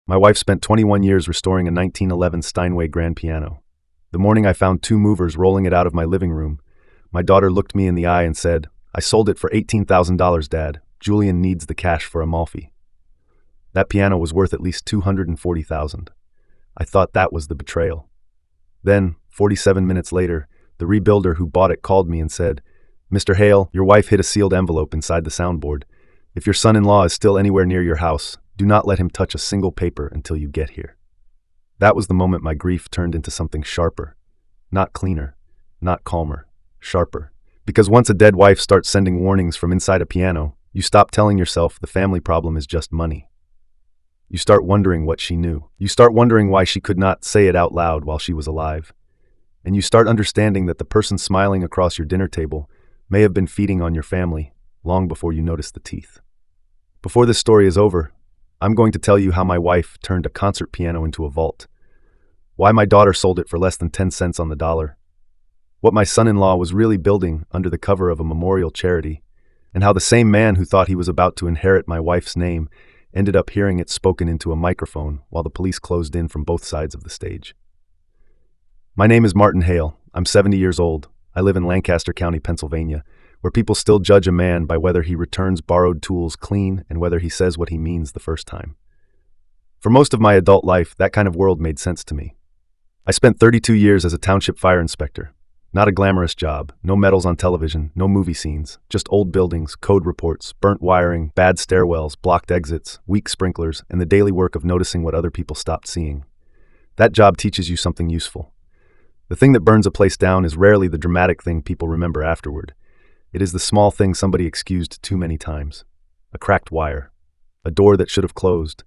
My wife spent 21 years restoring a 1911 Steinway grand piano. The morning I found two movers rolling it out of my living room, my daughter looked me in the eye and said, "I sold it for $18,000, Dad. Julian needs the cash for Amalfi." That piano was worth at least $240,000. I thought that was the betrayal. Then, 47 minutes later, the rebuilder who bought it called me and said, "Mr. Hale, your wife hid a sealed envelope inside the soundboard. If your son-in-law is still anywhere near your house, do not let him touch a single paper until you get here." That was the moment my grief turned into something sharper. Not cleaner, not calmer, sharper. Because once a dead wife starts sending warnings from inside a piano, you stop telling yourself the family problem is just money. You start wondering what she knew. You start wondering why she could not say it out loud while she was alive. And you start understanding that the person smiling across your dinner table may have been feeding on your family long before you noticed the teeth. Before this story is over, I'm going to tell you how my wife turned a concert piano into a vault, why my daughter sold it for less than 10 cents on the dollar, what my son-in-law was really building under the cover of a memorial charity, and how the same man who thought he was about to inherit my wife's name ended up hearing it spoken into a microphone while the police closed in from both sides of the stage. My name is Martin Hale. I'm 70 years old. I live in Lancaster County, Pennsylvania, where people still judge a man by whether he returns borrowed tools clean and whether he says what he means the first time. For most of my adult life, that kind of world made sense to me. I spent 32 years as a township fire inspector. Not a glamorous job, no medals on television, no movie scenes, just old buildings, code reports, burnt wiring, bad stairwells, blocked exits, weak sprinklers, and the daily work of noticing what other people stopped seeing. That job teaches you something useful. The thing that burns a place down is rarely the dramatic thing people remember afterward. It is the small thing somebody excused too many times. A cracked wire, a door that should have closed,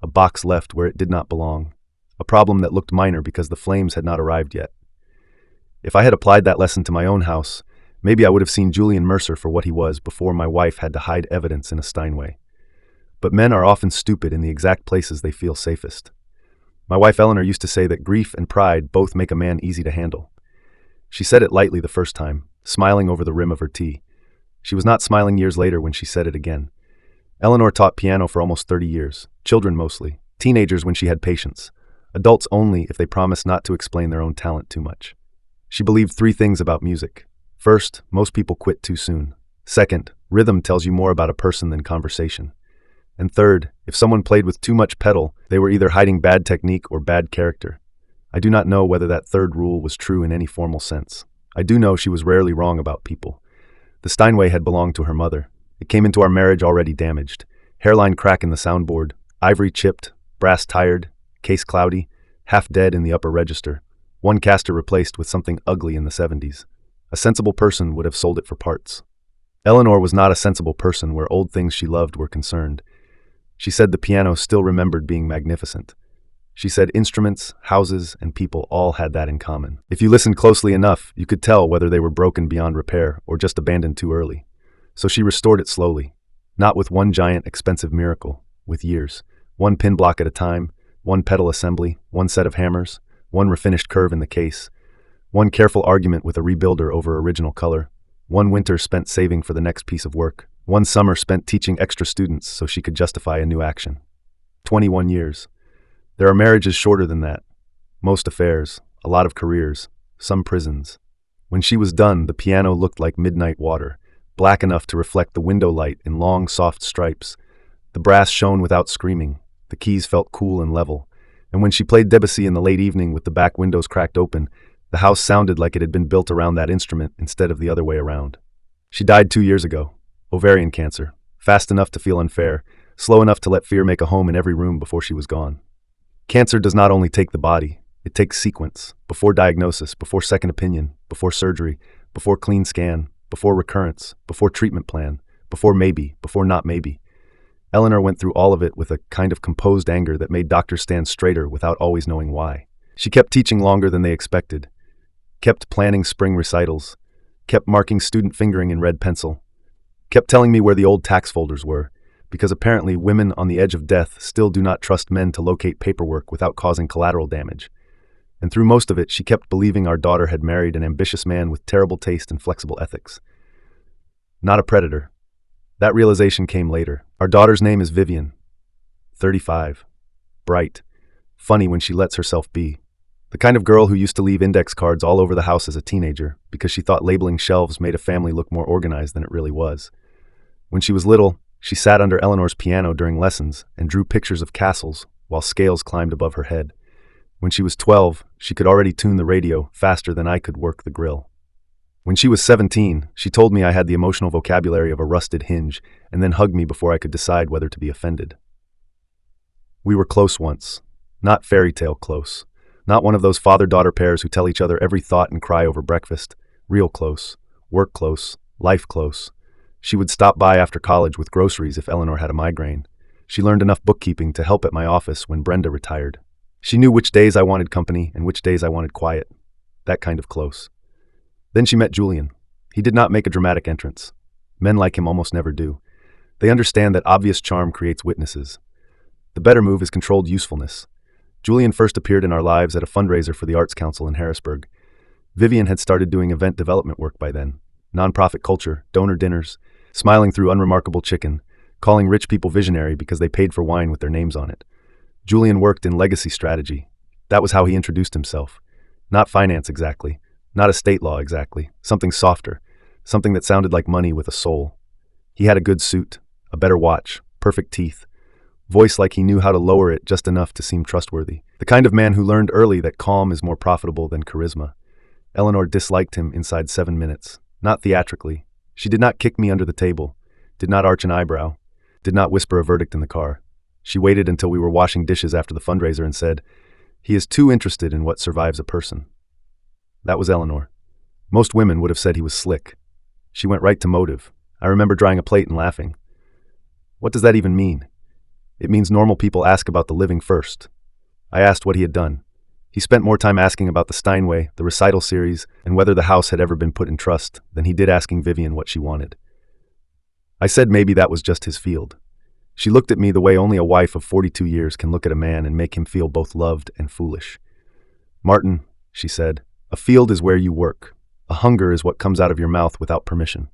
a box left where it did not belong, a problem that looked minor because the flames had not arrived yet. If I had applied that lesson to my own house, maybe I would have seen Julian Mercer for what he was before my wife had to hide evidence in a Steinway. But men are often stupid in the exact places they feel safest. My wife Eleanor used to say that grief and pride both make a man easy to handle. She said it lightly the first time, smiling over the rim of her tea. She was not smiling years later when she said it again. Eleanor taught piano for almost 30 years, children mostly, teenagers when she had patience, adults only if they promised not to explain their own talent too much. She believed three things about music. First, most people quit too soon. Second, rhythm tells you more about a person than conversation. And third, if someone played with too much pedal, they were either hiding bad technique or bad character. I do not know whether that third rule was true in any formal sense. I do know she was rarely wrong about people. The Steinway had belonged to her mother. It came into our marriage already damaged. Hairline crack in the soundboard, ivory chipped, brass tired, case cloudy, half dead in the upper register. One caster replaced with something ugly in the 70s. A sensible person would have sold it for parts. Eleanor was not a sensible person where old things she loved were concerned. She said the piano still remembered being magnificent. She said instruments, houses, and people all had that in common. If you listened closely enough, you could tell whether they were broken beyond repair or just abandoned too early. So she restored it slowly, not with one giant expensive miracle, with years. One pin block at a time, one pedal assembly, one set of hammers, one refinished curve in the case, one careful argument with a rebuilder over original color, one winter spent saving for the next piece of work, one summer spent teaching extra students so she could justify a new action. 21 years. There are marriages shorter than that. Most affairs, a lot of careers, some prisons. When she was done, the piano looked like midnight water, black enough to reflect the window light in long, soft stripes. The brass shone without screaming. The keys felt cool and level. And when she played Debussy in the late evening with the back windows cracked open, the house sounded like it had been built around that instrument instead of the other way around. She died 2 years ago. Ovarian cancer. Fast enough to feel unfair, slow enough to let fear make a home in every room before she was gone. Cancer does not only take the body, it takes sequence, before diagnosis, before second opinion, before surgery, before clean scan, before recurrence, before treatment plan, before maybe, before not maybe. Eleanor went through all of it with a kind of composed anger that made doctors stand straighter without always knowing why. She kept teaching longer than they expected, kept planning spring recitals, kept marking student fingering in red pencil, kept telling me where the old tax folders were, because apparently women on the edge of death still do not trust men to locate paperwork without causing collateral damage. And through most of it, she kept believing our daughter had married an ambitious man with terrible taste and flexible ethics. Not a predator. That realization came later. Our daughter's name is Vivian, 35. bright, funny when she lets herself be. The kind of girl who used to leave index cards all over the house as a teenager because she thought labeling shelves made a family look more organized than it really was. When she was little, she sat under Eleanor's piano during lessons and drew pictures of castles while scales climbed above her head. When she was 12, she could already tune the radio faster than I could work the grill. When she was 17, she told me I had the emotional vocabulary of a rusted hinge and then hugged me before I could decide whether to be offended. We were close once, not fairy tale close. Not one of those father-daughter pairs who tell each other every thought and cry over breakfast. Real close, work close, life close. She would stop by after college with groceries if Eleanor had a migraine. She learned enough bookkeeping to help at my office when Brenda retired. She knew which days I wanted company and which days I wanted quiet. That kind of close. Then she met Julian. He did not make a dramatic entrance. Men like him almost never do. They understand that obvious charm creates witnesses. The better move is controlled usefulness. Julian first appeared in our lives at a fundraiser for the Arts Council in Harrisburg. Vivian had started doing event development work by then. Nonprofit culture, donor dinners, smiling through unremarkable chicken, calling rich people visionary because they paid for wine with their names on it. Julian worked in legacy strategy. That was how he introduced himself. Not finance exactly, not estate law exactly, something softer, something that sounded like money with a soul. He had a good suit, a better watch, perfect teeth, voice like he knew how to lower it just enough to seem trustworthy. The kind of man who learned early that calm is more profitable than charisma. Eleanor disliked him inside 7 minutes, not theatrically. She did not kick me under the table, did not arch an eyebrow, did not whisper a verdict in the car. She waited until we were washing dishes after the fundraiser and said, "He is too interested in what survives a person." That was Eleanor. Most women would have said he was slick. She went right to motive. I remember drying a plate and laughing. What does that even mean? It means normal people ask about the living first. I asked what he had done. He spent more time asking about the Steinway, the recital series, and whether the house had ever been put in trust than he did asking Vivian what she wanted. I said maybe that was just his field. She looked at me the way only a wife of 42 years can look at a man and make him feel both loved and foolish. "Martin," she said, "a field is where you work. A hunger is what comes out of your mouth without permission."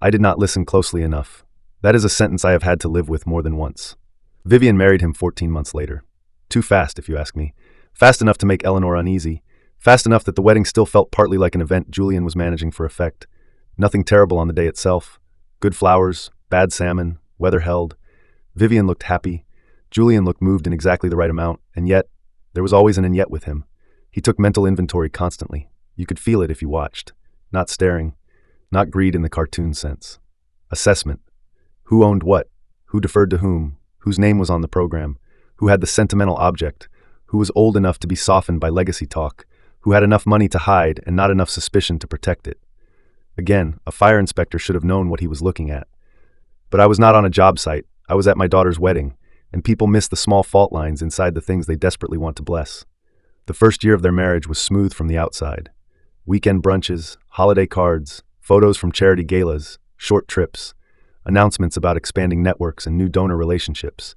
I did not listen closely enough. That is a sentence I have had to live with more than once. Vivian married him 14 months later. Too fast, if you ask me. Fast enough to make Eleanor uneasy. Fast enough that the wedding still felt partly like an event Julian was managing for effect. Nothing terrible on the day itself. Good flowers, bad salmon, weather held. Vivian looked happy. Julian looked moved in exactly the right amount, and yet, there was always an and yet with him. He took mental inventory constantly. You could feel it if you watched. Not staring. Not greed in the cartoon sense. Assessment. Who owned what? Who deferred to whom? Whose name was on the program? Who had the sentimental object? Who was old enough to be softened by legacy talk? Who had enough money to hide and not enough suspicion to protect it? Again, a fire inspector should have known what he was looking at. But I was not on a job site. I was at my daughter's wedding, and people miss the small fault lines inside the things they desperately want to bless. The first year of their marriage was smooth from the outside. Weekend brunches, holiday cards, photos from charity galas, short trips, announcements about expanding networks and new donor relationships.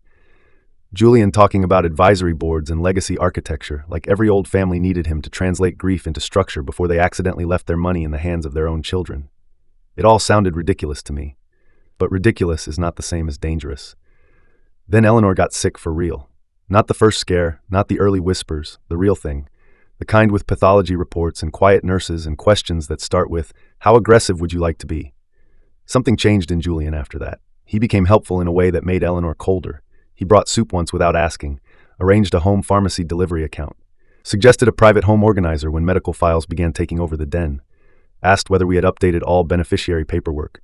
Julian talking about advisory boards and legacy architecture, like every old family needed him to translate grief into structure before they accidentally left their money in the hands of their own children. It all sounded ridiculous to me. But ridiculous is not the same as dangerous. Then Eleanor got sick for real. Not the first scare, not the early whispers, the real thing. The kind with pathology reports and quiet nurses and questions that start with, "How aggressive would you like to be?" Something changed in Julian after that. He became helpful in a way that made Eleanor colder. He brought soup once without asking, arranged a home pharmacy delivery account, suggested a private home organizer when medical files began taking over the den, asked whether we had updated all beneficiary paperwork,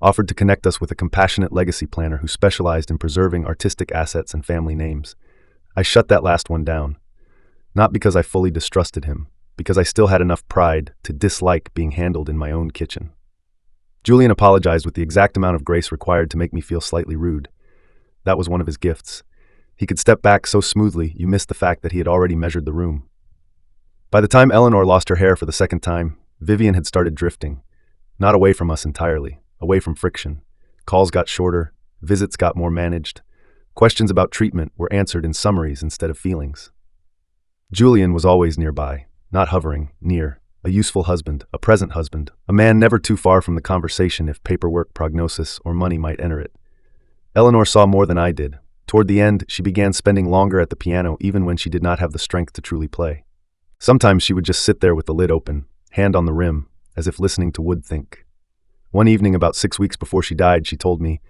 offered to connect us with a compassionate legacy planner who specialized in preserving artistic assets and family names. I shut that last one down. Not because I fully distrusted him, because I still had enough pride to dislike being handled in my own kitchen. Julian apologized with the exact amount of grace required to make me feel slightly rude. That was one of his gifts. He could step back so smoothly you missed the fact that he had already measured the room. By the time Eleanor lost her hair for the second time, Vivian had started drifting. Not away from us entirely, away from friction. Calls got shorter, visits got more managed. Questions about treatment were answered in summaries instead of feelings. Julian was always nearby, not hovering, near. A useful husband, a present husband, a man never too far from the conversation if paperwork, prognosis, or money might enter it. Eleanor saw more than I did. Toward the end, she began spending longer at the piano even when she did not have the strength to truly play. Sometimes she would just sit there with the lid open, hand on the rim, as if listening to wood think. One evening about 6 weeks before she died, she told me,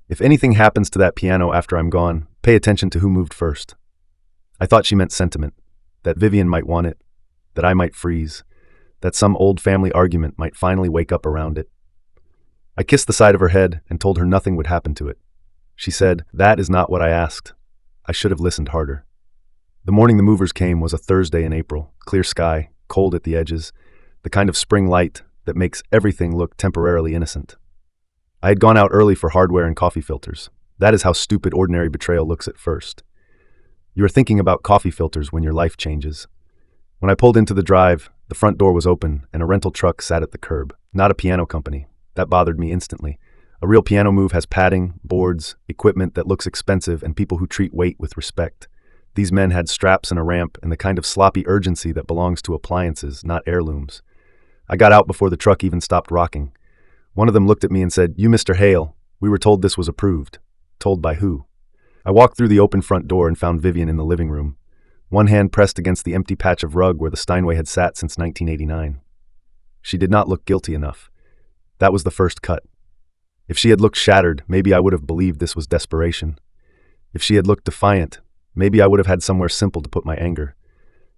"If anything happens to that piano after I'm gone, pay attention to who moved first." I thought she meant sentiment, that Vivian might want it, that I might freeze, that some old family argument might finally wake up around it. I kissed the side of her head and told her nothing would happen to it. She said, "That is not what I asked. I should have listened harder." The morning the movers came was a Thursday in April, clear sky, cold at the edges, the kind of spring light that makes everything look temporarily innocent. I had gone out early for hardware and coffee filters. That is how stupid ordinary betrayal looks at first. You are thinking about coffee filters when your life changes. When I pulled into the drive, the front door was open and a rental truck sat at the curb. Not a piano company. That bothered me instantly. A real piano move has padding, boards, equipment that looks expensive, and people who treat weight with respect. These men had straps and a ramp and the kind of sloppy urgency that belongs to appliances, not heirlooms. I got out before the truck even stopped rocking. One of them looked at me and said, "You, Mr. Hale, we were told this was approved." Told by who? I walked through the open front door and found Vivian in the living room, one hand pressed against the empty patch of rug where the Steinway had sat since 1989. She did not look guilty enough. That was the first cut. If she had looked shattered, maybe I would have believed this was desperation. If she had looked defiant, maybe I would have had somewhere simple to put my anger.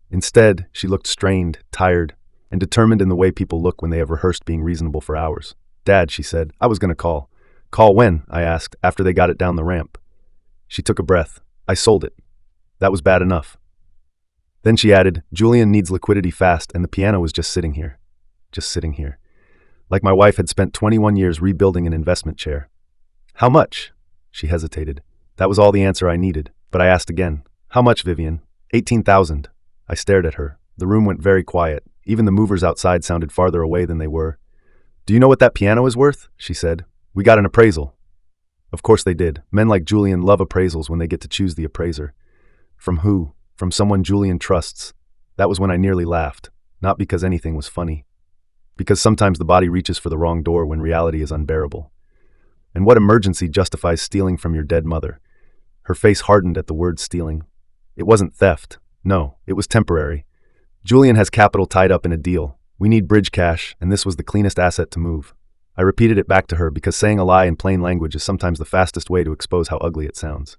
Instead, she looked strained, tired, and determined in the way people look when they have rehearsed being reasonable for hours. "Dad," she said, "I was going to call." "Call when?" I asked, after they got it down the ramp. She took a breath. "I sold it. That was bad enough." Then she added, "Julian needs liquidity fast, and the piano was just sitting here. Just sitting here. Like my wife had spent 21 years rebuilding an investment chair." "How much?" She hesitated. That was all the answer I needed, but I asked again. "How much, Vivian?" "18,000. I stared at her. The room went very quiet. Even the movers outside sounded farther away than they were. "Do you know what that piano is worth?" she said. "We got an appraisal." Of course they did. Men like Julian love appraisals when they get to choose the appraiser. From who? From someone Julian trusts. That was when I nearly laughed. Not because anything was funny. Because sometimes the body reaches for the wrong door when reality is unbearable. And what emergency justifies stealing from your dead mother? Her face hardened at the word stealing. It wasn't theft. No, it was temporary. Julian has capital tied up in a deal. We need bridge cash, and this was the cleanest asset to move. I repeated it back to her because saying a lie in plain language is sometimes the fastest way to expose how ugly it sounds.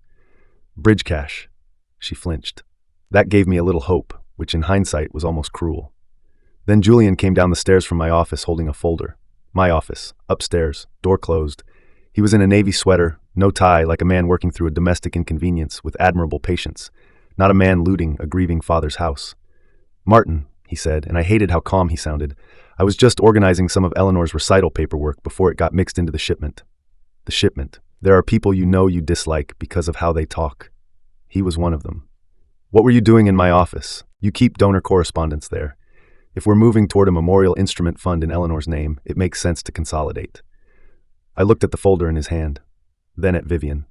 Bridge cash. She flinched. That gave me a little hope, which in hindsight was almost cruel. Then Julian came down the stairs from my office holding a folder. My office, upstairs, door closed. He was in a navy sweater, no tie, like a man working through a domestic inconvenience with admirable patience, not a man looting a grieving father's house. "Martin," he said, and I hated how calm he sounded. "I was just organizing some of Eleanor's recital paperwork before it got mixed into the shipment." The shipment. There are people you know you dislike because of how they talk. He was one of them. "What were you doing in my office? You keep donor correspondence there. If we're moving toward a memorial instrument fund in Eleanor's name, it makes sense to consolidate." I looked at the folder in his hand, then at Vivian.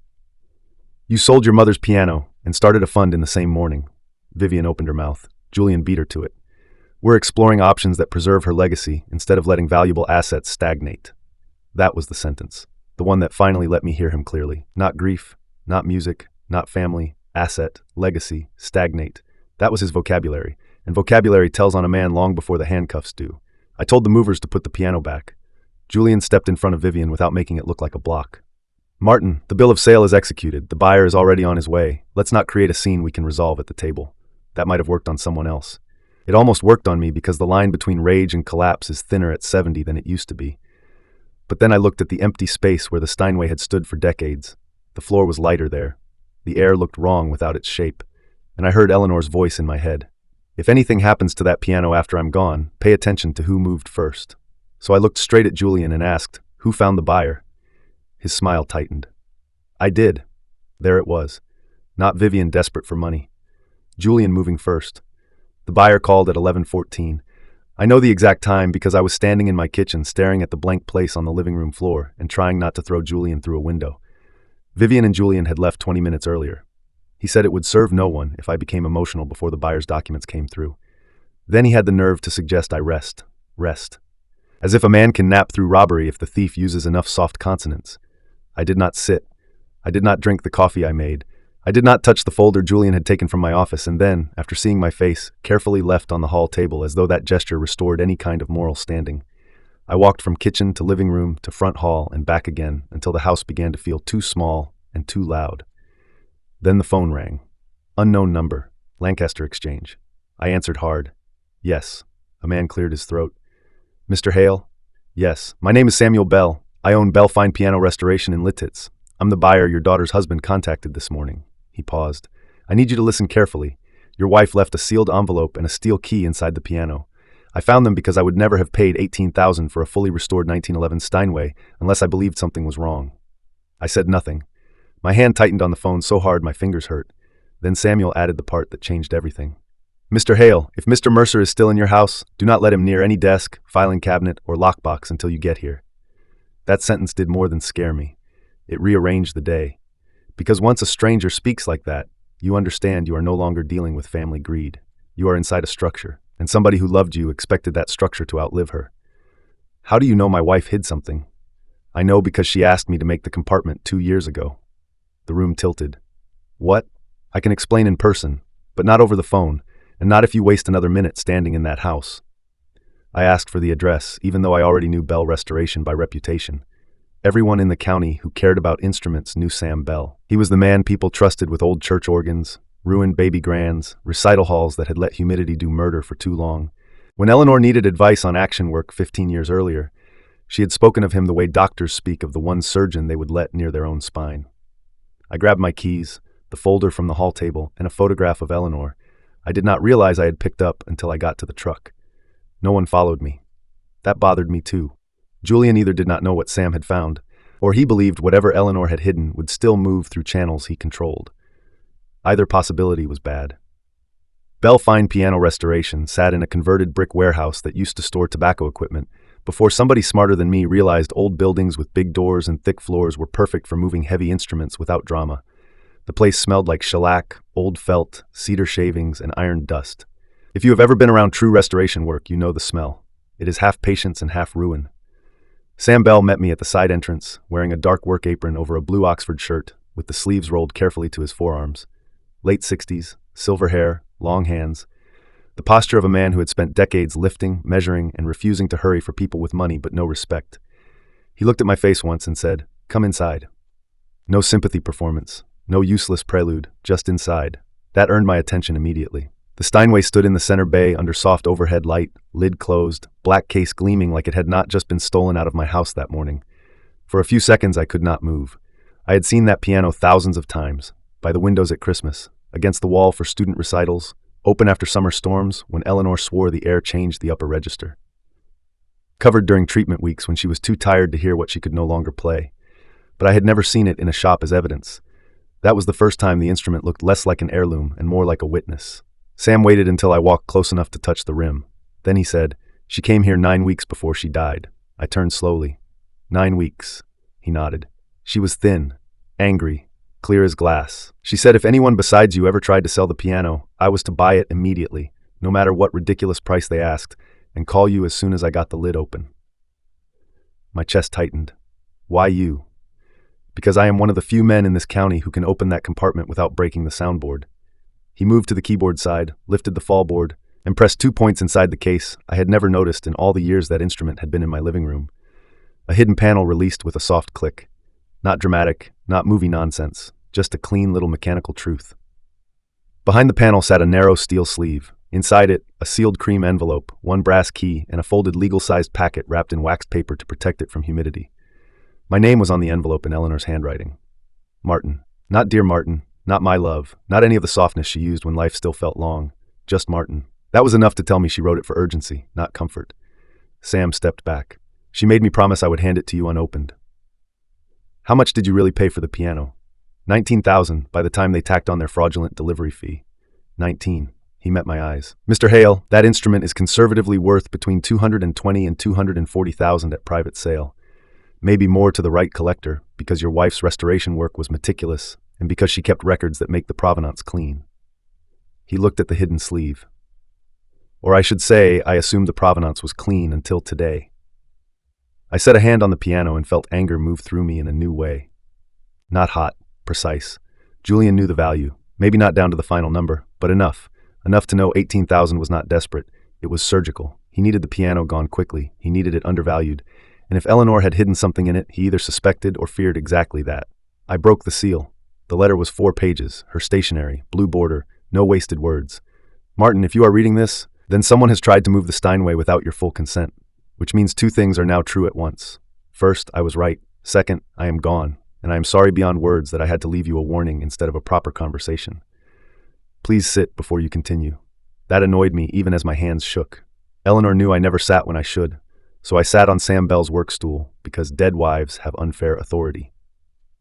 "You sold your mother's piano and started a fund in the same morning." Vivian opened her mouth. Julian beat her to it. "We're exploring options that preserve her legacy instead of letting valuable assets stagnate." That was the sentence, the one that finally let me hear him clearly. Not grief, not music, not family, asset, legacy, stagnate. That was his vocabulary, and vocabulary tells on a man long before the handcuffs do. I told the movers to put the piano back. Julian stepped in front of Vivian without making it look like a block. "Martin, the bill of sale is executed. The buyer is already on his way. Let's not create a scene we can resolve at the table." That might have worked on someone else. It almost worked on me because the line between rage and collapse is thinner at 70 than it used to be. But then I looked at the empty space where the Steinway had stood for decades. The floor was lighter there. The air looked wrong without its shape, and I heard Eleanor's voice in my head. "If anything happens to that piano after I'm gone, pay attention to who moved first." So I looked straight at Julian and asked, "Who found the buyer?" His smile tightened. I did. There it was. Not Vivian desperate for money. Julian moving first. The buyer called at 11:14. I know the exact time because I was standing in my kitchen staring at the blank place on the living room floor and trying not to throw Julian through a window. Vivian and Julian had left 20 minutes earlier. He said it would serve no one if I became emotional before the buyer's documents came through. Then he had the nerve to suggest I rest. As if a man can nap through robbery if the thief uses enough soft consonants. I did not sit. I did not drink the coffee I made, I did not touch the folder Julian had taken from my office and then, after seeing my face, carefully left on the hall table as though that gesture restored any kind of moral standing. I walked from kitchen to living room to front hall and back again until the house began to feel too small and too loud. Then the phone rang. Unknown number. Lancaster Exchange. I answered hard. Yes. A man cleared his throat. Mr. Hale? Yes. My name is Samuel Bell. I own Bell Fine Piano Restoration in Lititz. I'm the buyer your daughter's husband contacted this morning. He paused. I need you to listen carefully. Your wife left a sealed envelope and a steel key inside the piano. I found them because I would never have paid $18,000 for a fully restored 1911 Steinway unless I believed something was wrong. I said nothing. My hand tightened on the phone so hard my fingers hurt. Then Samuel added the part that changed everything. Mr. Hale, if Mr. Mercer is still in your house, do not let him near any desk, filing cabinet, or lockbox until you get here. That sentence did more than scare me. It rearranged the day. Because once a stranger speaks like that, you understand you are no longer dealing with family greed. You are inside a structure, and somebody who loved you expected that structure to outlive her. How do you know my wife hid something? I know because she asked me to make the compartment 2 years ago. The room tilted. What? I can explain in person, but not over the phone, and not if you waste another minute standing in that house. I asked for the address, even though I already knew Bell Restoration by reputation. Everyone in the county who cared about instruments knew Sam Bell. He was the man people trusted with old church organs, ruined baby grands, recital halls that had let humidity do murder for too long. When Eleanor needed advice on action work 15 years earlier, she had spoken of him the way doctors speak of the one surgeon they would let near their own spine. I grabbed my keys, the folder from the hall table, and a photograph of Eleanor. I did not realize I had picked up until I got to the truck. No one followed me. That bothered me too. Julian either did not know what Sam had found, or he believed whatever Eleanor had hidden would still move through channels he controlled. Either possibility was bad. Bell Fine Piano Restoration sat in a converted brick warehouse that used to store tobacco equipment before somebody smarter than me realized old buildings with big doors and thick floors were perfect for moving heavy instruments without drama. The place smelled like shellac, old felt, cedar shavings, and iron dust. If you have ever been around true restoration work, you know the smell. It is half patience and half ruin. Sam Bell met me at the side entrance, wearing a dark work apron over a blue Oxford shirt, with the sleeves rolled carefully to his forearms. Late 60s, silver hair, long hands. The posture of a man who had spent decades lifting, measuring, and refusing to hurry for people with money but no respect. He looked at my face once and said, "Come inside." No sympathy performance, no useless prelude, just inside. That earned my attention immediately. The Steinway stood in the center bay under soft overhead light, lid closed, black case gleaming like it had not just been stolen out of my house that morning. For a few seconds I could not move. I had seen that piano thousands of times, by the windows at Christmas, against the wall for student recitals, open after summer storms when Eleanor swore the air changed the upper register. Covered during treatment weeks when she was too tired to hear what she could no longer play. But I had never seen it in a shop as evidence. That was the first time the instrument looked less like an heirloom and more like a witness. Sam waited until I walked close enough to touch the rim. Then he said, "She came here 9 weeks before she died." I turned slowly. 9 weeks. He nodded. She was thin, angry, clear as glass. She said if anyone besides you ever tried to sell the piano, I was to buy it immediately, no matter what ridiculous price they asked, and call you as soon as I got the lid open. My chest tightened. Why you? Because I am one of the few men in this county who can open that compartment without breaking the soundboard. He moved to the keyboard side, lifted the fallboard, and pressed 2 points inside the case I had never noticed in all the years that instrument had been in my living room. A hidden panel released with a soft click. Not dramatic, not movie nonsense, just a clean little mechanical truth. Behind the panel sat a narrow steel sleeve. Inside it, a sealed cream envelope, one brass key, and a folded legal-sized packet wrapped in waxed paper to protect it from humidity. My name was on the envelope in Eleanor's handwriting. Martin. Not dear Martin. Not my love, not any of the softness she used when life still felt long. Just Martin. That was enough to tell me she wrote it for urgency, not comfort. Sam stepped back. She made me promise I would hand it to you unopened. How much did you really pay for the piano? $19,000 by the time they tacked on their fraudulent delivery fee. 19. He met my eyes. Mr. Hale, that instrument is conservatively worth between $220,000 and $240,000 at private sale. Maybe more to the right collector, because your wife's restoration work was meticulous, and because she kept records that make the provenance clean. He looked at the hidden sleeve. Or I should say, I assumed the provenance was clean until today. I set a hand on the piano and felt anger move through me in a new way. Not hot, precise. Julian knew the value. Maybe not down to the final number, but enough. Enough to know 18,000 was not desperate. It was surgical. He needed the piano gone quickly. He needed it undervalued. And if Eleanor had hidden something in it, he either suspected or feared exactly that. I broke the seal. The letter was 4 pages, her stationery, blue border, no wasted words. Martin, if you are reading this, then someone has tried to move the Steinway without your full consent, which means 2 things are now true at once. First, I was right. Second, I am gone, and I am sorry beyond words that I had to leave you a warning instead of a proper conversation. Please sit before you continue. That annoyed me even as my hands shook. Eleanor knew I never sat when I should, so I sat on Sam Bell's work stool because dead wives have unfair authority.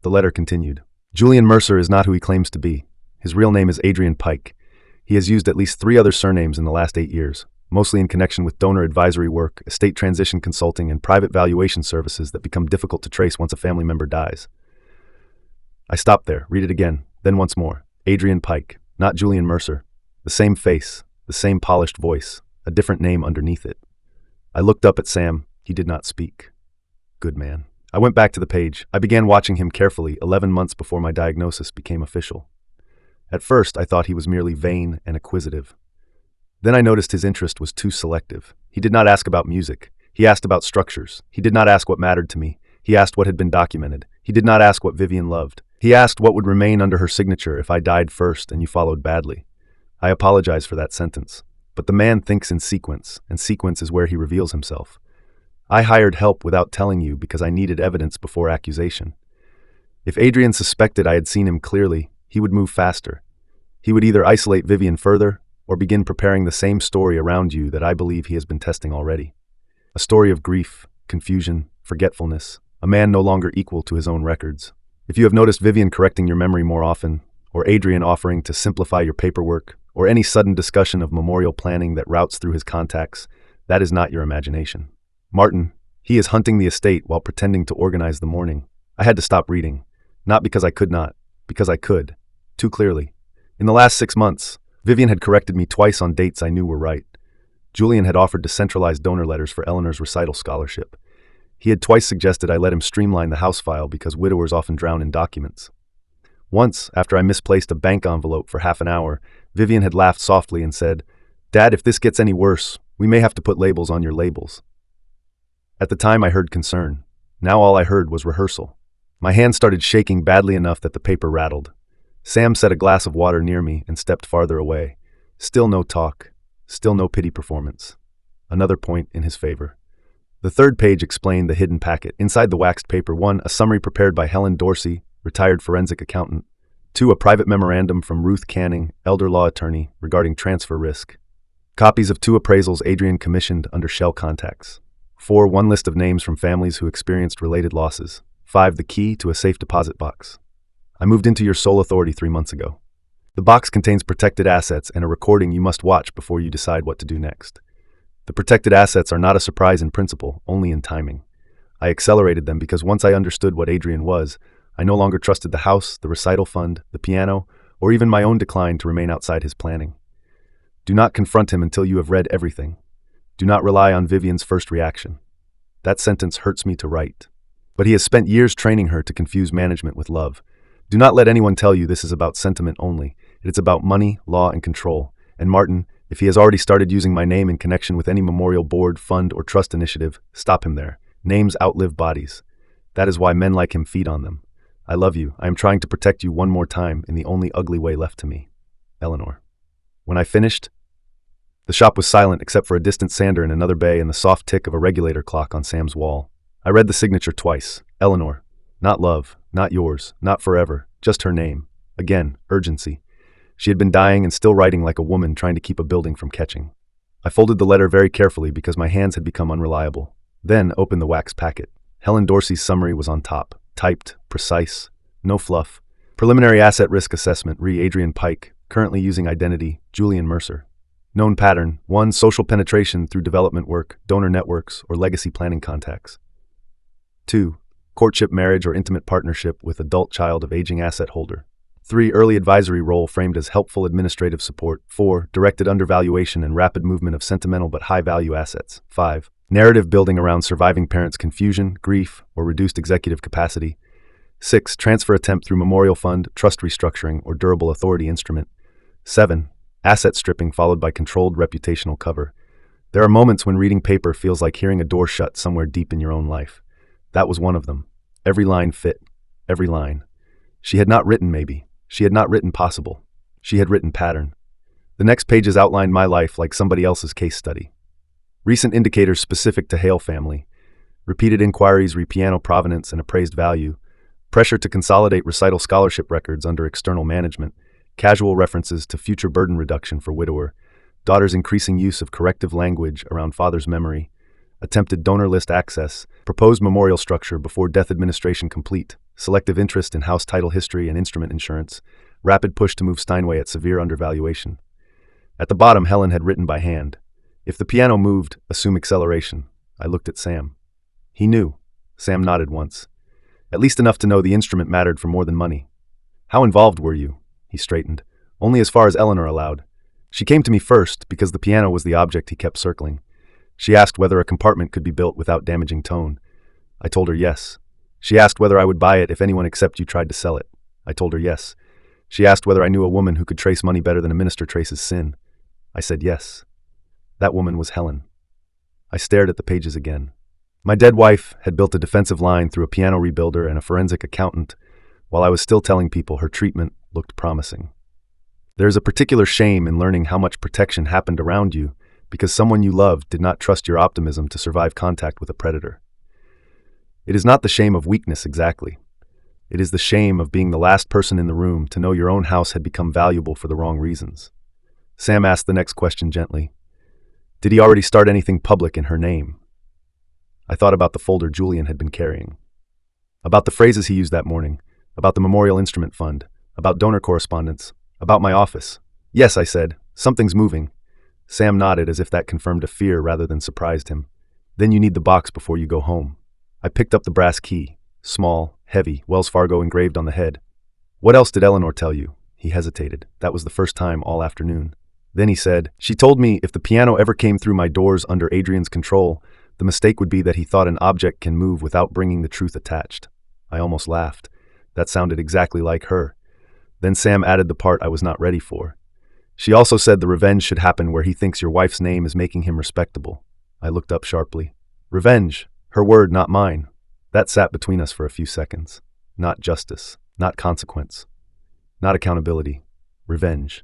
The letter continued. Julian Mercer is not who he claims to be. His real name is Adrian Pike. He has used at least 3 other surnames in the last 8 years, mostly in connection with donor advisory work, estate transition consulting, and private valuation services that become difficult to trace once a family member dies. I stopped there, read it again, then once more. Adrian Pike, not Julian Mercer. The same face, the same polished voice, a different name underneath it. I looked up at Sam. He did not speak. Good man. I went back to the page. I began watching him carefully 11 months before my diagnosis became official. At first, I thought he was merely vain and acquisitive. Then I noticed his interest was too selective. He did not ask about music. He asked about structures. He did not ask what mattered to me. He asked what had been documented. He did not ask what Vivian loved. He asked what would remain under her signature if I died first and you followed badly. I apologize for that sentence. But the man thinks in sequence, and sequence is where he reveals himself. I hired help without telling you because I needed evidence before accusation. If Adrian suspected I had seen him clearly, he would move faster. He would either isolate Vivian further or begin preparing the same story around you that I believe he has been testing already. A story of grief, confusion, forgetfulness, a man no longer equal to his own records. If you have noticed Vivian correcting your memory more often, or Adrian offering to simplify your paperwork, or any sudden discussion of memorial planning that routes through his contacts, that is not your imagination. Martin, he is hunting the estate while pretending to organize the mourning. I had to stop reading. Not because I could not, because I could. Too clearly. In the last 6 months, Vivian had corrected me twice on dates I knew were right. Julian had offered to centralize donor letters for Eleanor's recital scholarship. He had twice suggested I let him streamline the house file because widowers often drown in documents. Once, after I misplaced a bank envelope for half an hour, Vivian had laughed softly and said, "Dad, if this gets any worse, we may have to put labels on your labels." At the time I heard concern. Now all I heard was rehearsal. My hand started shaking badly enough that the paper rattled. Sam set a glass of water near me and stepped farther away. Still no talk. Still no pity performance. Another point in his favor. The 3rd page explained the hidden packet. Inside the waxed paper, 1, a summary prepared by Helen Dorsey, retired forensic accountant. 2, a private memorandum from Ruth Canning, elder law attorney, regarding transfer risk. Copies of 2 appraisals Adrian commissioned under shell contacts. 4, 1 list of names from families who experienced related losses. 5, the key to a safe deposit box. I moved into your sole authority 3 months ago. The box contains protected assets and a recording you must watch before you decide what to do next. The protected assets are not a surprise in principle, only in timing. I accelerated them because once I understood what Adrian was, I no longer trusted the house, the recital fund, the piano, or even my own decline to remain outside his planning. Do not confront him until you have read everything. Do not rely on Vivian's first reaction. That sentence hurts me to write. But he has spent years training her to confuse management with love. Do not let anyone tell you this is about sentiment only. It's about money, law, and control. And Martin, if he has already started using my name in connection with any memorial board, fund, or trust initiative, stop him there. Names outlive bodies. That is why men like him feed on them. I love you. I am trying to protect you one more time in the only ugly way left to me. Eleanor. When I finished, the shop was silent except for a distant sander in another bay and the soft tick of a regulator clock on Sam's wall. I read the signature twice. Eleanor. Not love, not yours, not forever, just her name. Again, urgency. She had been dying and still writing like a woman trying to keep a building from catching. I folded the letter very carefully because my hands had become unreliable. Then opened the wax packet. Helen Dorsey's summary was on top. Typed, precise, no fluff. Preliminary asset risk assessment, Adrian Pike, currently using identity, Julian Mercer. Known pattern, 1, social penetration through development work, donor networks, or legacy planning contacts. 2, courtship, marriage, or intimate partnership with adult child of aging asset holder. 3, early advisory role framed as helpful administrative support. 4, directed undervaluation and rapid movement of sentimental but high-value assets. 5, narrative building around surviving parents' confusion, grief, or reduced executive capacity. 6. Transfer attempt through memorial fund, trust restructuring, or durable authority instrument. 7. Asset stripping followed by controlled reputational cover. There are moments when reading paper feels like hearing a door shut somewhere deep in your own life. That was one of them. Every line fit. Every line. She had not written maybe. She had not written possible. She had written pattern. The next pages outlined my life like somebody else's case study. Recent indicators specific to Hale family. Repeated inquiries re piano provenance and appraised value. Pressure to consolidate recital scholarship records under external management. Casual references to future burden reduction for widower. Daughter's increasing use of corrective language around father's memory. Attempted donor list access. Proposed memorial structure before death administration complete. Selective interest in house title history and instrument insurance. Rapid push to move Steinway at severe undervaluation. At the bottom, Helen had written by hand. If the piano moved, assume acceleration. I looked at Sam. He knew. Sam nodded once. At least enough to know the instrument mattered for more than money. How involved were you? He straightened. Only as far as Eleanor allowed. She came to me first because the piano was the object he kept circling. She asked whether a compartment could be built without damaging tone. I told her yes. She asked whether I would buy it if anyone except you tried to sell it. I told her yes. She asked whether I knew a woman who could trace money better than a minister traces sin. I said yes. That woman was Helen. I stared at the pages again. My dead wife had built a defensive line through a piano rebuilder and a forensic accountant, while I was still telling people her treatment looked promising. There is a particular shame in learning how much protection happened around you because someone you loved did not trust your optimism to survive contact with a predator. It is not the shame of weakness exactly. It is the shame of being the last person in the room to know your own house had become valuable for the wrong reasons. Sam asked the next question gently. Did he already start anything public in her name? I thought about the folder Julian had been carrying. About the phrases he used that morning. About the Memorial Instrument Fund. About donor correspondence. About my office. Yes, I said. Something's moving. Sam nodded as if that confirmed a fear rather than surprised him. Then you need the box before you go home. I picked up the brass key. Small, heavy, Wells Fargo engraved on the head. What else did Eleanor tell you? He hesitated. That was the first time all afternoon. Then he said, she told me if the piano ever came through my doors under Adrian's control, the mistake would be that he thought an object can move without bringing the truth attached. I almost laughed. That sounded exactly like her. Then Sam added the part I was not ready for. She also said the revenge should happen where he thinks your wife's name is making him respectable. I looked up sharply. Revenge. Her word, not mine. That sat between us for a few seconds. Not justice. Not consequence. Not accountability. Revenge.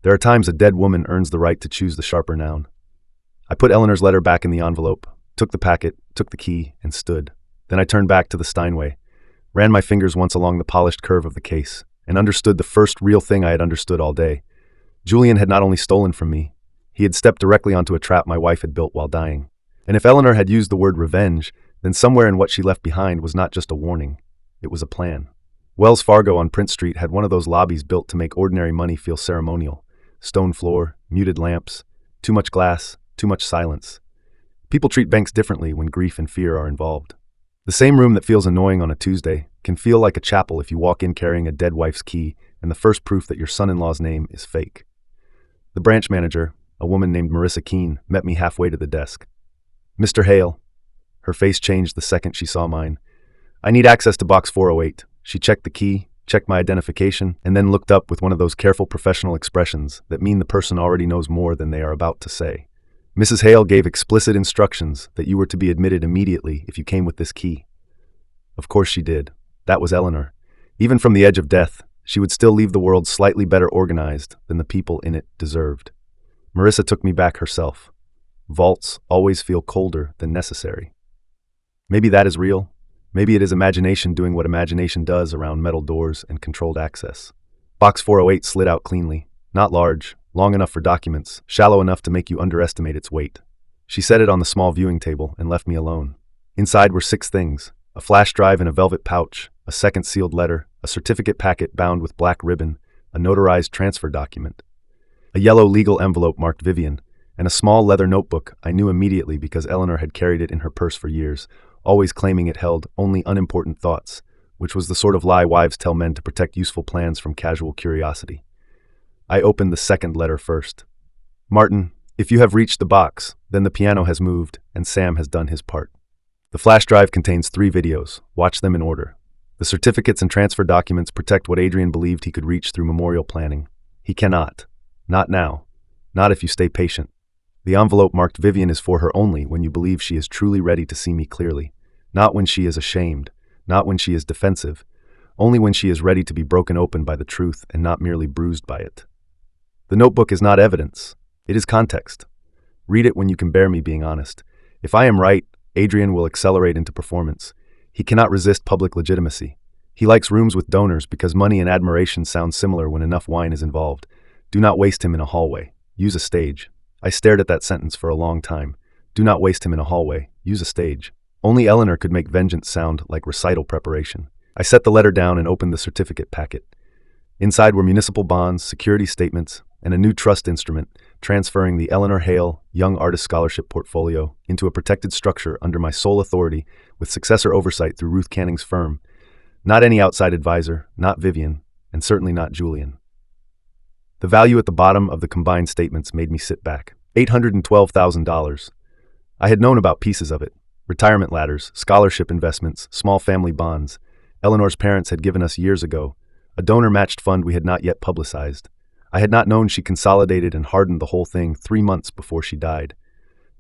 There are times a dead woman earns the right to choose the sharper noun. I put Eleanor's letter back in the envelope, took the packet, took the key, and stood. Then I turned back to the Steinway, ran my fingers once along the polished curve of the case, and understood the first real thing I had understood all day. Julian had not only stolen from me, he had stepped directly onto a trap my wife had built while dying. And if Eleanor had used the word revenge, then somewhere in what she left behind was not just a warning, it was a plan. Wells Fargo on Prince Street had one of those lobbies built to make ordinary money feel ceremonial. Stone floor, muted lamps, too much glass, too much silence. People treat banks differently when grief and fear are involved. The same room that feels annoying on a Tuesday can feel like a chapel if you walk in carrying a dead wife's key and the first proof that your son-in-law's name is fake. The branch manager, a woman named Marissa Keene, met me halfway to the desk. Mr. Hale. Her face changed the second she saw mine. I need access to box 408. She checked the key, checked my identification, and then looked up with one of those careful professional expressions that mean the person already knows more than they are about to say. Mrs. Hale gave explicit instructions that you were to be admitted immediately if you came with this key. Of course she did. That was Eleanor. Even from the edge of death, she would still leave the world slightly better organized than the people in it deserved. Marissa took me back herself. Vaults always feel colder than necessary. Maybe that is real. Maybe it is imagination doing what imagination does around metal doors and controlled access. Box 408 slid out cleanly. Not large, long enough for documents, shallow enough to make you underestimate its weight. She set it on the small viewing table and left me alone. Inside were 6 things: a flash drive in a velvet pouch, a second sealed letter, a certificate packet bound with black ribbon, a notarized transfer document, a yellow legal envelope marked Vivian, and a small leather notebook I knew immediately because Eleanor had carried it in her purse for years, always claiming it held only unimportant thoughts, which was the sort of lie wives tell men to protect useful plans from casual curiosity. I opened the second letter first. Martin, if you have reached the box, then the piano has moved and Sam has done his part. The flash drive contains 3 videos. Watch them in order. The certificates and transfer documents protect what Adrian believed he could reach through memorial planning. He cannot. Not now. Not if you stay patient. The envelope marked Vivian is for her only when you believe she is truly ready to see me clearly. Not when she is ashamed. Not when she is defensive. Only when she is ready to be broken open by the truth and not merely bruised by it. The notebook is not evidence. It is context. Read it when you can bear me being honest. If I am right, Adrian will accelerate into performance. He cannot resist public legitimacy. He likes rooms with donors because money and admiration sound similar when enough wine is involved. Do not waste him in a hallway. Use a stage. I stared at that sentence for a long time. Do not waste him in a hallway. Use a stage. Only Eleanor could make vengeance sound like recital preparation. I set the letter down and opened the certificate packet. Inside were municipal bonds, security statements, and a new trust instrument, transferring the Eleanor Hale Young Artist Scholarship portfolio into a protected structure under my sole authority with successor oversight through Ruth Canning's firm. Not any outside advisor, not Vivian, and certainly not Julian. The value at the bottom of the combined statements made me sit back. $812,000. I had known about pieces of it. Retirement ladders, scholarship investments, small family bonds. Eleanor's parents had given us years ago, a donor-matched fund we had not yet publicized. I had not known she consolidated and hardened the whole thing 3 months before she died.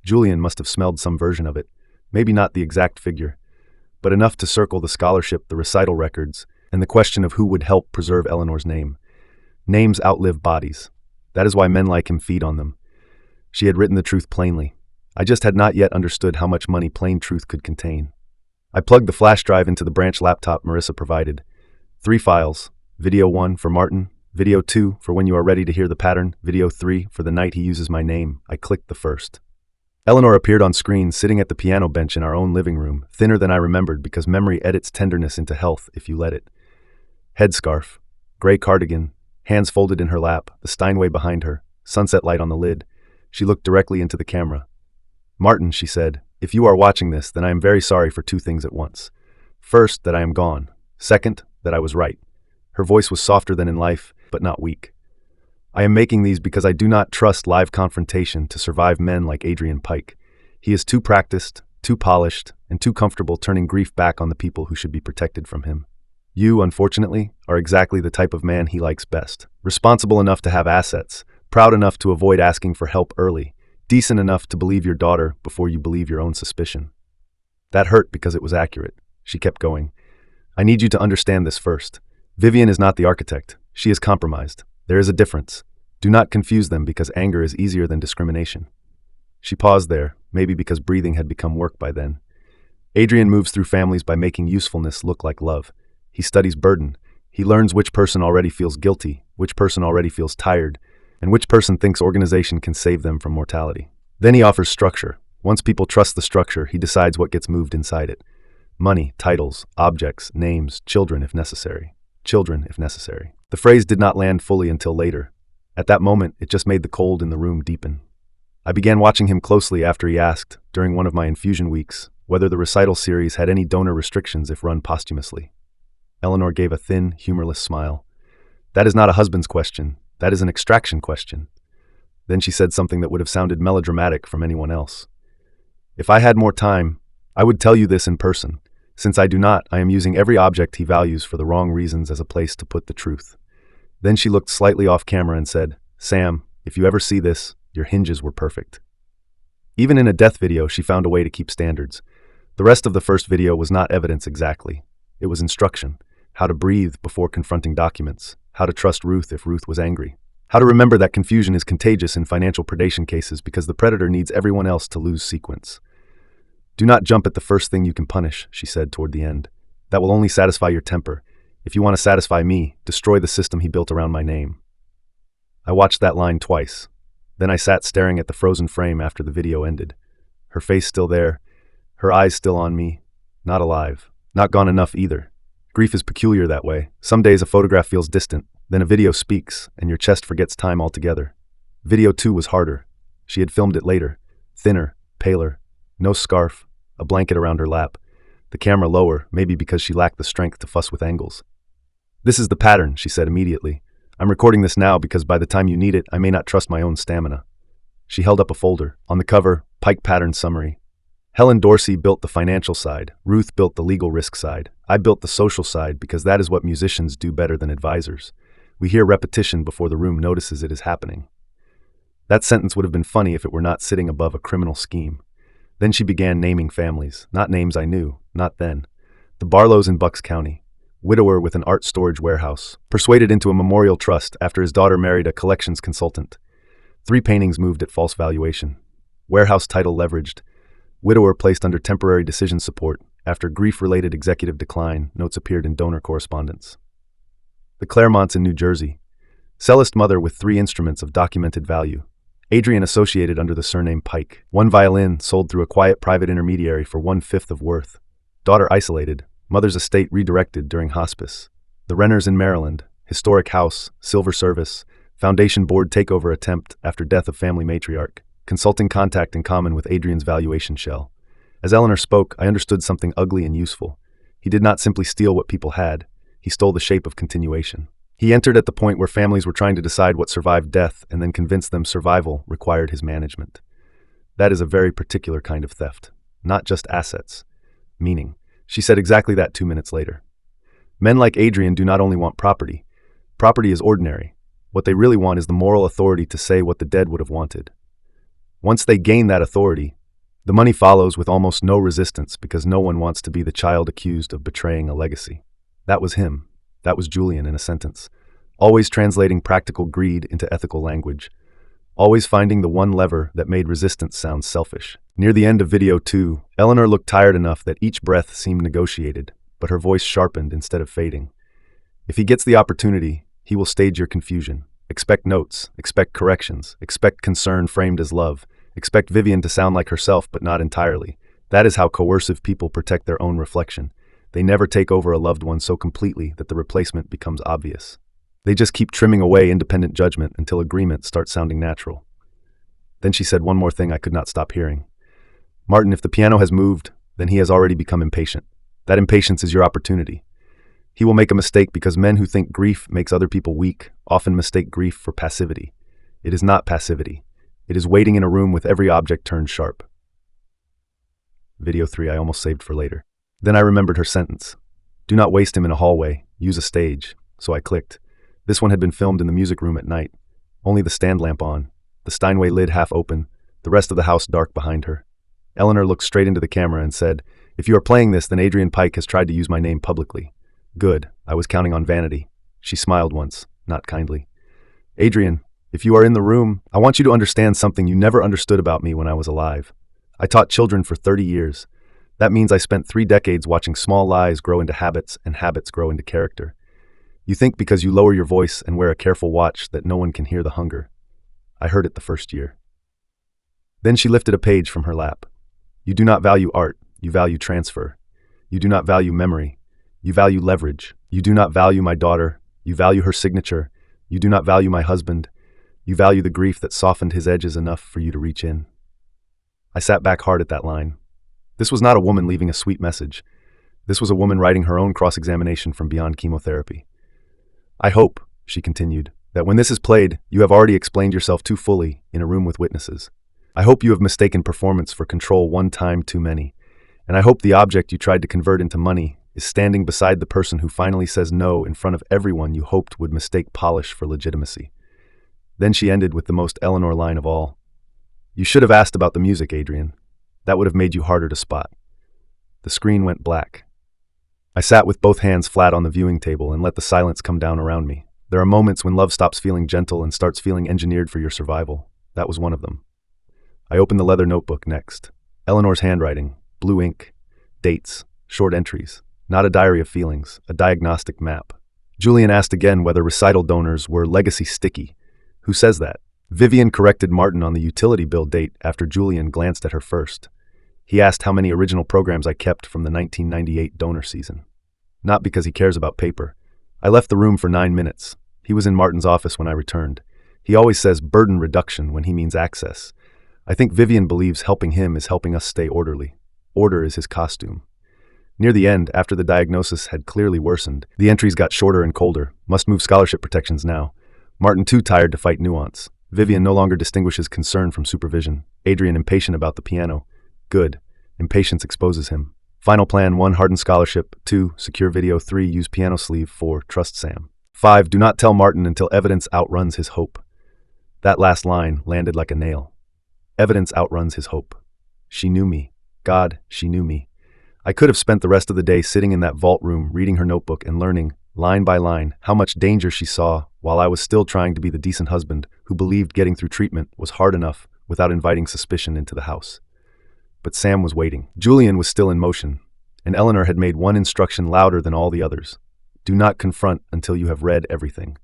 Julian must have smelled some version of it, maybe not the exact figure, but enough to circle the scholarship, the recital records, and the question of who would help preserve Eleanor's name. Names outlive bodies. That is why men like him feed on them. She had written the truth plainly. I just had not yet understood how much money plain truth could contain. I plugged the flash drive into the branch laptop Marissa provided. 3 files. Video 1 for Martin. Video 2 for when you are ready to hear the pattern. Video 3 for the night he uses my name. I clicked the first. Eleanor appeared on screen sitting at the piano bench in our own living room, thinner than I remembered because memory edits tenderness into health if you let it. Headscarf. Gray cardigan. Hands folded in her lap, the Steinway behind her, sunset light on the lid. She looked directly into the camera. Martin, she said, if you are watching this, then I am very sorry for 2 things at once. First, that I am gone. Second, that I was right. Her voice was softer than in life, but not weak. I am making these because I do not trust live confrontation to survive men like Adrian Pike. He is too practiced, too polished, and too comfortable turning grief back on the people who should be protected from him. You, unfortunately, are exactly the type of man he likes best. Responsible enough to have assets, proud enough to avoid asking for help early, decent enough to believe your daughter before you believe your own suspicion. That hurt because it was accurate. She kept going. I need you to understand this first. Vivian is not the architect. She is compromised. There is a difference. Do not confuse them because anger is easier than discrimination. She paused there, maybe because breathing had become work by then. Adrian moves through families by making usefulness look like love. He studies burden. He learns which person already feels guilty, which person already feels tired, and which person thinks organization can save them from mortality. Then he offers structure. Once people trust the structure, he decides what gets moved inside it. Money, titles, objects, names, children if necessary. Children if necessary. The phrase did not land fully until later. At that moment, it just made the cold in the room deepen. I began watching him closely after he asked, during one of my infusion weeks, whether the recital series had any donor restrictions if run posthumously. Eleanor gave a thin, humorless smile. That is not a husband's question. That is an extraction question. Then she said something that would have sounded melodramatic from anyone else. If I had more time, I would tell you this in person. Since I do not, I am using every object he values for the wrong reasons as a place to put the truth. Then she looked slightly off camera and said, Sam, if you ever see this, your hinges were perfect. Even in a death video, she found a way to keep standards. The rest of the first video was not evidence exactly. It was instruction. How to breathe before confronting documents, how to trust Ruth if Ruth was angry, how to remember that confusion is contagious in financial predation cases because the predator needs everyone else to lose sequence. Do not jump at the first thing you can punish, she said toward the end. That will only satisfy your temper. If you want to satisfy me, destroy the system he built around my name. I watched that line twice. Then I sat staring at the frozen frame after the video ended. Her face still there, her eyes still on me, not alive, not gone enough either. Grief is peculiar that way. Some days a photograph feels distant, then a video speaks, and your chest forgets time altogether. Video 2 was harder. She had filmed it later. Thinner, paler, no scarf, a blanket around her lap. The camera lower, maybe because she lacked the strength to fuss with angles. This is the pattern, she said immediately. I'm recording this now because by the time you need it, I may not trust my own stamina. She held up a folder. On the cover, Pike Pattern Summary. Helen Dorsey built the financial side. Ruth built the legal risk side. I built the social side because that is what musicians do better than advisors. We hear repetition before the room notices it is happening. That sentence would have been funny if it were not sitting above a criminal scheme. Then she began naming families, not names I knew, not then. The Barlows in Bucks County. Widower with an art storage warehouse, persuaded into a memorial trust after his daughter married a collections consultant. 3 paintings moved at false valuation. Warehouse title leveraged. Widower placed under temporary decision support. After grief-related executive decline, notes appeared in donor correspondence. The Claremonts in New Jersey. Cellist mother with 3 instruments of documented value. Adrian associated under the surname Pike. 1 violin sold through a quiet private intermediary for 1/5 of worth. Daughter isolated. Mother's estate redirected during hospice. The Renners in Maryland. Historic house, silver service. Foundation board takeover attempt after death of family matriarch. Consulting contact in common with Adrian's valuation shell. As Eleanor spoke, I understood something ugly and useful. He did not simply steal what people had. He stole the shape of continuation. He entered at the point where families were trying to decide what survived death and then convinced them survival required his management. That is a very particular kind of theft. Not just assets. Meaning. She said exactly that 2 minutes later. Men like Adrian do not only want property. Property is ordinary. What they really want is the moral authority to say what the dead would have wanted. Once they gain that authority, the money follows with almost no resistance because no one wants to be the child accused of betraying a legacy. That was him. That was Julian in a sentence. Always translating practical greed into ethical language. Always finding the one lever that made resistance sound selfish. Near the end of video 2, Eleanor looked tired enough that each breath seemed negotiated, but her voice sharpened instead of fading. If he gets the opportunity, he will stage your confusion. Expect notes, expect corrections, expect concern framed as love, expect Vivian to sound like herself but not entirely. That is how coercive people protect their own reflection. They never take over a loved one so completely that the replacement becomes obvious. They just keep trimming away independent judgment until agreement starts sounding natural. Then she said one more thing I could not stop hearing. Martin, if the piano has moved, then he has already become impatient. That impatience is your opportunity. He will make a mistake because men who think grief makes other people weak often mistake grief for passivity. It is not passivity. It is waiting in a room with every object turned sharp. Video 3 I almost saved for later. Then I remembered her sentence. Do not waste him in a hallway. Use a stage. So I clicked. This one had been filmed in the music room at night. Only the stand lamp on. The Steinway lid half open. The rest of the house dark behind her. Eleanor looked straight into the camera and said, "If you are playing this, then Adrian Pike has tried to use my name publicly." Good. I was counting on vanity. She smiled once, not kindly. Adrian, if you are in the room, I want you to understand something you never understood about me when I was alive. I taught children for 30 years. That means I spent 3 decades watching small lies grow into habits and habits grow into character. You think because you lower your voice and wear a careful watch that no one can hear the hunger. I heard it the first year. Then she lifted a page from her lap. You do not value art, you value transfer. You do not value memory, you value leverage. You do not value my daughter, you value her signature. You do not value my husband, you value the grief that softened his edges enough for you to reach in. I sat back hard at that line. This was not a woman leaving a sweet message. This was a woman writing her own cross-examination from beyond chemotherapy. I hope, she continued, that when this is played, you have already explained yourself too fully in a room with witnesses. I hope you have mistaken performance for control one time too many. And I hope the object you tried to convert into money is standing beside the person who finally says no in front of everyone you hoped would mistake polish for legitimacy. Then she ended with the most Eleanor line of all. You should have asked about the music, Adrian. That would have made you harder to spot. The screen went black. I sat with both hands flat on the viewing table and let the silence come down around me. There are moments when love stops feeling gentle and starts feeling engineered for your survival. That was one of them. I opened the leather notebook next. Eleanor's handwriting, blue ink, dates, short entries. Not a diary of feelings, a diagnostic map. Julian asked again whether recital donors were legacy sticky. Who says that? Vivian corrected Martin on the utility bill date after Julian glanced at her first. He asked how many original programs I kept from the 1998 donor season. Not because he cares about paper. I left the room for 9 minutes. He was in Martin's office when I returned. He always says burden reduction when he means access. I think Vivian believes helping him is helping us stay orderly. Order is his costume. Near the end, after the diagnosis had clearly worsened, the entries got shorter and colder. Must move scholarship protections now. Martin too tired to fight nuance. Vivian no longer distinguishes concern from supervision. Adrian impatient about the piano. Good. Impatience exposes him. Final plan: 1. Harden scholarship. 2. Secure video. 3. Use piano sleeve. 4. Trust Sam. 5. Do not tell Martin until evidence outruns his hope. That last line landed like a nail. Evidence outruns his hope. She knew me. God, she knew me. I could have spent the rest of the day sitting in that vault room, reading her notebook and learning, line by line, how much danger she saw, while I was still trying to be the decent husband who believed getting through treatment was hard enough without inviting suspicion into the house. But Sam was waiting. Julian was still in motion, and Eleanor had made one instruction louder than all the others. Do not confront until you have read everything.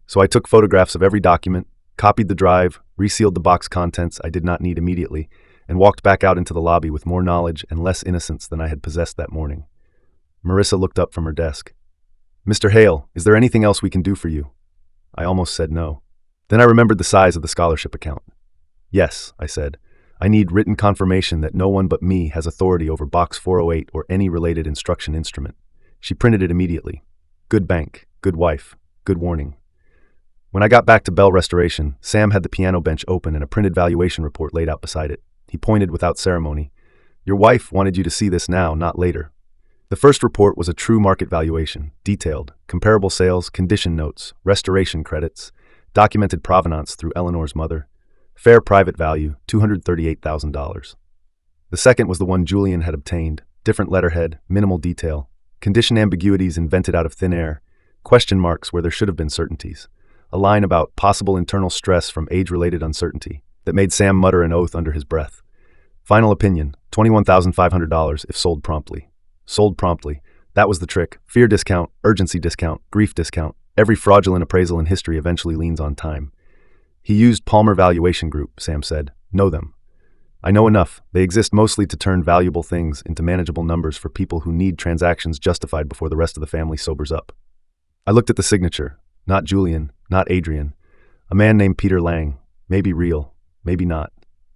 So I took photographs of every document, copied the drive, resealed the box contents I did not need immediately, and walked back out into the lobby with more knowledge and less innocence than I had possessed that morning. Marissa looked up from her desk. Mr. Hale, is there anything else we can do for you? I almost said no. Then I remembered the size of the scholarship account. Yes, I said. I need written confirmation that no one but me has authority over Box 408 or any related instruction instrument. She printed it immediately. Good bank, good wife, good warning. When I got back to Bell Restoration, Sam had the piano bench open and a printed valuation report laid out beside it. He pointed without ceremony. Your wife wanted you to see this now, not later. The first report was a true market valuation, detailed, comparable sales, condition notes, restoration credits, documented provenance through Eleanor's mother, fair private value, $238,000. The second was the one Julian had obtained, different letterhead, minimal detail, condition ambiguities invented out of thin air, question marks where there should have been certainties, a line about possible internal stress from age-related uncertainty that made Sam mutter an oath under his breath. Final opinion, $21,500 if sold promptly. Sold promptly. That was the trick. Fear discount, urgency discount, grief discount. Every fraudulent appraisal in history eventually leans on time. He used Palmer Valuation Group, Sam said. Know them. I know enough. They exist mostly to turn valuable things into manageable numbers for people who need transactions justified before the rest of the family sobers up. I looked at the signature. Not Julian, not Adrian. A man named Peter Lang. Maybe real, maybe not.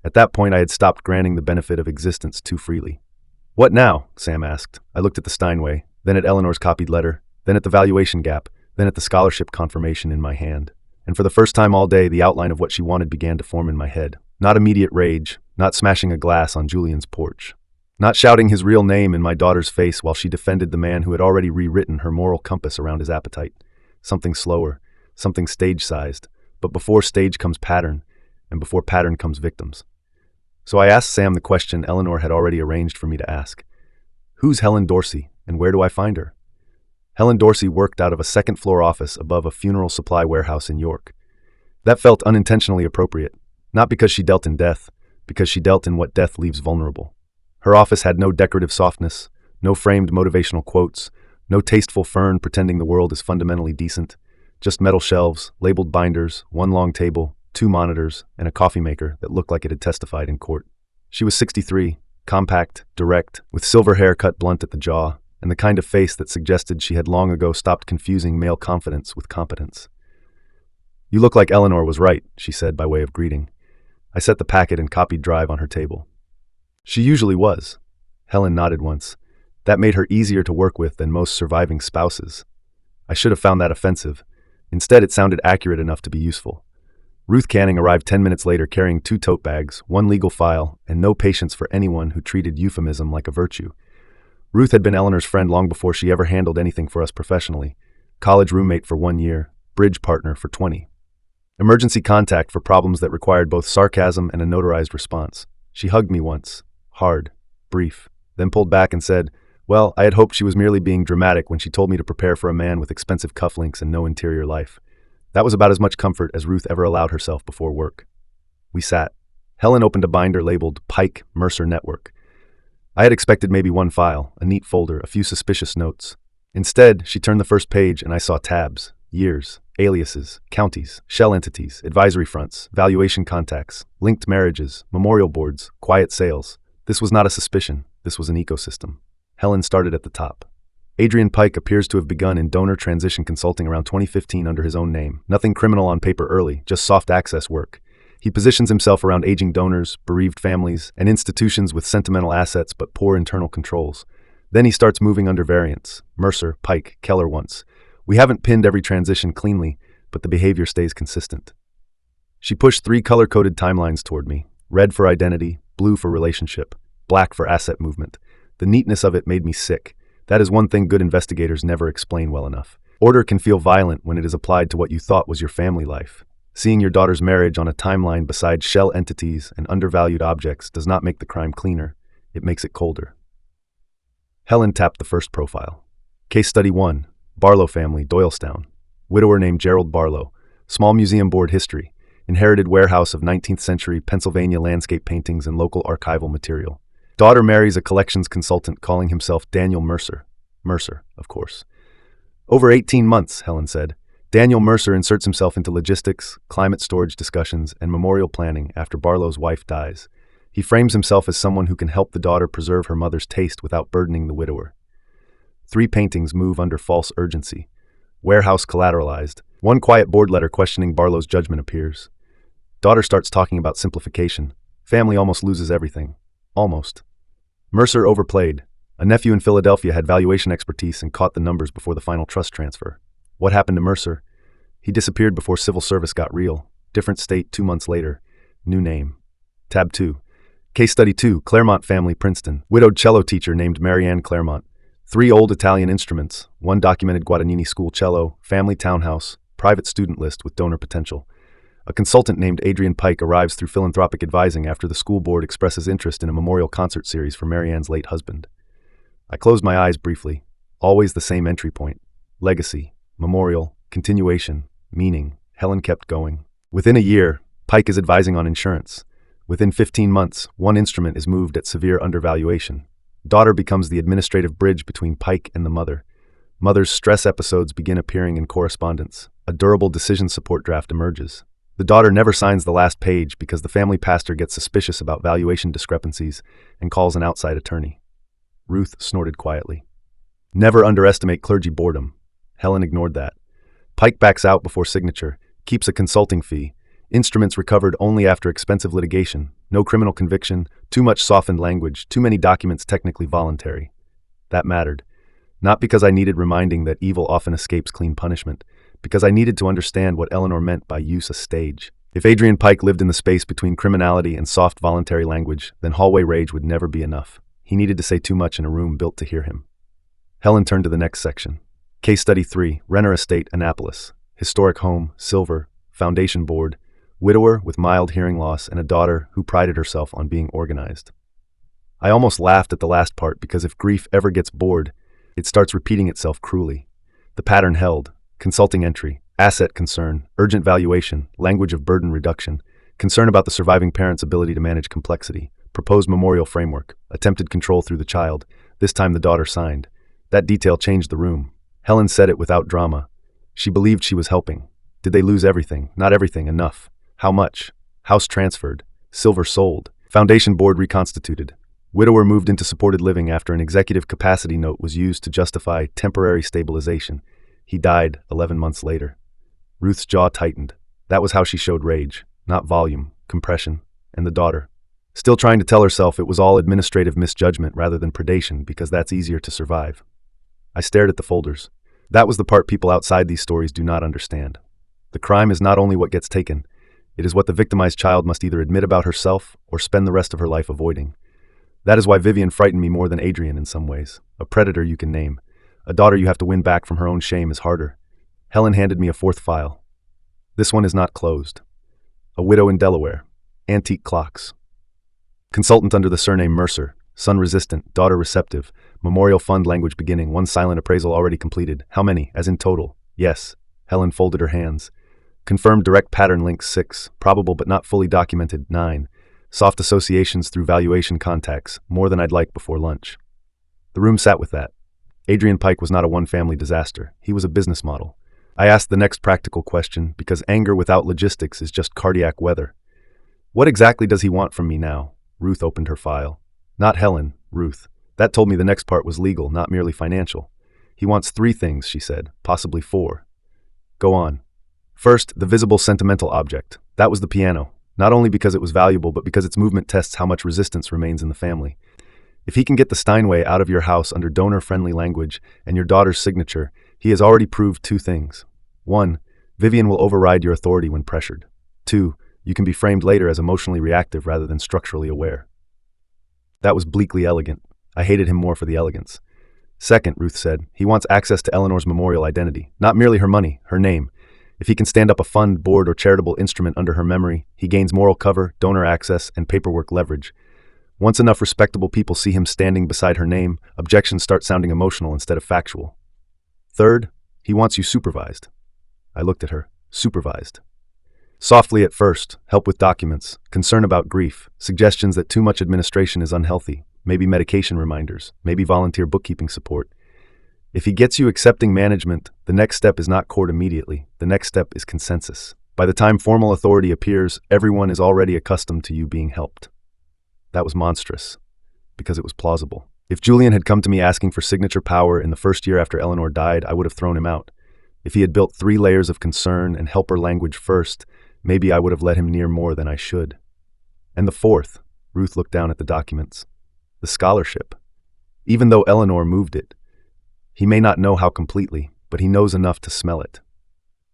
At that point, I had stopped granting the benefit of existence too freely. What now? Sam asked. I looked at the Steinway, then at Eleanor's copied letter, then at the valuation gap, then at the scholarship confirmation in my hand. And for the first time all day, the outline of what she wanted began to form in my head. Not immediate rage, not smashing a glass on Julian's porch, not shouting his real name in my daughter's face while she defended the man who had already rewritten her moral compass around his appetite. Something slower, something stage-sized, but before stage comes pattern, and before pattern comes victims. So I asked Sam the question Eleanor had already arranged for me to ask. Who's Helen Dorsey, and where do I find her? Helen Dorsey worked out of a second-floor office above a funeral supply warehouse in York. That felt unintentionally appropriate, not because she dealt in death, because she dealt in what death leaves vulnerable. Her office had no decorative softness, no framed motivational quotes, no tasteful fern pretending the world is fundamentally decent, just metal shelves, labeled binders, one long table, 2 monitors, and a coffee maker that looked like it had testified in court. She was 63, compact, direct, with silver hair cut blunt at the jaw, and the kind of face that suggested she had long ago stopped confusing male confidence with competence. You look like Eleanor was right, she said by way of greeting. I set the packet and copied drive on her table. She usually was. Helen nodded once. That made her easier to work with than most surviving spouses. I should have found that offensive. Instead, it sounded accurate enough to be useful. Ruth Canning arrived 10 minutes later carrying 2 tote bags, 1 legal file, and no patience for anyone who treated euphemism like a virtue. Ruth had been Eleanor's friend long before she ever handled anything for us professionally. College roommate for 1 year, bridge partner for 20. Emergency contact for problems that required both sarcasm and a notarized response. She hugged me once, hard, brief, then pulled back and said, well, I had hoped she was merely being dramatic when she told me to prepare for a man with expensive cufflinks and no interior life. That was about as much comfort as Ruth ever allowed herself before work. We sat. Helen opened a binder labeled Pike Mercer Network. I had expected maybe 1 file, a neat folder, a few suspicious notes. Instead, she turned the first page and I saw tabs, years, aliases, counties, shell entities, advisory fronts, valuation contacts, linked marriages, memorial boards, quiet sales. This was not a suspicion. This was an ecosystem. Helen started at the top. Adrian Pike appears to have begun in donor transition consulting around 2015 under his own name. Nothing criminal on paper early, just soft access work. He positions himself around aging donors, bereaved families, and institutions with sentimental assets but poor internal controls. Then he starts moving under variants. Mercer, Pike, Keller once. We haven't pinned every transition cleanly, but the behavior stays consistent. She pushed 3 color-coded timelines toward me. Red for identity, blue for relationship. black for asset movement. The neatness of it made me sick. That is one thing good investigators never explain well enough. Order can feel violent when it is applied to what you thought was your family life. Seeing your daughter's marriage on a timeline beside shell entities and undervalued objects does not make the crime cleaner. It makes it colder. Helen tapped the first profile. Case Study 1. Barlow Family, Doylestown. Widower named Gerald Barlow. Small museum board history. Inherited warehouse of 19th century Pennsylvania landscape paintings and local archival material. Daughter marries a collections consultant calling himself Daniel Mercer. Mercer, of course. Over 18 months, Helen said. Daniel Mercer inserts himself into logistics, climate storage discussions, and memorial planning after Barlow's wife dies. He frames himself as someone who can help the daughter preserve her mother's taste without burdening the widower. 3 paintings move under false urgency. Warehouse collateralized. One quiet board letter questioning Barlow's judgment appears. Daughter starts talking about simplification. Family almost loses everything. Almost. Mercer overplayed. A nephew in Philadelphia had valuation expertise and caught the numbers before the final trust transfer. What happened to Mercer? He disappeared before civil service got real. Different state 2 months later. New name. Tab 2. Case Study 2. Claremont Family, Princeton. Widowed cello teacher named Marianne Claremont. 3 old Italian instruments. 1 documented Guadagnini school cello. Family townhouse. Private student list with donor potential. A consultant named Adrian Pike arrives through philanthropic advising after the school board expresses interest in a memorial concert series for Marianne's late husband. I closed my eyes briefly. Always the same entry point. Legacy. Memorial, continuation, meaning. Helen kept going. Within a year, Pike is advising on insurance. Within 15 months, 1 instrument is moved at severe undervaluation. Daughter becomes the administrative bridge between Pike and the mother. Mother's stress episodes begin appearing in correspondence. A durable decision support draft emerges. The daughter never signs the last page because the family pastor gets suspicious about valuation discrepancies and calls an outside attorney. Ruth snorted quietly. Never underestimate clergy boredom. Helen ignored that. Pike backs out before signature, keeps a consulting fee, instruments recovered only after expensive litigation, no criminal conviction, too much softened language, too many documents technically voluntary. That mattered. Not because I needed reminding that evil often escapes clean punishment, because I needed to understand what Eleanor meant by use a stage. If Adrian Pike lived in the space between criminality and soft voluntary language, then hallway rage would never be enough. He needed to say too much in a room built to hear him. Helen turned to the next section. Case Study 3, Renner Estate, Annapolis. Historic home, silver, foundation board, widower with mild hearing loss and a daughter who prided herself on being organized. I almost laughed at the last part because if grief ever gets bored, it starts repeating itself cruelly. The pattern held. Consulting entry, asset concern, urgent valuation, language of burden reduction, concern about the surviving parent's ability to manage complexity, proposed memorial framework, attempted control through the child. This time the daughter signed. That detail changed the room. Helen said it without drama. She believed she was helping. Did they lose everything? Not everything, enough. How much? House transferred. Silver sold. Foundation board reconstituted. Widower moved into supported living after an executive capacity note was used to justify temporary stabilization. He died 11 months later. Ruth's jaw tightened. That was how she showed rage. Not volume, compression. And the daughter. Still trying to tell herself it was all administrative misjudgment rather than predation because that's easier to survive. I stared at the folders. That was the part people outside these stories do not understand. The crime is not only what gets taken, it is what the victimized child must either admit about herself or spend the rest of her life avoiding. That is why Vivian frightened me more than Adrian in some ways. A predator you can name. A daughter you have to win back from her own shame is harder. Helen handed me a 4th file. This one is not closed. A widow in Delaware. Antique clocks. Consultant under the surname Mercer. Son resistant, daughter receptive. Memorial fund language beginning, 1 silent appraisal already completed. How many, as in total? Yes. Helen folded her hands. Confirmed direct pattern links 6. Probable but not fully documented 9. Soft associations through valuation contacts, more than I'd like before lunch. The room sat with that. Adrian Pike was not a one-family disaster. He was a business model. I asked the next practical question because anger without logistics is just cardiac weather. What exactly does he want from me now? Ruth opened her file. Not Helen, Ruth. That told me the next part was legal, not merely financial. He wants 3 things, she said, possibly 4. Go on. First, the visible sentimental object. That was the piano, not only because it was valuable, but because its movement tests how much resistance remains in the family. If he can get the Steinway out of your house under donor-friendly language and your daughter's signature, he has already proved 2 things. 1, Vivian will override your authority when pressured. 2, you can be framed later as emotionally reactive rather than structurally aware. That was bleakly elegant. I hated him more for the elegance. Second, Ruth said, he wants access to Eleanor's memorial identity, not merely her money, her name. If he can stand up a fund, board, or charitable instrument under her memory, he gains moral cover, donor access, and paperwork leverage. Once enough respectable people see him standing beside her name, objections start sounding emotional instead of factual. Third, he wants you supervised. I looked at her. Supervised. Softly at first, help with documents, concern about grief, suggestions that too much administration is unhealthy, maybe medication reminders, maybe volunteer bookkeeping support. If he gets you accepting management, the next step is not court immediately. The next step is consensus. By the time formal authority appears, everyone is already accustomed to you being helped. That was monstrous, because it was plausible. If Julian had come to me asking for signature power in the first year after Eleanor died, I would have thrown him out. If he had built 3 layers of concern and helper language first, maybe I would have let him near more than I should. And the fourth, Ruth looked down at the documents. The scholarship. Even though Eleanor moved it, he may not know how completely, but he knows enough to smell it.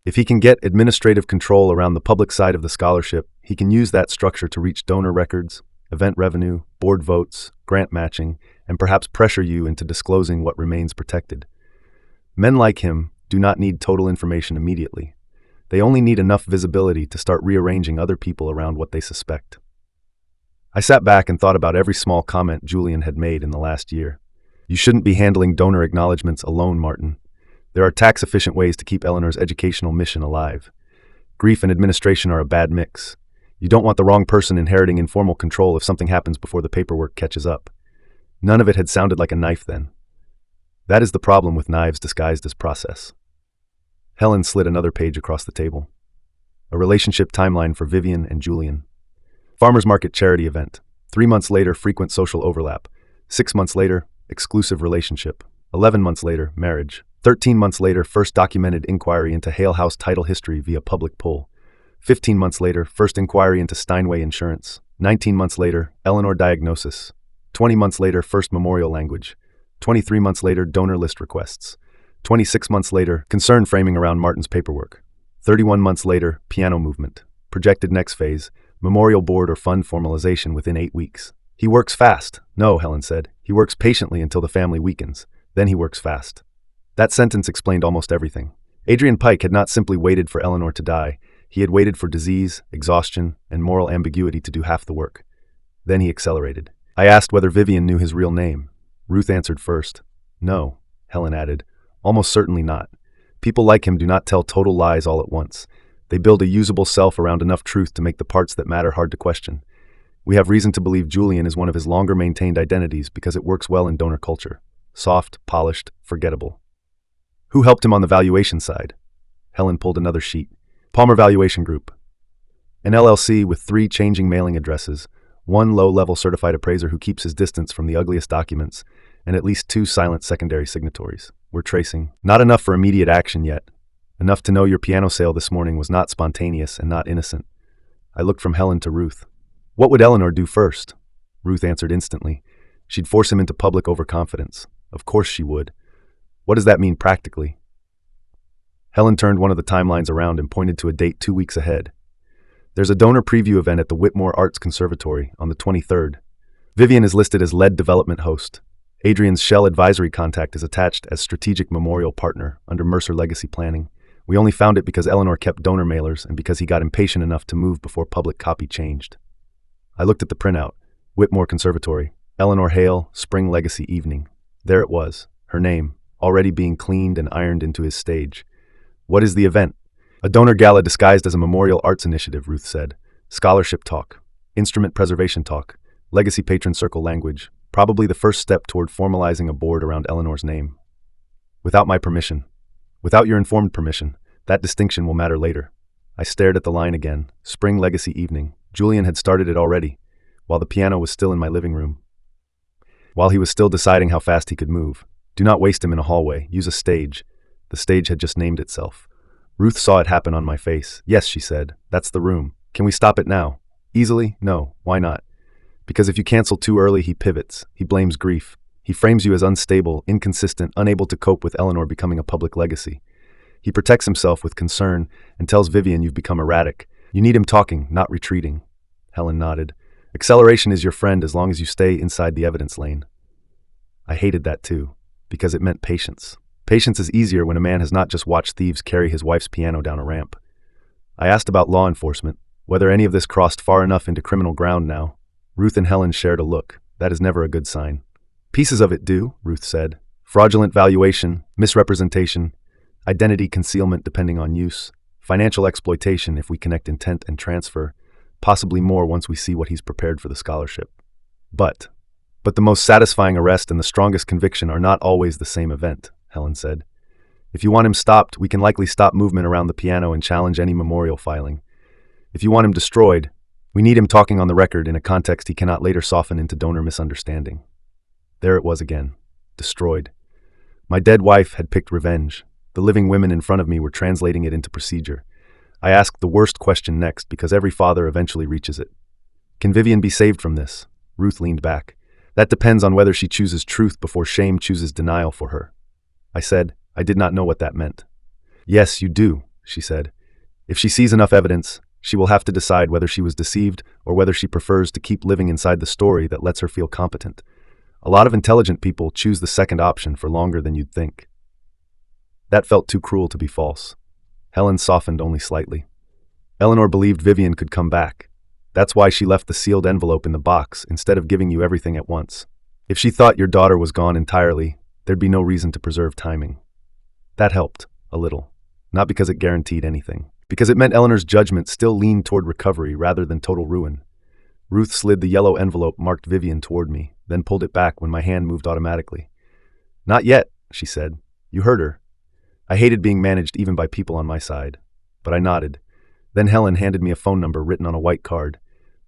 If he can get administrative control around the public side of the scholarship, he can use that structure to reach donor records, event revenue, board votes, grant matching, and perhaps pressure you into disclosing what remains protected. Men like him do not need total information immediately. They only need enough visibility to start rearranging other people around what they suspect. I sat back and thought about every small comment Julian had made in the last year. You shouldn't be handling donor acknowledgments alone, Martin. There are tax-efficient ways to keep Eleanor's educational mission alive. Grief and administration are a bad mix. You don't want the wrong person inheriting informal control if something happens before the paperwork catches up. None of it had sounded like a knife then. That is the problem with knives disguised as process. Helen slid another page across the table. A relationship timeline for Vivian and Julian. Farmers market charity event. 3 months later, frequent social overlap. 6 months later, exclusive relationship. 11 months later, marriage. 13 months later, first documented inquiry into Hale House title history via public poll. 15 months later, first inquiry into Steinway insurance. 19 months later, Eleanor diagnosis. 20 months later, first memorial language. 23 months later, donor list requests. 26 months later, concern framing around Martin's paperwork. 31 months later, piano movement. Projected next phase, memorial board or fund formalization within 8 weeks. He works fast. No, Helen said. He works patiently until the family weakens. Then he works fast. That sentence explained almost everything. Adrian Pike had not simply waited for Eleanor to die. He had waited for disease, exhaustion, and moral ambiguity to do half the work. Then he accelerated. I asked whether Vivian knew his real name. Ruth answered first. No, Helen added. Almost certainly not. People like him do not tell total lies all at once. They build a usable self around enough truth to make the parts that matter hard to question. We have reason to believe Julian is one of his longer-maintained identities because it works well in donor culture. Soft, polished, forgettable. Who helped him on the valuation side? Helen pulled another sheet. Palmer Valuation Group. An LLC with 3 changing mailing addresses, 1 low-level certified appraiser who keeps his distance from the ugliest documents, and at least 2 silent secondary signatories. We're tracing. Not enough for immediate action yet. Enough to know your piano sale this morning was not spontaneous and not innocent. I looked from Helen to Ruth. What would Eleanor do first? Ruth answered instantly. She'd force him into public overconfidence. Of course she would. What does that mean practically? Helen turned one of the timelines around and pointed to a date 2 weeks ahead. There's a donor preview event at the Whitmore Arts Conservatory on the 23rd. Vivian is listed as lead development host. Adrian's Shell advisory contact is attached as strategic memorial partner under Mercer Legacy Planning. We only found it because Eleanor kept donor mailers and because he got impatient enough to move before public copy changed. I looked at the printout. Whitmore Conservatory. Eleanor Hale, Spring Legacy Evening. There it was, her name, already being cleaned and ironed into his stage. What is the event? A donor gala disguised as a memorial arts initiative, Ruth said. Scholarship talk. Instrument preservation talk. Legacy patron circle language. Probably the first step toward formalizing a board around Eleanor's name. Without my permission. Without your informed permission. That distinction will matter later. I stared at the line again. Spring Legacy Evening. Julian had started it already, while the piano was still in my living room. While he was still deciding how fast he could move. Do not waste him in a hallway. Use a stage. The stage had just named itself. Ruth saw it happen on my face. Yes, she said. That's the room. Can we stop it now? Easily? No. Why not? Because if you cancel too early, he pivots. He blames grief. He frames you as unstable, inconsistent, unable to cope with Eleanor becoming a public legacy. He protects himself with concern and tells Vivian you've become erratic. You need him talking, not retreating. Helen nodded. Acceleration is your friend as long as you stay inside the evidence lane. I hated that too, because it meant patience. Patience is easier when a man has not just watched thieves carry his wife's piano down a ramp. I asked about law enforcement, whether any of this crossed far enough into criminal ground now. Ruth and Helen shared a look. That is never a good sign. Pieces of it do, Ruth said. Fraudulent valuation, misrepresentation, identity concealment depending on use, financial exploitation if we connect intent and transfer, possibly more once we see what he's prepared for the scholarship. But the most satisfying arrest and the strongest conviction are not always the same event, Helen said. If you want him stopped, we can likely stop movement around the piano and challenge any memorial filing. If you want him destroyed, we need him talking on the record in a context he cannot later soften into donor misunderstanding. There it was again. Destroyed. My dead wife had picked revenge. The living women in front of me were translating it into procedure. I asked the worst question next because every father eventually reaches it. Can Vivian be saved from this? Ruth leaned back. That depends on whether she chooses truth before shame chooses denial for her. I said, I did not know what that meant. Yes, you do, she said. If she sees enough evidence, she will have to decide whether she was deceived or whether she prefers to keep living inside the story that lets her feel competent. A lot of intelligent people choose the second option for longer than you'd think. That felt too cruel to be false. Helen softened only slightly. Eleanor believed Vivian could come back. That's why she left the sealed envelope in the box instead of giving you everything at once. If she thought your daughter was gone entirely, there'd be no reason to preserve timing. That helped, a little. Not because it guaranteed anything. Because it meant Eleanor's judgment still leaned toward recovery rather than total ruin. Ruth slid the yellow envelope marked Vivian toward me, then pulled it back when my hand moved automatically. Not yet, she said. You heard her. I hated being managed even by people on my side. But I nodded. Then Helen handed me a phone number written on a white card.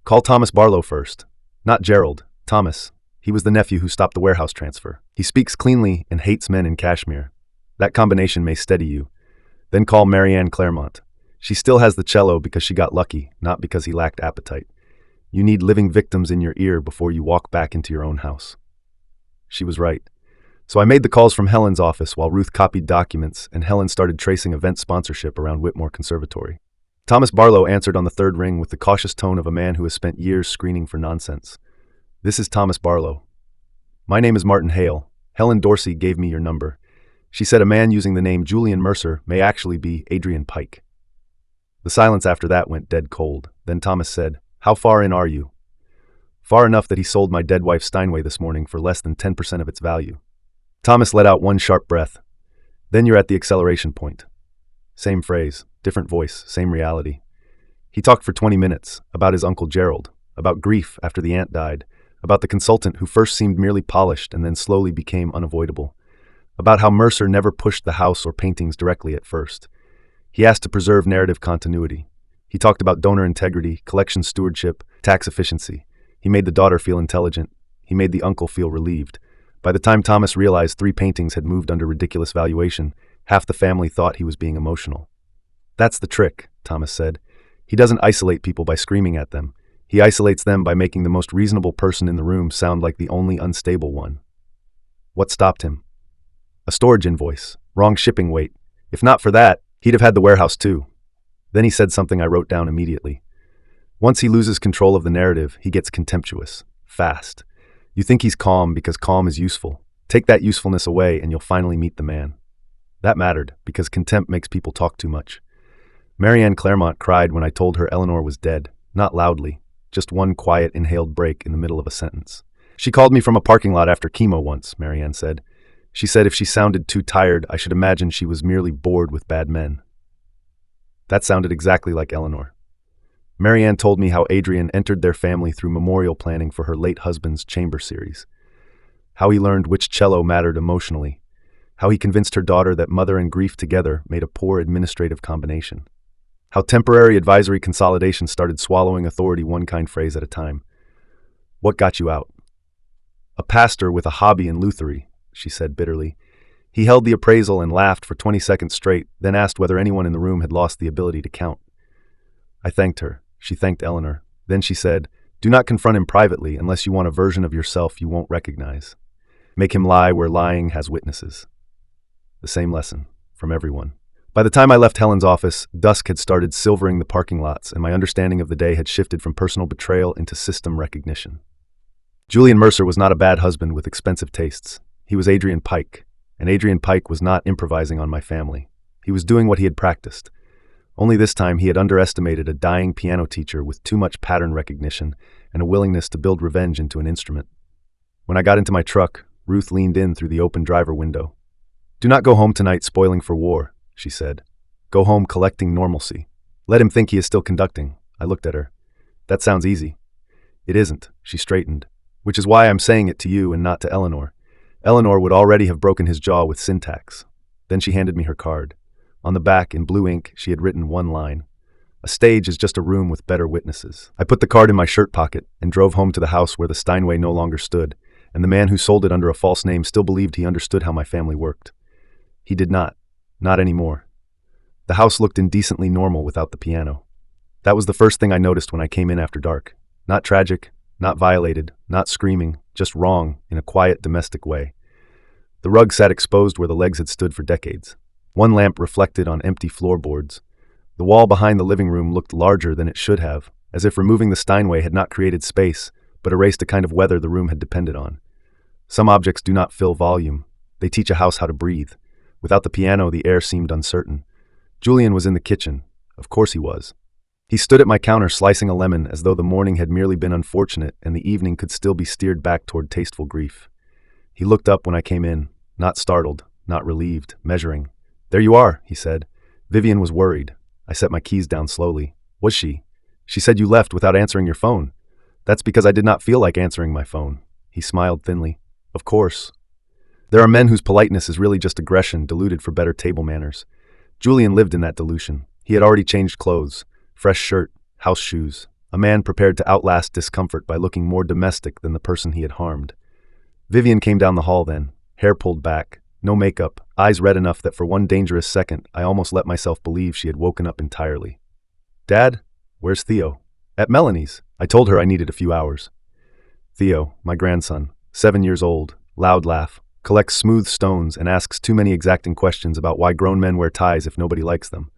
Call Thomas Barlow first. Not Gerald. Thomas. He was the nephew who stopped the warehouse transfer. He speaks cleanly and hates men in Kashmir. That combination may steady you. Then call Marianne Claremont. She still has the cello because she got lucky, not because he lacked appetite. You need living victims in your ear before you walk back into your own house. She was right. So I made the calls from Helen's office while Ruth copied documents and Helen started tracing event sponsorship around Whitmore Conservatory. Thomas Barlow answered on the third ring with the cautious tone of a man who has spent years screening for nonsense. This is Thomas Barlow. My name is Martin Hale. Helen Dorsey gave me your number. She said a man using the name Julian Mercer may actually be Adrian Pike. The silence after that went dead cold. Then Thomas said, How far in are you? Far enough that he sold my dead wife Steinway this morning for less than 10% of its value. Thomas let out one sharp breath. Then you're at the acceleration point. Same phrase, different voice, same reality. He talked for 20 minutes, about his uncle Gerald, about grief after the aunt died, about the consultant who first seemed merely polished and then slowly became unavoidable, about how Mercer never pushed the house or paintings directly at first. He asked to preserve narrative continuity. He talked about donor integrity, collection stewardship, tax efficiency. He made the daughter feel intelligent. He made the uncle feel relieved. By the time Thomas realized 3 paintings had moved under ridiculous valuation, half the family thought he was being emotional. That's the trick, Thomas said. He doesn't isolate people by screaming at them. He isolates them by making the most reasonable person in the room sound like the only unstable one. What stopped him? A storage invoice. Wrong shipping weight. If not for that, he'd have had the warehouse too. Then he said something I wrote down immediately. Once he loses control of the narrative, he gets contemptuous. Fast. You think he's calm because calm is useful. Take that usefulness away and you'll finally meet the man. That mattered, because contempt makes people talk too much. Marianne Claremont cried when I told her Eleanor was dead. Not loudly, just one quiet inhaled break in the middle of a sentence. She called me from a parking lot after chemo once, Marianne said. She said if she sounded too tired, I should imagine she was merely bored with bad men. That sounded exactly like Eleanor. Marianne told me how Adrian entered their family through memorial planning for her late husband's chamber series. How he learned which cello mattered emotionally. How he convinced her daughter that mother and grief together made a poor administrative combination. How temporary advisory consolidation started swallowing authority one kind phrase at a time. What got you out? A pastor with a hobby in Luthery, she said bitterly. He held the appraisal and laughed for 20 seconds straight, then asked whether anyone in the room had lost the ability to count. I thanked her. She thanked Eleanor. Then she said, Do not confront him privately unless you want a version of yourself you won't recognize. Make him lie where lying has witnesses. The same lesson, from everyone. By the time I left Helen's office, dusk had started silvering the parking lots, and my understanding of the day had shifted from personal betrayal into system recognition. Julian Mercer was not a bad husband with expensive tastes. He was Adrian Pike, and Adrian Pike was not improvising on my family. He was doing what he had practiced. Only this time he had underestimated a dying piano teacher with too much pattern recognition and a willingness to build revenge into an instrument. When I got into my truck, Ruth leaned in through the open driver window. "Do not go home tonight spoiling for war," she said. "Go home collecting normalcy. Let him think he is still conducting." I looked at her. "That sounds easy." "It isn't," she straightened. "Which is why I'm saying it to you and not to Eleanor. Eleanor would already have broken his jaw with syntax." Then she handed me her card. On the back, in blue ink, she had written one line. "A stage is just a room with better witnesses." I put the card in my shirt pocket and drove home to the house where the Steinway no longer stood, and the man who sold it under a false name still believed he understood how my family worked. He did not. Not anymore. The house looked indecently normal without the piano. That was the first thing I noticed when I came in after dark. Not tragic, not violated, not screaming, just wrong in a quiet, domestic way. The rug sat exposed where the legs had stood for decades. One lamp reflected on empty floorboards. The wall behind the living room looked larger than it should have, as if removing the Steinway had not created space, but erased a kind of weather the room had depended on. Some objects do not fill volume. They teach a house how to breathe. Without the piano, the air seemed uncertain. Julian was in the kitchen. Of course he was. He stood at my counter slicing a lemon as though the morning had merely been unfortunate and the evening could still be steered back toward tasteful grief. He looked up when I came in, not startled, not relieved, measuring. "There you are," he said. Vivian was worried. I set my keys down slowly. "Was she?" "She said you left without answering your phone." "That's because I did not feel like answering my phone." He smiled thinly. "Of course. There are men whose politeness is really just aggression diluted for better table manners. Julian lived in that dilution. He had already changed clothes, fresh shirt, house shoes, a man prepared to outlast discomfort by looking more domestic than the person he had harmed. Vivian came down the hall then, hair pulled back, no makeup, eyes red enough that for one dangerous second I almost let myself believe she had woken up entirely. "Dad, where's Theo?" "At Melanie's. I told her I needed a few hours." Theo, my grandson, 7 years old, loud laugh, collects smooth stones and asks too many exacting questions about why grown men wear ties if nobody likes them.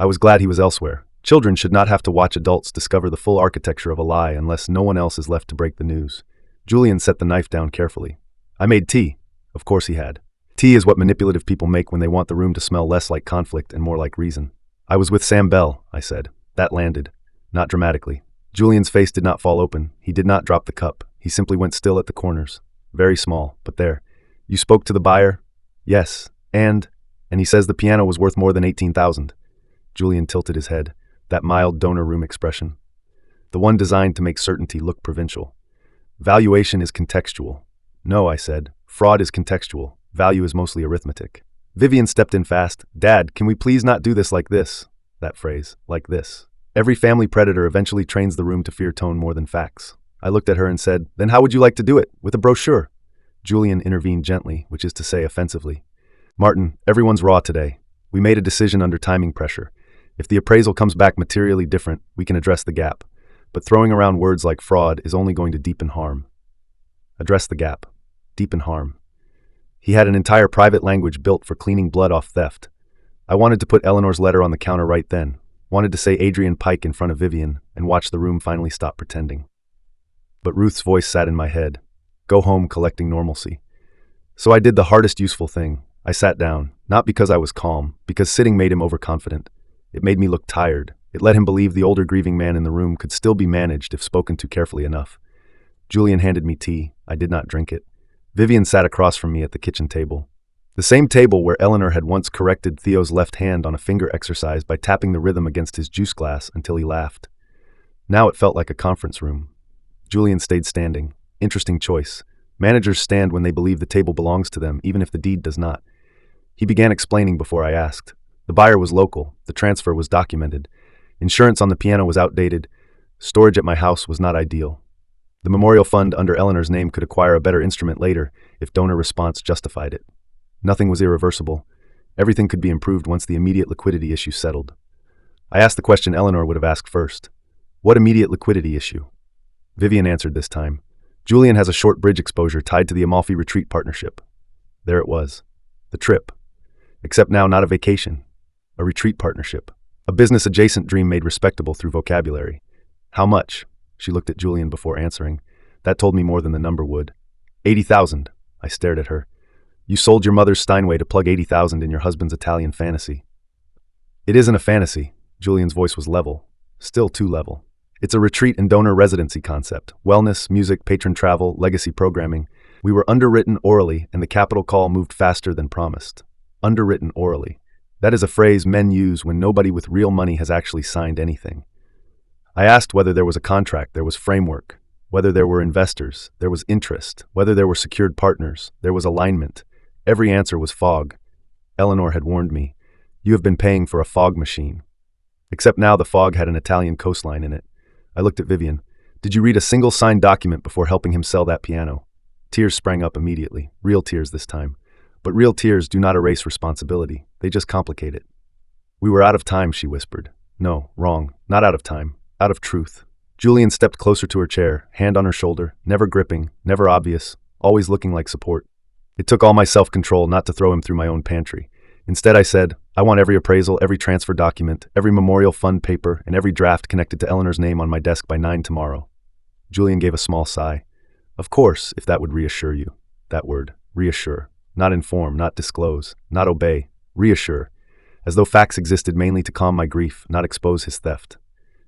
I was glad he was elsewhere. Children should not have to watch adults discover the full architecture of a lie unless no one else is left to break the news. Julian set the knife down carefully. "I made tea." Of course he had. Tea is what manipulative people make when they want the room to smell less like conflict and more like reason. "I was with Sam Bell," I said. That landed. Not dramatically. Julian's face did not fall open. He did not drop the cup. He simply went still at the corners. Very small, but there. "You spoke to the buyer?" "Yes. And he says the piano was worth more than 18,000. Julian tilted his head. That mild donor room expression. The one designed to make certainty look provincial. "Valuation is contextual." "No," I said. "Fraud is contextual. Value is mostly arithmetic." Vivian stepped in fast. "Dad, can we please not do this like this?" That phrase, like this. Every family predator eventually trains the room to fear tone more than facts. I looked at her and said, "Then how would you like to do it? With a brochure?" Julian intervened gently, which is to say offensively. "Martin, everyone's raw today. We made a decision under timing pressure. If the appraisal comes back materially different, we can address the gap. But throwing around words like fraud is only going to deepen harm." Address the gap. Deepen harm. He had an entire private language built for cleaning blood off theft. I wanted to put Eleanor's letter on the counter right then, wanted to say Adrian Pike in front of Vivian, and watch the room finally stop pretending. But Ruth's voice sat in my head. Go home collecting normalcy. So I did the hardest useful thing. I sat down, not because I was calm, because sitting made him overconfident. It made me look tired. It let him believe the older grieving man in the room could still be managed if spoken to carefully enough. Julian handed me tea. I did not drink it. Vivian sat across from me at the kitchen table. The same table where Eleanor had once corrected Theo's left hand on a finger exercise by tapping the rhythm against his juice glass until he laughed. Now it felt like a conference room. Julian stayed standing. Interesting choice. Managers stand when they believe the table belongs to them, even if the deed does not. He began explaining before I asked. The buyer was local. The transfer was documented. Insurance on the piano was outdated. Storage at my house was not ideal. The memorial fund under Eleanor's name could acquire a better instrument later if donor response justified it. Nothing was irreversible. Everything could be improved once the immediate liquidity issue settled. I asked the question Eleanor would have asked first. What immediate liquidity issue? Vivian answered this time. Julian has a short bridge exposure tied to the Amalfi Retreat Partnership. There it was. The trip. Except now not a vacation. A retreat partnership. A business-adjacent dream made respectable through vocabulary. How much? She looked at Julian before answering. That told me more than the number would. 80,000. I stared at her. You sold your mother's Steinway to plug 80,000 in your husband's Italian fantasy. It isn't a fantasy. Julian's voice was level. Still too level. It's a retreat and donor residency concept. Wellness, music, patron travel, legacy programming. We were underwritten orally, and the capital call moved faster than promised. Underwritten orally. That is a phrase men use when nobody with real money has actually signed anything. I asked whether there was a contract, there was framework, whether there were investors, there was interest, whether there were secured partners, there was alignment. Every answer was fog. Eleanor had warned me, you have been paying for a fog machine. Except now the fog had an Italian coastline in it. I looked at Vivian. Did you read a single signed document before helping him sell that piano? Tears sprang up immediately, real tears this time. But real tears do not erase responsibility, they just complicate it. We were out of time, she whispered. No, wrong, not out of time, out of truth. Julian stepped closer to her chair, hand on her shoulder, never gripping, never obvious, always looking like support. It took all my self-control not to throw him through my own pantry. Instead, I said, I want every appraisal, every transfer document, every memorial fund paper, and every draft connected to Eleanor's name on my desk by 9 tomorrow. Julian gave a small sigh. Of course, if that would reassure you. That word, reassure. Not inform, not disclose, not obey, reassure. As though facts existed mainly to calm my grief, not expose his theft.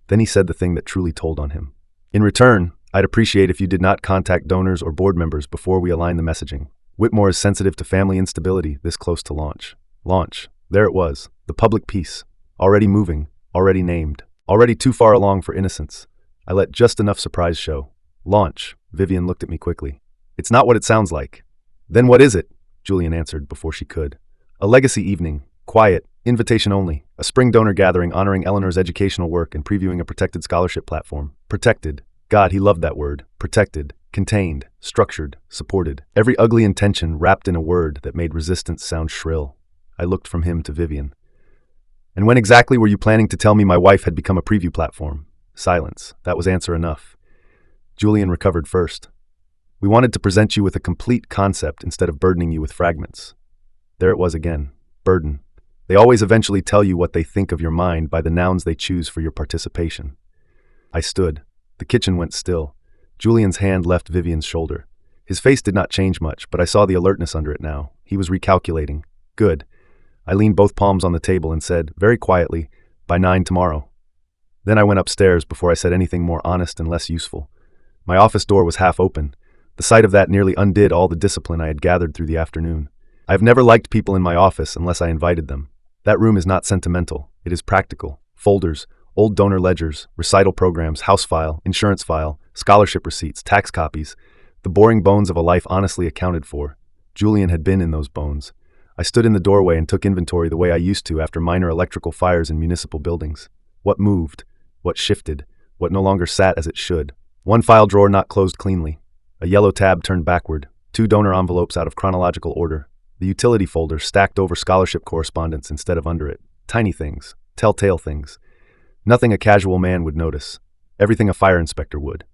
Then he said the thing that truly told on him. In return, I'd appreciate if you did not contact donors or board members before we align the messaging. Whitmore is sensitive to family instability this close to launch. Launch. There it was. The public piece. Already moving. Already named. Already too far along for innocence. I let just enough surprise show. Launch. Vivian looked at me quickly. It's not what it sounds like. Then what is it? Julian answered before she could. A legacy evening. Quiet. Invitation only. A spring donor gathering honoring Eleanor's educational work and previewing a protected scholarship platform. Protected. God, he loved that word. Protected. Contained. Structured. Supported. Every ugly intention wrapped in a word that made resistance sound shrill. I looked from him to Vivian. And when exactly were you planning to tell me my wife had become a preview platform? Silence. That was answer enough. Julian recovered first. We wanted to present you with a complete concept instead of burdening you with fragments. There it was again. Burden. They always eventually tell you what they think of your mind by the nouns they choose for your participation. I stood. The kitchen went still. Julian's hand left Vivian's shoulder. His face did not change much, but I saw the alertness under it now. He was recalculating. Good. I leaned both palms on the table and said, very quietly, by 9 tomorrow. Then I went upstairs before I said anything more honest and less useful. My office door was half open. The sight of that nearly undid all the discipline I had gathered through the afternoon. I have never liked people in my office unless I invited them. That room is not sentimental. It is practical. Folders, old donor ledgers, recital programs, house file, insurance file, scholarship receipts, tax copies. The boring bones of a life honestly accounted for. Julian had been in those bones. I stood in the doorway and took inventory the way I used to after minor electrical fires in municipal buildings. What moved? What shifted? What no longer sat as it should? One file drawer not closed cleanly. A yellow tab turned backward. 2 donor envelopes out of chronological order. The utility folder stacked over scholarship correspondence instead of under it. Tiny things. Telltale things. Nothing a casual man would notice. Everything a fire inspector would.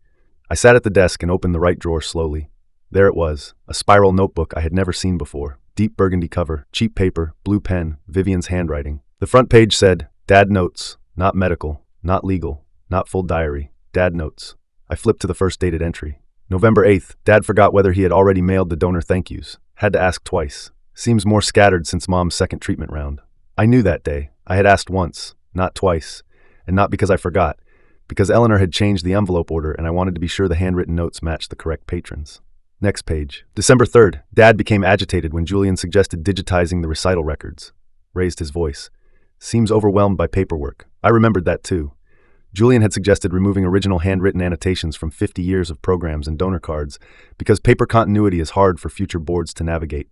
I sat at the desk and opened the right drawer slowly. There it was, a spiral notebook I had never seen before. Deep burgundy cover, cheap paper, blue pen, Vivian's handwriting. The front page said, Dad Notes, not medical, not legal, not full diary, Dad Notes. I flipped to the first dated entry. November 8th, Dad forgot whether he had already mailed the donor thank yous. Had to ask twice. Seems more scattered since Mom's second treatment round. I knew that day. I had asked once, not twice. And not because I forgot, because Eleanor had changed the envelope order and I wanted to be sure the handwritten notes matched the correct patrons. Next page. December 3rd, Dad became agitated when Julian suggested digitizing the recital records. Raised his voice. Seems overwhelmed by paperwork. I remembered that too. Julian had suggested removing original handwritten annotations from 50 years of programs and donor cards because paper continuity is hard for future boards to navigate.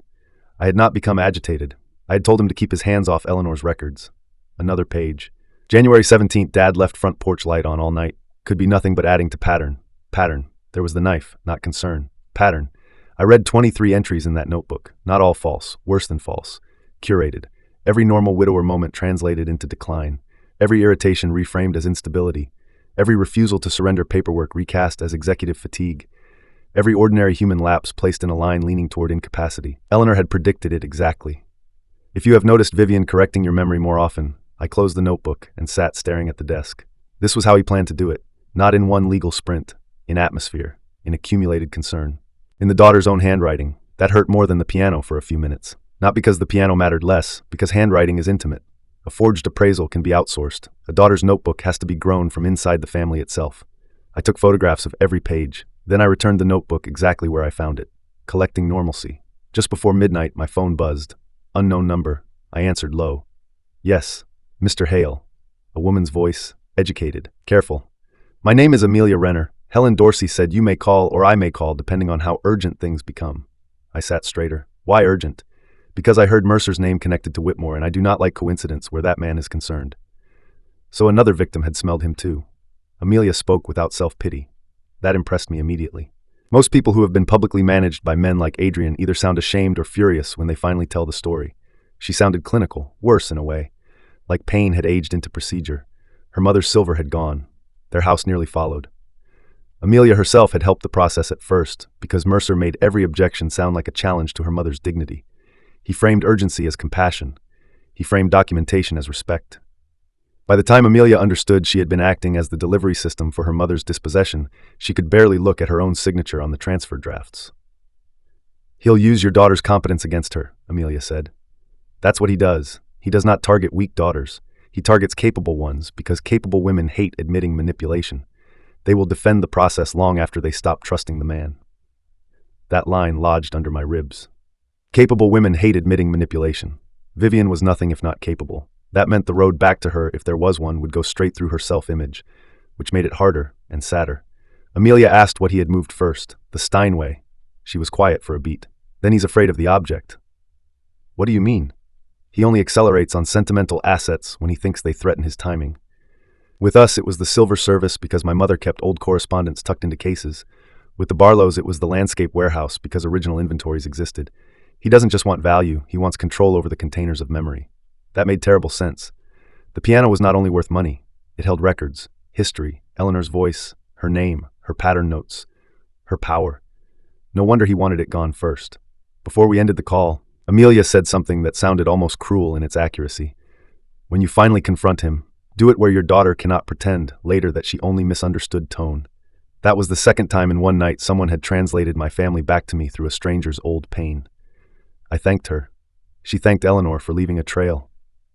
I had not become agitated. I had told him to keep his hands off Eleanor's records. Another page. January 17th, Dad left front porch light on all night. Could be nothing but adding to pattern. Pattern. There was the knife, not concern. Pattern. I read 23 entries in that notebook. Not all false. Worse than false. Curated. Every normal widower moment translated into decline. Every irritation reframed as instability. Every refusal to surrender paperwork recast as executive fatigue. Every ordinary human lapse placed in a line leaning toward incapacity. Eleanor had predicted it exactly. If you have noticed Vivian correcting your memory more often, I closed the notebook and sat staring at the desk. This was how he planned to do it, not in one legal sprint, in atmosphere, in accumulated concern. In the daughter's own handwriting, that hurt more than the piano for a few minutes. Not because the piano mattered less, because handwriting is intimate. A forged appraisal can be outsourced. A daughter's notebook has to be grown from inside the family itself. I took photographs of every page. Then I returned the notebook exactly where I found it, collecting normalcy. Just before midnight, my phone buzzed. Unknown number. I answered low. Yes, Mr. Hale. A woman's voice, educated, careful. My name is Amelia Renner. Helen Dorsey said you may call or I may call depending on how urgent things become. I sat straighter. Why urgent? Because I heard Mercer's name connected to Whitmore, and I do not like coincidence where that man is concerned. So another victim had smelled him too. Amelia spoke without self-pity. That impressed me immediately. Most people who have been publicly managed by men like Adrian either sound ashamed or furious when they finally tell the story. She sounded clinical, worse in a way. Like pain had aged into procedure. Her mother's silver had gone. Their house nearly followed. Amelia herself had helped the process at first, because Mercer made every objection sound like a challenge to her mother's dignity. He framed urgency as compassion. He framed documentation as respect. By the time Amelia understood she had been acting as the delivery system for her mother's dispossession, she could barely look at her own signature on the transfer drafts. He'll use your daughter's competence against her, Amelia said. That's what he does. He does not target weak daughters. He targets capable ones, because capable women hate admitting manipulation. They will defend the process long after they stop trusting the man. That line lodged under my ribs. Capable women hate admitting manipulation. Vivian was nothing if not capable. That meant the road back to her, if there was one, would go straight through her self-image, which made it harder and sadder. Amelia asked what he had moved first, the Steinway. She was quiet for a beat. Then he's afraid of the object. What do you mean? He only accelerates on sentimental assets when he thinks they threaten his timing. With us, it was the silver service because my mother kept old correspondence tucked into cases. With the Barlows, it was the landscape warehouse because original inventories existed. He doesn't just want value, he wants control over the containers of memory. That made terrible sense. The piano was not only worth money, it held records, history, Eleanor's voice, her name, her pattern notes, her power. No wonder he wanted it gone first. Before we ended the call, Amelia said something that sounded almost cruel in its accuracy. When you finally confront him, do it where your daughter cannot pretend later that she only misunderstood tone. That was the second time in one night someone had translated my family back to me through a stranger's old pain. I thanked her. She thanked Eleanor for leaving a trail.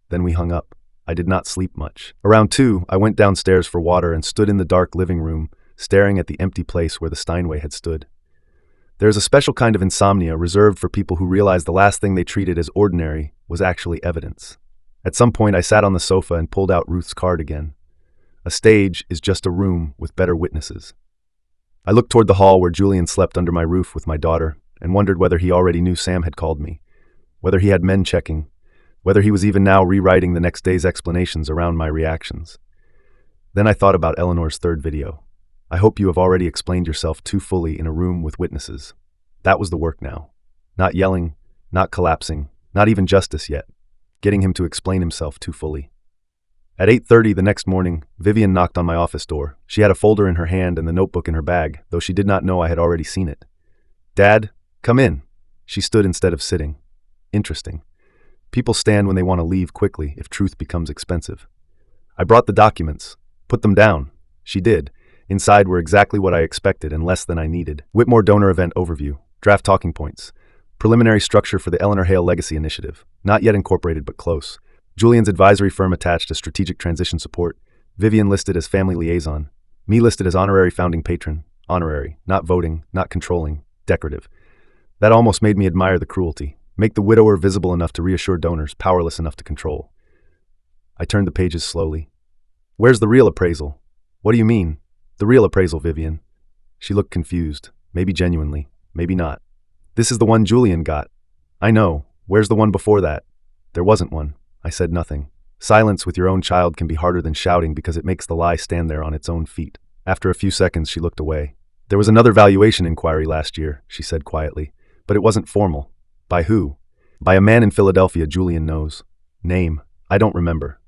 Then we hung up. I did not sleep much. Around 2, I went downstairs for water and stood in the dark living room, staring at the empty place where the Steinway had stood. There is a special kind of insomnia reserved for people who realize the last thing they treated as ordinary was actually evidence. At some point, I sat on the sofa and pulled out Ruth's card again. A stage is just a room with better witnesses. I looked toward the hall where Julian slept under my roof with my daughter and wondered whether he already knew Sam had called me, whether he had men checking, whether he was even now rewriting the next day's explanations around my reactions. Then I thought about Eleanor's third video. I hope you have already explained yourself too fully in a room with witnesses. That was the work now. Not yelling, not collapsing, not even justice yet. Getting him to explain himself too fully. At 8:30 the next morning, Vivian knocked on my office door. She had a folder in her hand and the notebook in her bag, though she did not know I had already seen it. "Dad, come in." She stood instead of sitting. Interesting. People stand when they want to leave quickly if truth becomes expensive. I brought the documents. Put them down. She did. Inside were exactly what I expected and less than I needed. Whitmore Donor Event Overview. Draft Talking Points. Preliminary structure for the Eleanor Hale Legacy Initiative. Not yet incorporated, but close. Julian's advisory firm attached as strategic transition support. Vivian listed as family liaison. Me listed as honorary founding patron. Honorary. Not voting. Not controlling. Decorative. That almost made me admire the cruelty. Make the widower visible enough to reassure donors, powerless enough to control. I turned the pages slowly. "Where's the real appraisal?" "What do you mean?" "The real appraisal, Vivian." She looked confused. Maybe genuinely. Maybe not. "This is the one Julian got." "I know. Where's the one before that?" "There wasn't one." I said nothing. Silence with your own child can be harder than shouting because it makes the lie stand there on its own feet. After a few seconds, she looked away. "There was another valuation inquiry last year," she said quietly. "But it wasn't formal." "By who?" "By a man in Philadelphia Julian knows." "Name?" "I don't remember."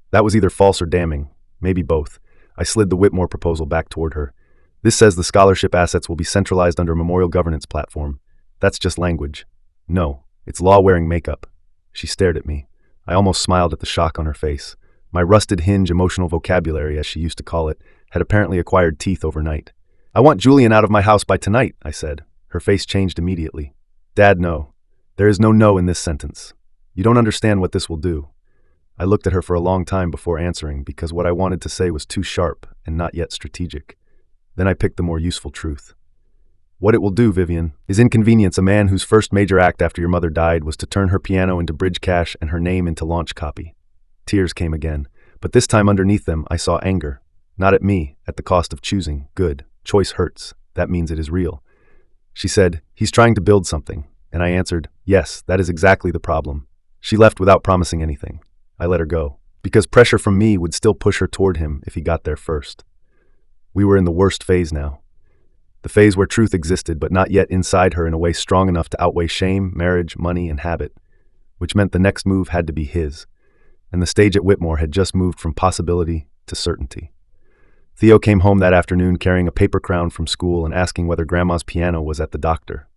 That was either false or damning. Maybe both. I slid the Whitmore proposal back toward her. "This says the scholarship assets will be centralized under Memorial Governance Platform. That's just language." "No, it's law wearing makeup." She stared at me. I almost smiled at the shock on her face. My rusted hinge emotional vocabulary, as she used to call it, had apparently acquired teeth overnight. "I want Julian out of my house by tonight," I said. Her face changed immediately. "Dad, no. There is no no in this sentence. You don't understand what this will do." I looked at her for a long time before answering because what I wanted to say was too sharp and not yet strategic. Then I picked the more useful truth. "What it will do, Vivian, is inconvenience a man whose first major act after your mother died was to turn her piano into bridge cash and her name into launch copy." Tears came again, but this time underneath them I saw anger. Not at me, at the cost of choosing. Good. Choice hurts. That means it is real. She said, "He's trying to build something." And I answered, "Yes, that is exactly the problem." She left without promising anything. I let her go, because pressure from me would still push her toward him if he got there first. We were in the worst phase now. The phase where truth existed, but not yet inside her in a way strong enough to outweigh shame, marriage, money, and habit, which meant the next move had to be his. And the stage at Whitmore had just moved from possibility to certainty. Theo came home that afternoon carrying a paper crown from school and asking whether Grandma's piano was at the doctor.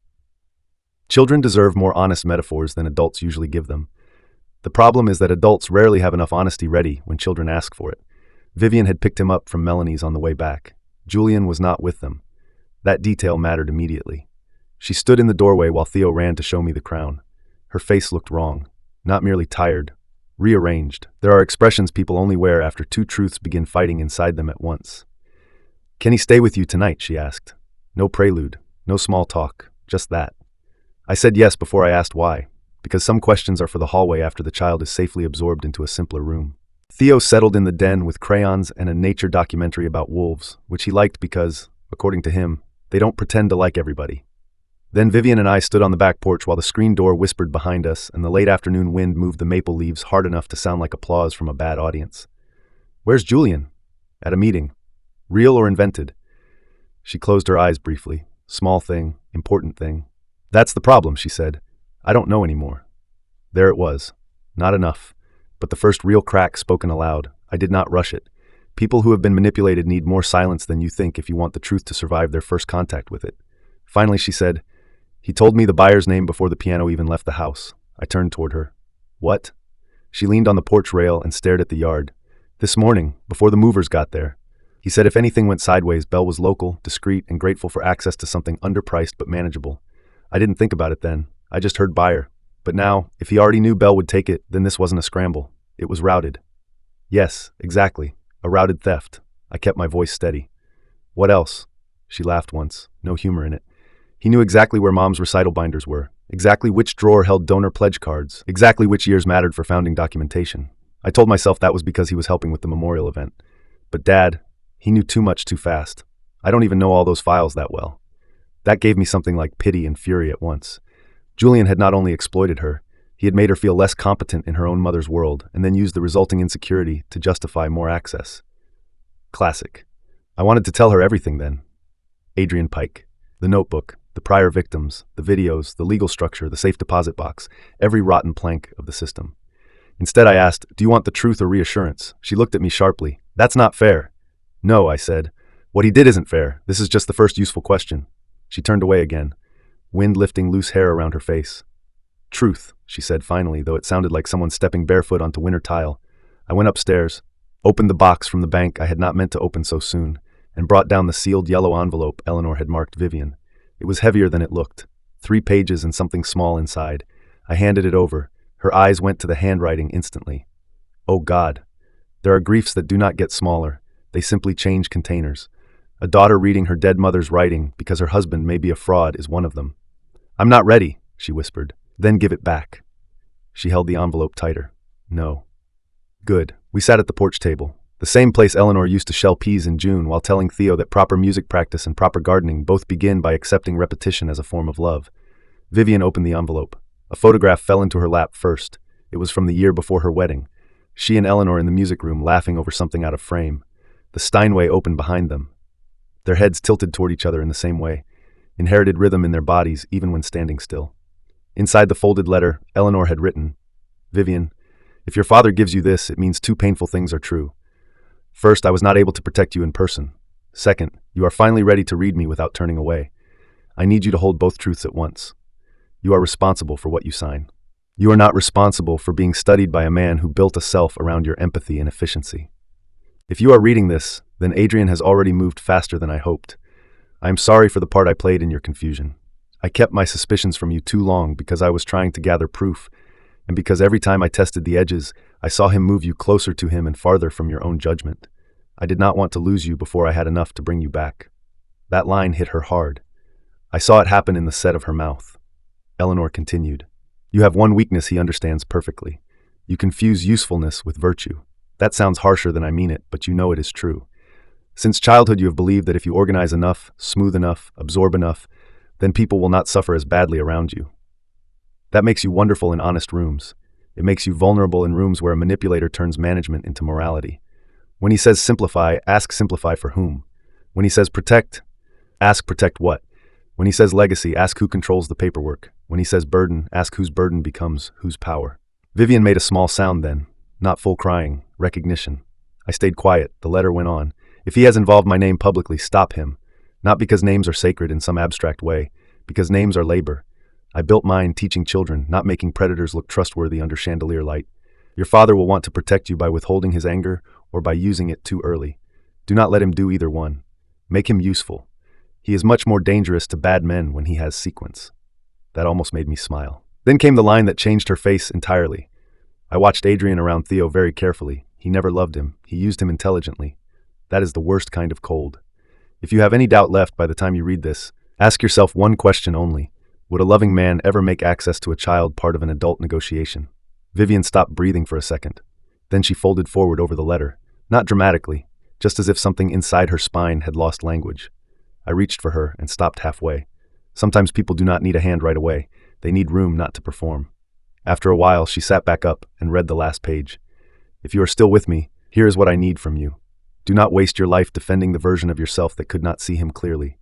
Children deserve more honest metaphors than adults usually give them. The problem is that adults rarely have enough honesty ready when children ask for it. Vivian had picked him up from Melanie's on the way back. Julian was not with them. That detail mattered immediately. She stood in the doorway while Theo ran to show me the crown. Her face looked wrong, not merely tired, rearranged. There are expressions people only wear after two truths begin fighting inside them at once. "Can he stay with you tonight?" she asked. No prelude, no small talk, just that. I said yes before I asked why, because some questions are for the hallway after the child is safely absorbed into a simpler room. Theo settled in the den with crayons and a nature documentary about wolves, which he liked because, according to him, they don't pretend to like everybody. Then Vivian and I stood on the back porch while the screen door whispered behind us and the late afternoon wind moved the maple leaves hard enough to sound like applause from a bad audience. "Where's Julian?" "At a meeting." "Real or invented?" She closed her eyes briefly. "Small thing, important thing." "That's the problem," she said. "I don't know anymore." There it was. Not enough. But the first real crack spoken aloud. I did not rush it. People who have been manipulated need more silence than you think if you want the truth to survive their first contact with it. Finally, she said, "He told me the buyer's name before the piano even left the house." I turned toward her. "What?" She leaned on the porch rail and stared at the yard. "This morning, before the movers got there. He said if anything went sideways, Belle was local, discreet, and grateful for access to something underpriced but manageable. I didn't think about it then. I just heard buyer. But now, if he already knew Belle would take it, then this wasn't a scramble. It was routed." "Yes, exactly. A routed theft." I kept my voice steady. "What else?" She laughed once, no humor in it. "He knew exactly where Mom's recital binders were, exactly which drawer held donor pledge cards, exactly which years mattered for founding documentation. I told myself that was because he was helping with the memorial event. But Dad, he knew too much too fast. I don't even know all those files that well." That gave me something like pity and fury at once. Julian had not only exploited her, he had made her feel less competent in her own mother's world and then used the resulting insecurity to justify more access. Classic. I wanted to tell her everything then. Adrian Pike. The notebook, the prior victims, the videos, the legal structure, the safe deposit box, every rotten plank of the system. Instead I asked, "Do you want the truth or reassurance?" She looked at me sharply. "That's not fair." "No," I said. "What he did isn't fair. This is just the first useful question." She turned away again, wind lifting loose hair around her face. "Truth," she said finally, though it sounded like someone stepping barefoot onto winter tile. I went upstairs, opened the box from the bank I had not meant to open so soon, and brought down the sealed yellow envelope Eleanor had marked Vivian. It was heavier than it looked. 3 pages and something small inside. I handed it over. Her eyes went to the handwriting instantly. Oh God. There are griefs that do not get smaller. They simply change containers. A daughter reading her dead mother's writing because her husband may be a fraud is one of them. "I'm not ready," she whispered. "Then give it back." She held the envelope tighter. "No." Good. We sat at the porch table, the same place Eleanor used to shell peas in June while telling Theo that proper music practice and proper gardening both begin by accepting repetition as a form of love. Vivian opened the envelope. A photograph fell into her lap first. It was from the year before her wedding. She and Eleanor in the music room laughing over something out of frame. The Steinway opened behind them. Their heads tilted toward each other in the same way, inherited rhythm in their bodies even when standing still. Inside the folded letter, Eleanor had written, "Vivian, if your father gives you this, it means 2 painful things are true. First, I was not able to protect you in person. Second, you are finally ready to read me without turning away. I need you to hold both truths at once. You are responsible for what you sign." You are not responsible for being studied by a man who built a self around your empathy and efficiency. If you are reading this, then Adrian has already moved faster than I hoped. I am sorry for the part I played in your confusion. I kept my suspicions from you too long because I was trying to gather proof, and because every time I tested the edges, I saw him move you closer to him and farther from your own judgment. I did not want to lose you before I had enough to bring you back. That line hit her hard. I saw it happen in the set of her mouth. Eleanor continued. You have one weakness he understands perfectly. You confuse usefulness with virtue. That sounds harsher than I mean it, but you know it is true. Since childhood you have believed that if you organize enough, smooth enough, absorb enough, then people will not suffer as badly around you. That makes you wonderful in honest rooms. It makes you vulnerable in rooms where a manipulator turns management into morality. When he says simplify, ask simplify for whom. When he says protect, ask protect what. When he says legacy, ask who controls the paperwork. When he says burden, ask whose burden becomes whose power. Vivian made a small sound then, not full crying, recognition. I stayed quiet. The letter went on. If he has involved my name publicly, stop him. Not because names are sacred in some abstract way, because names are labor. I built mine teaching children, not making predators look trustworthy under chandelier light. Your father will want to protect you by withholding his anger or by using it too early. Do not let him do either one. Make him useful. He is much more dangerous to bad men when he has sequence. That almost made me smile. Then came the line that changed her face entirely. I watched Adrian around Theo very carefully. He never loved him. He used him intelligently. That is the worst kind of cold. If you have any doubt left by the time you read this, ask yourself one question only. Would a loving man ever make access to a child part of an adult negotiation? Vivian stopped breathing for a second. Then she folded forward over the letter, not dramatically, just as if something inside her spine had lost language. I reached for her and stopped halfway. Sometimes people do not need a hand right away. They need room not to perform. After a while, she sat back up and read the last page. If you are still with me, here is what I need from you. Do not waste your life defending the version of yourself that could not see him clearly.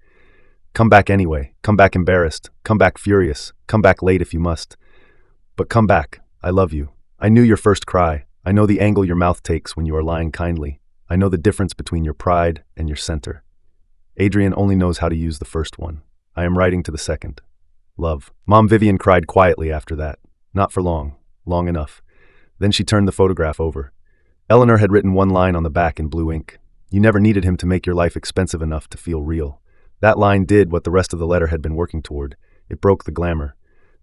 Come back anyway. Come back embarrassed. Come back furious. Come back late if you must. But come back. I love you. I knew your first cry. I know the angle your mouth takes when you are lying kindly. I know the difference between your pride and your center. Adrian only knows how to use the first one. I am writing to the second. Love. Mom Vivian cried quietly after that. Not for long. Long enough. Then she turned the photograph over. Eleanor had written one line on the back in blue ink. You never needed him to make your life expensive enough to feel real. That line did what the rest of the letter had been working toward. It broke the glamour.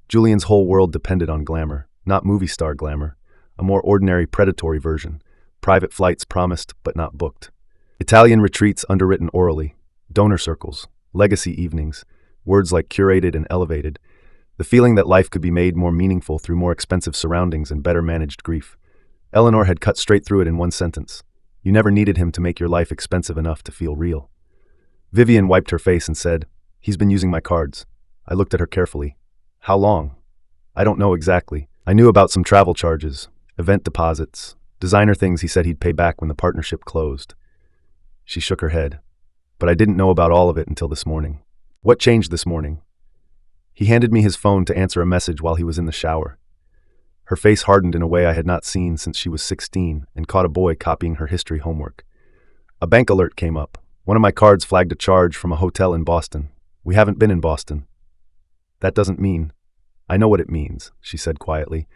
Julian's whole world depended on glamour, not movie star glamour. A more ordinary predatory version. Private flights promised but not booked. Italian retreats underwritten orally. Donor circles. Legacy evenings. Words like curated and elevated. The feeling that life could be made more meaningful through more expensive surroundings and better managed grief. Eleanor had cut straight through it in one sentence. You never needed him to make your life expensive enough to feel real. Vivian wiped her face and said, He's been using my cards. I looked at her carefully. How long? I don't know exactly. I knew about some travel charges, event deposits, designer things he said he'd pay back when the partnership closed. She shook her head. But I didn't know about all of it until this morning. What changed this morning? He handed me his phone to answer a message while he was in the shower. Her face hardened in a way I had not seen since she was 16 and caught a boy copying her history homework. A bank alert came up. One of my cards flagged a charge from a hotel in Boston. We haven't been in Boston. That doesn't mean. I know what it means, she said quietly,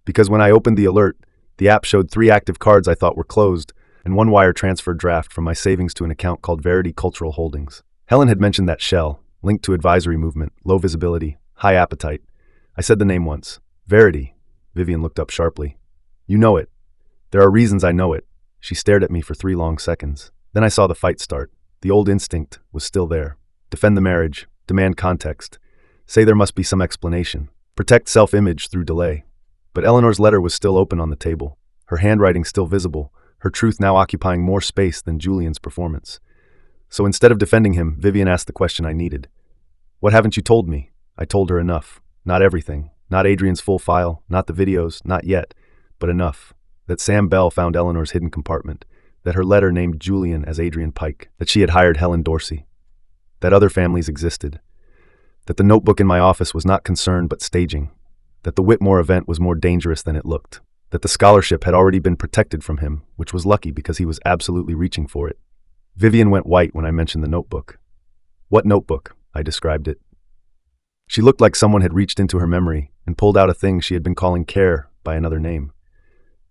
because when I opened the alert, the app showed 3 active cards I thought were closed and 1 wire transfer draft from my savings to an account called Verity Cultural Holdings. Helen had mentioned that shell, linked to advisory movement, low visibility, high appetite. I said the name once. Verity. Vivian looked up sharply. You know it. There are reasons I know it. She stared at me for 3 long seconds. Then I saw the fight start. The old instinct was still there. Defend the marriage. Demand context. Say there must be some explanation. Protect self-image through delay. But Eleanor's letter was still open on the table. Her handwriting still visible. Her truth now occupying more space than Julian's performance. So instead of defending him, Vivian asked the question I needed. What haven't you told me? I told her enough. Not everything. Not Adrian's full file. Not the videos. Not yet. But enough. That Sam Bell found Eleanor's hidden compartment. That her letter named Julian as Adrian Pike. That she had hired Helen Dorsey. That other families existed. That the notebook in my office was not concern but staging. That the Whitmore event was more dangerous than it looked. That the scholarship had already been protected from him, which was lucky because he was absolutely reaching for it. Vivian went white when I mentioned the notebook. What notebook? I described it. She looked like someone had reached into her memory and pulled out a thing she had been calling care by another name.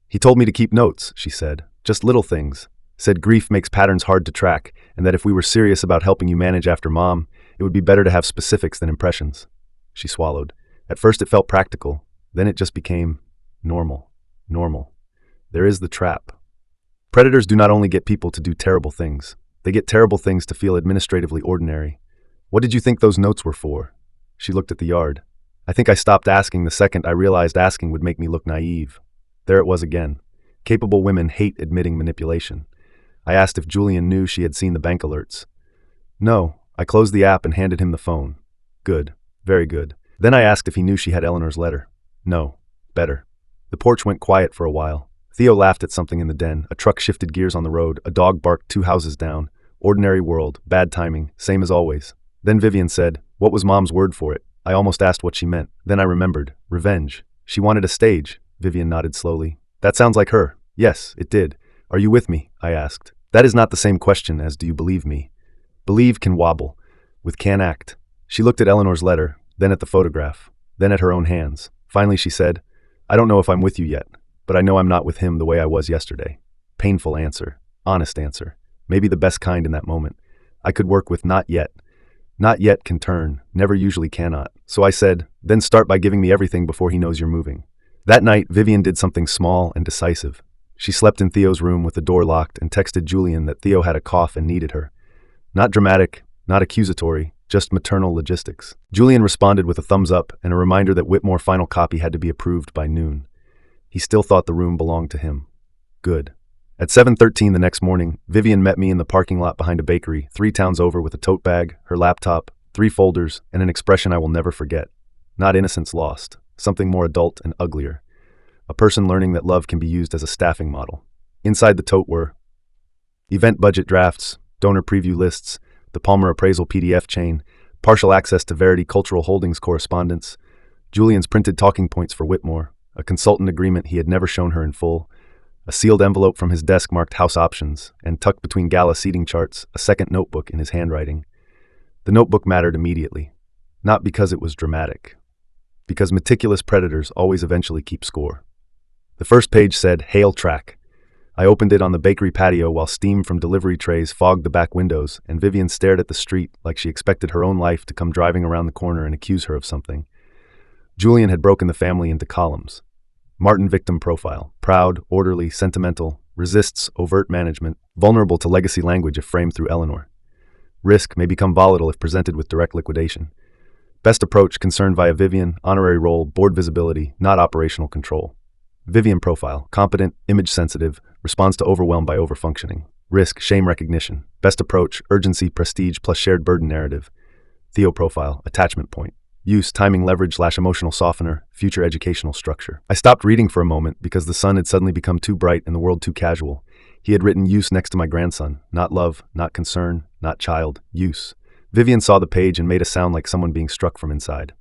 He told me to keep notes, she said. Just little things. Said grief makes patterns hard to track, and that if we were serious about helping you manage after Mom, it would be better to have specifics than impressions. She swallowed. At first it felt practical, then it just became normal. Normal. There is the trap. Predators do not only get people to do terrible things, they get terrible things to feel administratively ordinary. What did you think those notes were for? She looked at the yard. I think I stopped asking the second I realized asking would make me look naive. There it was again. Capable women hate admitting manipulation. I asked if Julian knew she had seen the bank alerts. No, I closed the app and handed him the phone. Good, very good. Then I asked if he knew she had Eleanor's letter. No, better. The porch went quiet for a while. Theo laughed at something in the den. A truck shifted gears on the road. A dog barked 2 houses down. Ordinary world, bad timing, same as always. Then Vivian said, "What was Mom's word for it?" I almost asked what she meant. Then I remembered. Revenge. She wanted a stage. Vivian nodded slowly. That sounds like her. Yes, it did. Are you with me? I asked. That is not the same question as do you believe me? Believe can wobble. With can act. She looked at Eleanor's letter, then at the photograph, then at her own hands. Finally she said, I don't know if I'm with you yet, but I know I'm not with him the way I was yesterday. Painful answer. Honest answer. Maybe the best kind in that moment. I could work with not yet. Not yet can turn, never usually cannot. So I said, then start by giving me everything before he knows you're moving. That night, Vivian did something small and decisive. She slept in Theo's room with the door locked and texted Julian that Theo had a cough and needed her. Not dramatic, not accusatory, just maternal logistics. Julian responded with a thumbs up and a reminder that Whitmore final copy had to be approved by noon. He still thought the room belonged to him. Good. At 7:13 the next morning, Vivian met me in the parking lot behind a bakery, 3 towns over, with a tote bag, her laptop, 3 folders, and an expression I will never forget. Not innocence lost, something more adult and uglier. A person learning that love can be used as a staffing model. Inside the tote were event budget drafts, donor preview lists, the Palmer appraisal PDF chain, partial access to Verity Cultural Holdings correspondence, Julian's printed talking points for Whitmore, a consultant agreement he had never shown her in full, a sealed envelope from his desk marked house options, and tucked between gala seating charts, a second notebook in his handwriting. The notebook mattered immediately, not because it was dramatic, because meticulous predators always eventually keep score. The first page said, Hail Track. I opened it on the bakery patio while steam from delivery trays fogged the back windows, and Vivian stared at the street like she expected her own life to come driving around the corner and accuse her of something. Julian had broken the family into columns. Martin victim profile, proud, orderly, sentimental, resists overt management, vulnerable to legacy language if framed through Eleanor. Risk may become volatile if presented with direct liquidation. Best approach concerned via Vivian, honorary role, board visibility, not operational control. Vivian profile, competent, image-sensitive, responds to overwhelm by overfunctioning. Risk, shame recognition. Best approach, urgency, prestige plus shared burden narrative. Theo profile, attachment point. Use, timing, leverage / emotional softener, future educational structure. I stopped reading for a moment because the sun had suddenly become too bright and the world too casual. He had written use next to my grandson. Not love, not concern, not child, use. Vivian saw the page and made a sound like someone being struck from inside.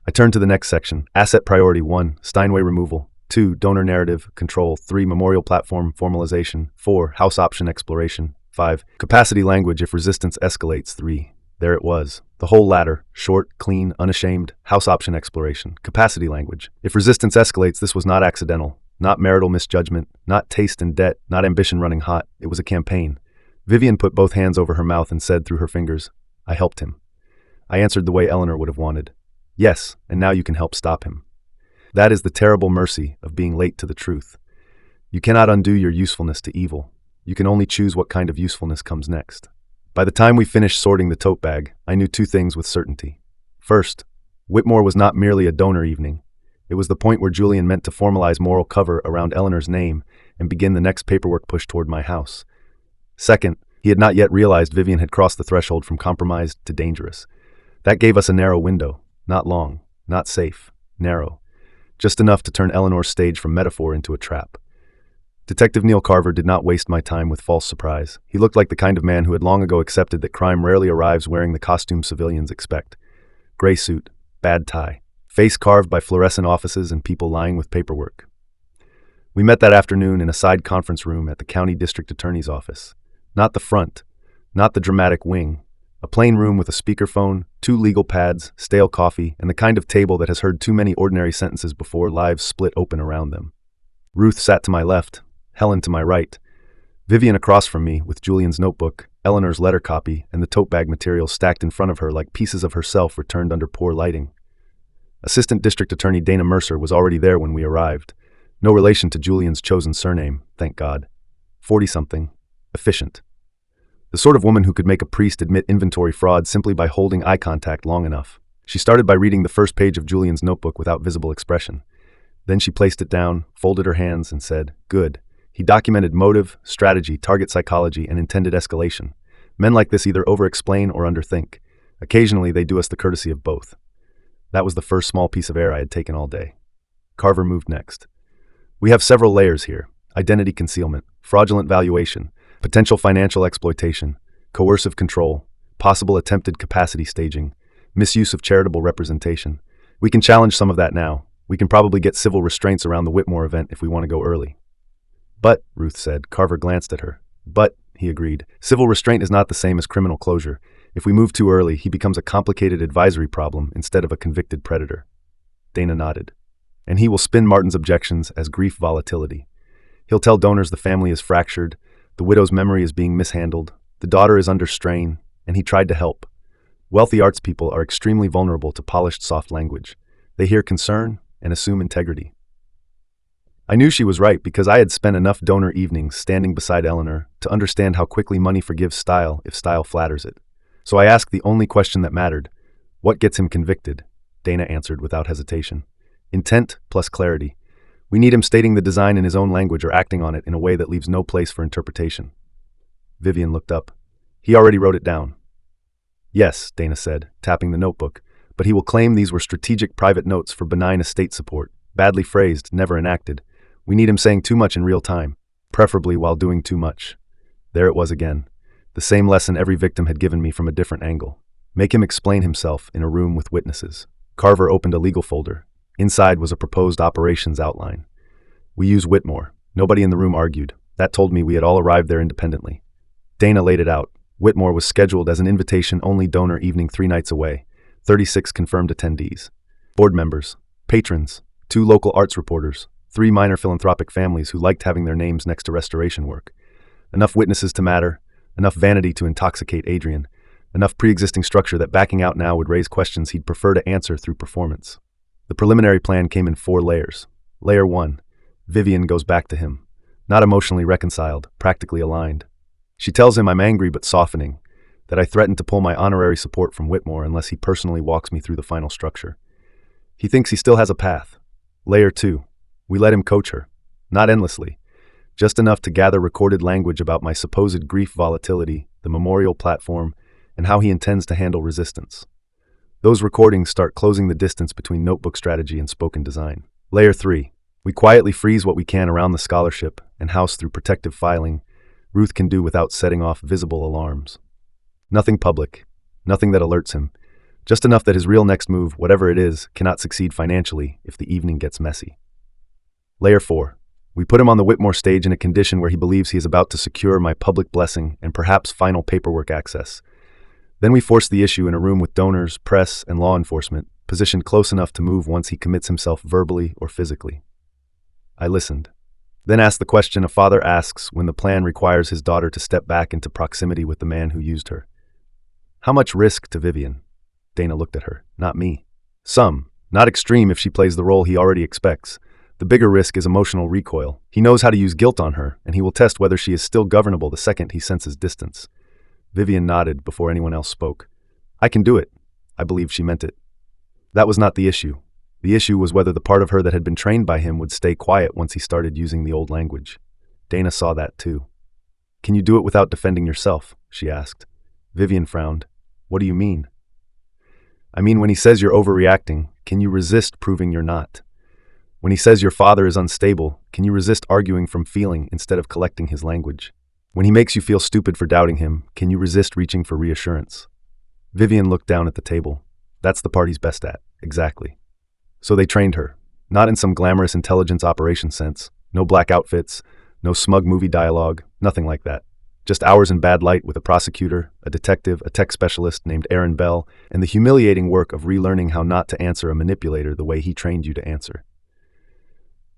I turned to the next section. Asset priority 1, Steinway removal. 2, donor narrative, control. 3, memorial platform, formalization. 4, house option exploration. 5, capacity language if resistance escalates. 3. There it was. The whole ladder, short, clean, unashamed, house option exploration, capacity language. If resistance escalates, this was not accidental, not marital misjudgment, not taste and debt, not ambition running hot. It was a campaign. Vivian put both hands over her mouth and said through her fingers, I helped him. I answered the way Eleanor would have wanted. Yes, and now you can help stop him. That is the terrible mercy of being late to the truth. You cannot undo your usefulness to evil. You can only choose what kind of usefulness comes next. By the time we finished sorting the tote bag, I knew 2 things with certainty. First, Whitmore was not merely a donor evening. It was the point where Julian meant to formalize moral cover around Eleanor's name and begin the next paperwork push toward my house. Second, he had not yet realized Vivian had crossed the threshold from compromised to dangerous. That gave us a narrow window, not long, not safe, narrow, just enough to turn Eleanor's stage from metaphor into a trap. Detective Neil Carver did not waste my time with false surprise. He looked like the kind of man who had long ago accepted that crime rarely arrives wearing the costume civilians expect. Gray suit, bad tie, face carved by fluorescent offices and people lying with paperwork. We met that afternoon in a side conference room at the county district attorney's office. Not the front, not the dramatic wing, A plain room with a speakerphone, 2 legal pads, stale coffee, and the kind of table that has heard too many ordinary sentences before lives split open around them. Ruth sat to my left, Helen to my right, Vivian across from me with Julian's notebook, Eleanor's letter copy, and the tote bag material stacked in front of her like pieces of herself returned under poor lighting. Assistant District Attorney Dana Mercer was already there when we arrived. No relation to Julian's chosen surname, thank God. 40-something. Efficient. The sort of woman who could make a priest admit inventory fraud simply by holding eye contact long enough. She started by reading the first page of Julian's notebook without visible expression. Then she placed it down, folded her hands, and said, "Good." He documented motive, strategy, target psychology, and intended escalation. Men like this either over-explain or underthink. Occasionally, they do us the courtesy of both. That was the first small piece of air I had taken all day. Carver moved next. We have several layers here: identity concealment, fraudulent valuation, potential financial exploitation, coercive control, possible attempted capacity staging, misuse of charitable representation. We can challenge some of that now. We can probably get civil restraints around the Whitmore event if we want to go early. But, Ruth said. Carver glanced at her. But, he agreed, civil restraint is not the same as criminal closure. If we move too early, he becomes a complicated advisory problem instead of a convicted predator. Dana nodded. And he will spin Martin's objections as grief volatility. He'll tell donors the family is fractured, the widow's memory is being mishandled, the daughter is under strain, and he tried to help. Wealthy arts people are extremely vulnerable to polished soft language. They hear concern and assume integrity. I knew she was right because I had spent enough donor evenings standing beside Eleanor to understand how quickly money forgives style if style flatters it. So I asked the only question that mattered. What gets him convicted? Dana answered without hesitation. Intent plus clarity. We need him stating the design in his own language or acting on it in a way that leaves no place for interpretation. Vivian looked up. He already wrote it down. Yes, Dana said, tapping the notebook, but he will claim these were strategic private notes for benign estate support, badly phrased, never enacted. We need him saying too much in real time, preferably while doing too much. There it was again. The same lesson every victim had given me from a different angle. Make him explain himself in a room with witnesses. Carver opened a legal folder. Inside was a proposed operations outline. We use Whitmore. Nobody in the room argued. That told me we had all arrived there independently. Dana laid it out. Whitmore was scheduled as an invitation-only donor evening 3 nights away. 36 confirmed attendees. Board members, patrons, 2 local arts reporters, 3 minor philanthropic families who liked having their names next to restoration work. Enough witnesses to matter, enough vanity to intoxicate Adrian, enough pre-existing structure that backing out now would raise questions he'd prefer to answer through performance. The preliminary plan came in 4 layers. Layer 1. Vivian goes back to him. Not emotionally reconciled, practically aligned. She tells him I'm angry but softening, that I threatened to pull my honorary support from Whitmore unless he personally walks me through the final structure. He thinks he still has a path. Layer 2. We let him coach her. Not endlessly. Just enough to gather recorded language about my supposed grief volatility, the memorial platform, and how he intends to handle resistance. Those recordings start closing the distance between notebook strategy and spoken design. Layer 3. We quietly freeze what we can around the scholarship and house through protective filing Ruth can do without setting off visible alarms. Nothing public, nothing that alerts him, just enough that his real next move, whatever it is, cannot succeed financially if the evening gets messy. Layer 4. We put him on the Whitmore stage in a condition where he believes he is about to secure my public blessing and perhaps final paperwork access. Then we force the issue in a room with donors, press, and law enforcement, positioned close enough to move once he commits himself verbally or physically. I listened. Then asked the question a father asks when the plan requires his daughter to step back into proximity with the man who used her. How much risk to Vivian? Dana looked at her, not me. Some, not extreme if she plays the role he already expects. The bigger risk is emotional recoil. He knows how to use guilt on her, and he will test whether she is still governable the second he senses distance. Vivian nodded before anyone else spoke. I can do it. I believed she meant it. That was not the issue. The issue was whether the part of her that had been trained by him would stay quiet once he started using the old language. Dana saw that too. Can you do it without defending yourself? She asked. Vivian frowned. What do you mean? I mean, when he says you're overreacting, can you resist proving you're not? When he says your father is unstable, can you resist arguing from feeling instead of collecting his language? When he makes you feel stupid for doubting him, can you resist reaching for reassurance? Vivian looked down at the table. That's the part he's best at. Exactly. So they trained her. Not in some glamorous intelligence operation sense. No black outfits, no smug movie dialogue, nothing like that. Just hours in bad light with a prosecutor, a detective, a tech specialist named Aaron Bell, and the humiliating work of relearning how not to answer a manipulator the way he trained you to answer.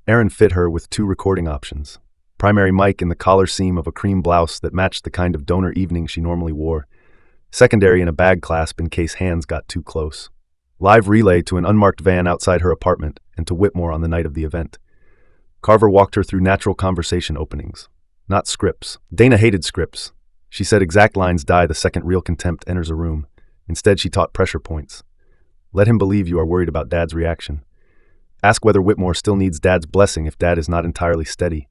Aaron fit her with 2 recording options. Primary mic in the collar seam of a cream blouse that matched the kind of donor evening she normally wore. Secondary in a bag clasp in case hands got too close. Live relay to an unmarked van outside her apartment and to Whitmore on the night of the event. Carver walked her through natural conversation openings, not scripts. Dana hated scripts. She said exact lines die the second real contempt enters a room. Instead, she taught pressure points. Let him believe you are worried about Dad's reaction. Ask whether Whitmore still needs Dad's blessing if Dad is not entirely steady.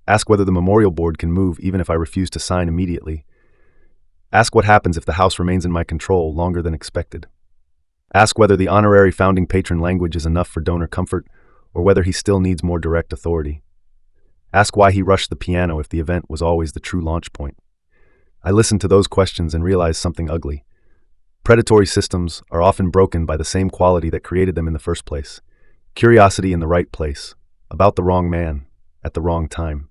Ask whether the memorial board can move even if I refuse to sign immediately. Ask what happens if the house remains in my control longer than expected. Ask whether the honorary founding patron language is enough for donor comfort, or whether he still needs more direct authority. Ask why he rushed the piano if the event was always the true launch point. I listened to those questions and realized something ugly. Predatory systems are often broken by the same quality that created them in the first place. Curiosity in the right place, about the wrong man, at the wrong time,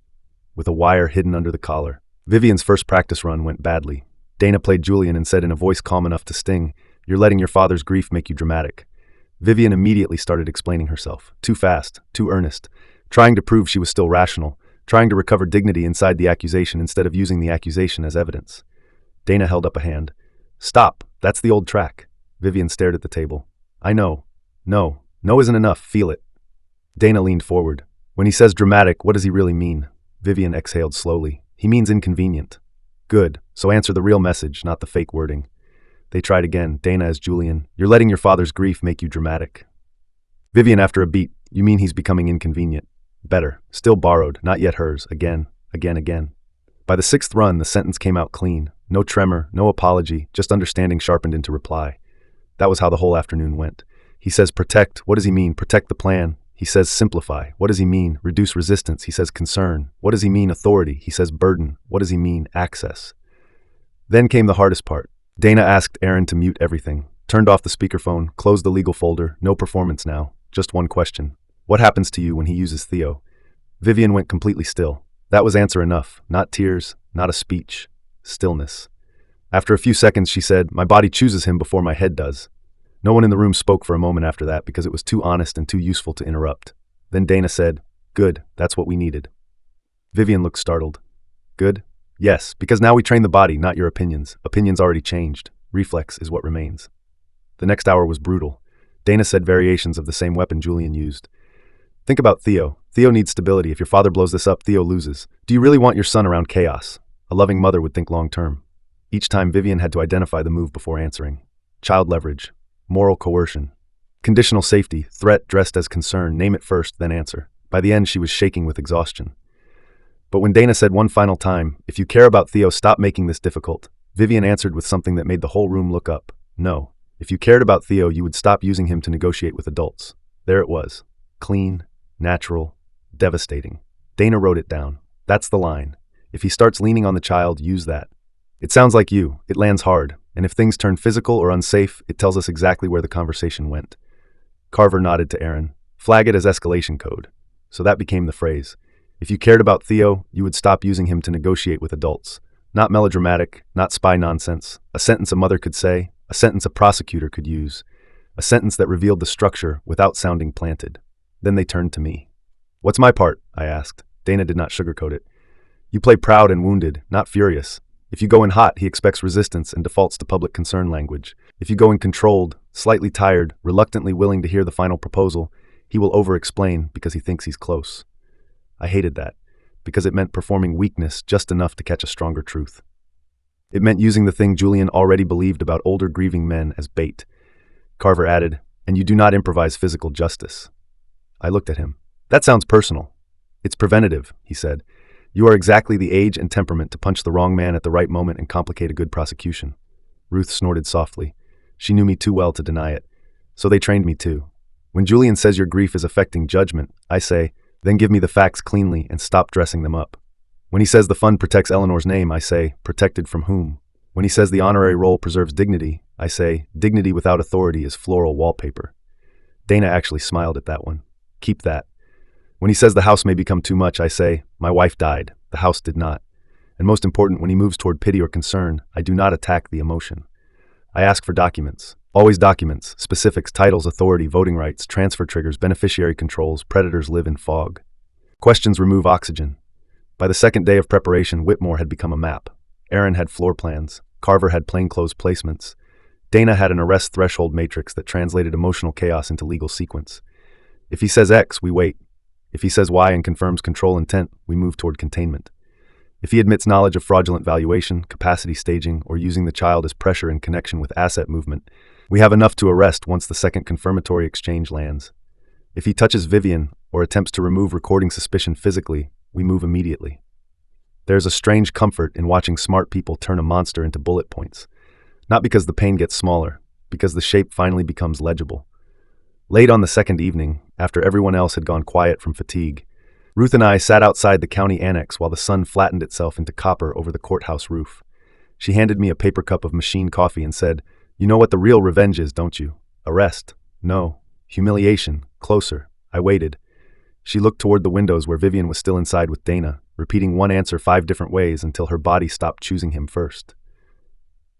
with a wire hidden under the collar. Vivian's first practice run went badly. Dana played Julian and said in a voice calm enough to sting, "You're letting your father's grief make you dramatic." Vivian immediately started explaining herself, too fast, too earnest, trying to prove she was still rational, trying to recover dignity inside the accusation instead of using the accusation as evidence. Dana held up a hand. "Stop, that's the old track." Vivian stared at the table. "I know. No. No isn't enough, feel it." Dana leaned forward. "When he says dramatic, what does he really mean?" Vivian exhaled slowly. "He means inconvenient." "Good, so answer the real message, not the fake wording." They tried again, Dana as Julian. "You're letting your father's grief make you dramatic." Vivian after a beat. "You mean he's becoming inconvenient." Better. Still borrowed, not yet hers. Again. By the 6th run, the sentence came out clean. No tremor, no apology, just understanding sharpened into reply. That was how the whole afternoon went. He says protect. What does he mean? Protect the plan. He says simplify. What does he mean? Reduce resistance. He says concern. What does he mean? Authority. He says burden. What does he mean? Access. Then came the hardest part. Dana asked Aaron to mute everything, turned off the speakerphone, closed the legal folder, no performance now, just one question. What happens to you when he uses Theo? Vivian went completely still. That was answer enough. Not tears, not a speech. Stillness. After a few seconds, she said, "My body chooses him before my head does." No one in the room spoke for a moment after that because it was too honest and too useful to interrupt. Then Dana said, "Good, that's what we needed." Vivian looked startled. "Good?" "Yes, because now we train the body, not your opinions. Opinions already changed. Reflex is what remains." The next hour was brutal. Dana said variations of the same weapon Julian used. "Think about Theo. Theo needs stability. If your father blows this up, Theo loses. Do you really want your son around chaos?" A loving mother would think long term. Each time Vivian had to identify the move before answering. Child leverage. Moral coercion. Conditional safety. Threat dressed as concern. Name it first, then answer. By the end, she was shaking with exhaustion. But when Dana said one final time, "If you care about Theo, stop making this difficult," Vivian answered with something that made the whole room look up. No. If you cared about Theo, you would stop using him to negotiate with adults. There it was. Clean, natural, devastating. Dana wrote it down. That's the line. If he starts leaning on the child, use that. It sounds like you. It lands hard. And if things turn physical or unsafe, it tells us exactly where the conversation went. Carver nodded to Aaron. Flag it as escalation code. So that became the phrase. If you cared about Theo, you would stop using him to negotiate with adults. Not melodramatic, not spy nonsense. A sentence a mother could say, a sentence a prosecutor could use. A sentence that revealed the structure without sounding planted. Then they turned to me. "What's my part?" I asked. Dana did not sugarcoat it. "You play proud and wounded, not furious. If you go in hot, he expects resistance and defaults to public concern language. If you go in controlled, slightly tired, reluctantly willing to hear the final proposal, he will over-explain because he thinks he's close." I hated that, because it meant performing weakness just enough to catch a stronger truth. It meant using the thing Julian already believed about older grieving men as bait. Carver added, "And you do not improvise physical justice." I looked at him. "That sounds personal." "It's preventative," he said. "You are exactly the age and temperament to punch the wrong man at the right moment and complicate a good prosecution." Ruth snorted softly. She knew me too well to deny it. So they trained me too. When Julian says your grief is affecting judgment, I say, then give me the facts cleanly and stop dressing them up. When he says the fund protects Eleanor's name, I say, protected from whom? When he says the honorary roll preserves dignity, I say, dignity without authority is floral wallpaper. Dana actually smiled at that one. Keep that. When he says the house may become too much, I say, my wife died. The house did not. And most important, when he moves toward pity or concern, I do not attack the emotion. I ask for documents. Always documents, specifics, titles, authority, voting rights, transfer triggers, beneficiary controls. Predators live in fog. Questions remove oxygen. By the second day of preparation, Whitmore had become a map. Aaron had floor plans. Carver had plainclothes placements. Dana had an arrest threshold matrix that translated emotional chaos into legal sequence. If he says X, we wait. If he says Y and confirms control intent, we move toward containment. If he admits knowledge of fraudulent valuation, capacity staging, or using the child as pressure in connection with asset movement, we have enough to arrest once the second confirmatory exchange lands. If he touches Vivian or attempts to remove recording suspicion physically, we move immediately. There's a strange comfort in watching smart people turn a monster into bullet points. Not because the pain gets smaller, because the shape finally becomes legible. Late on the second evening, after everyone else had gone quiet from fatigue, Ruth and I sat outside the county annex while the sun flattened itself into copper over the courthouse roof. She handed me a paper cup of machine coffee and said, "You know what the real revenge is, don't you? Arrest. No. Humiliation. Closer." I waited. She looked toward the windows where Vivian was still inside with Dana, repeating one answer 5 different ways until her body stopped choosing him first.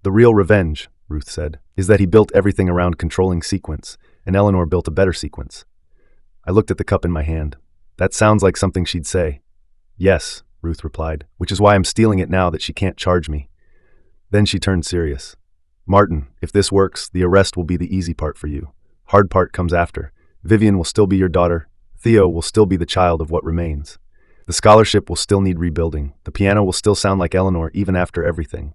"The real revenge," Ruth said, "is that he built everything around controlling sequence, and Eleanor built a better sequence." I looked at the cup in my hand. That sounds like something she'd say. "Yes," Ruth replied, "which is why I'm stealing it now that she can't charge me." Then she turned serious. "Martin, if this works, the arrest will be the easy part for you. Hard part comes after. Vivian will still be your daughter. Theo will still be the child of what remains. The scholarship will still need rebuilding. The piano will still sound like Eleanor even after everything."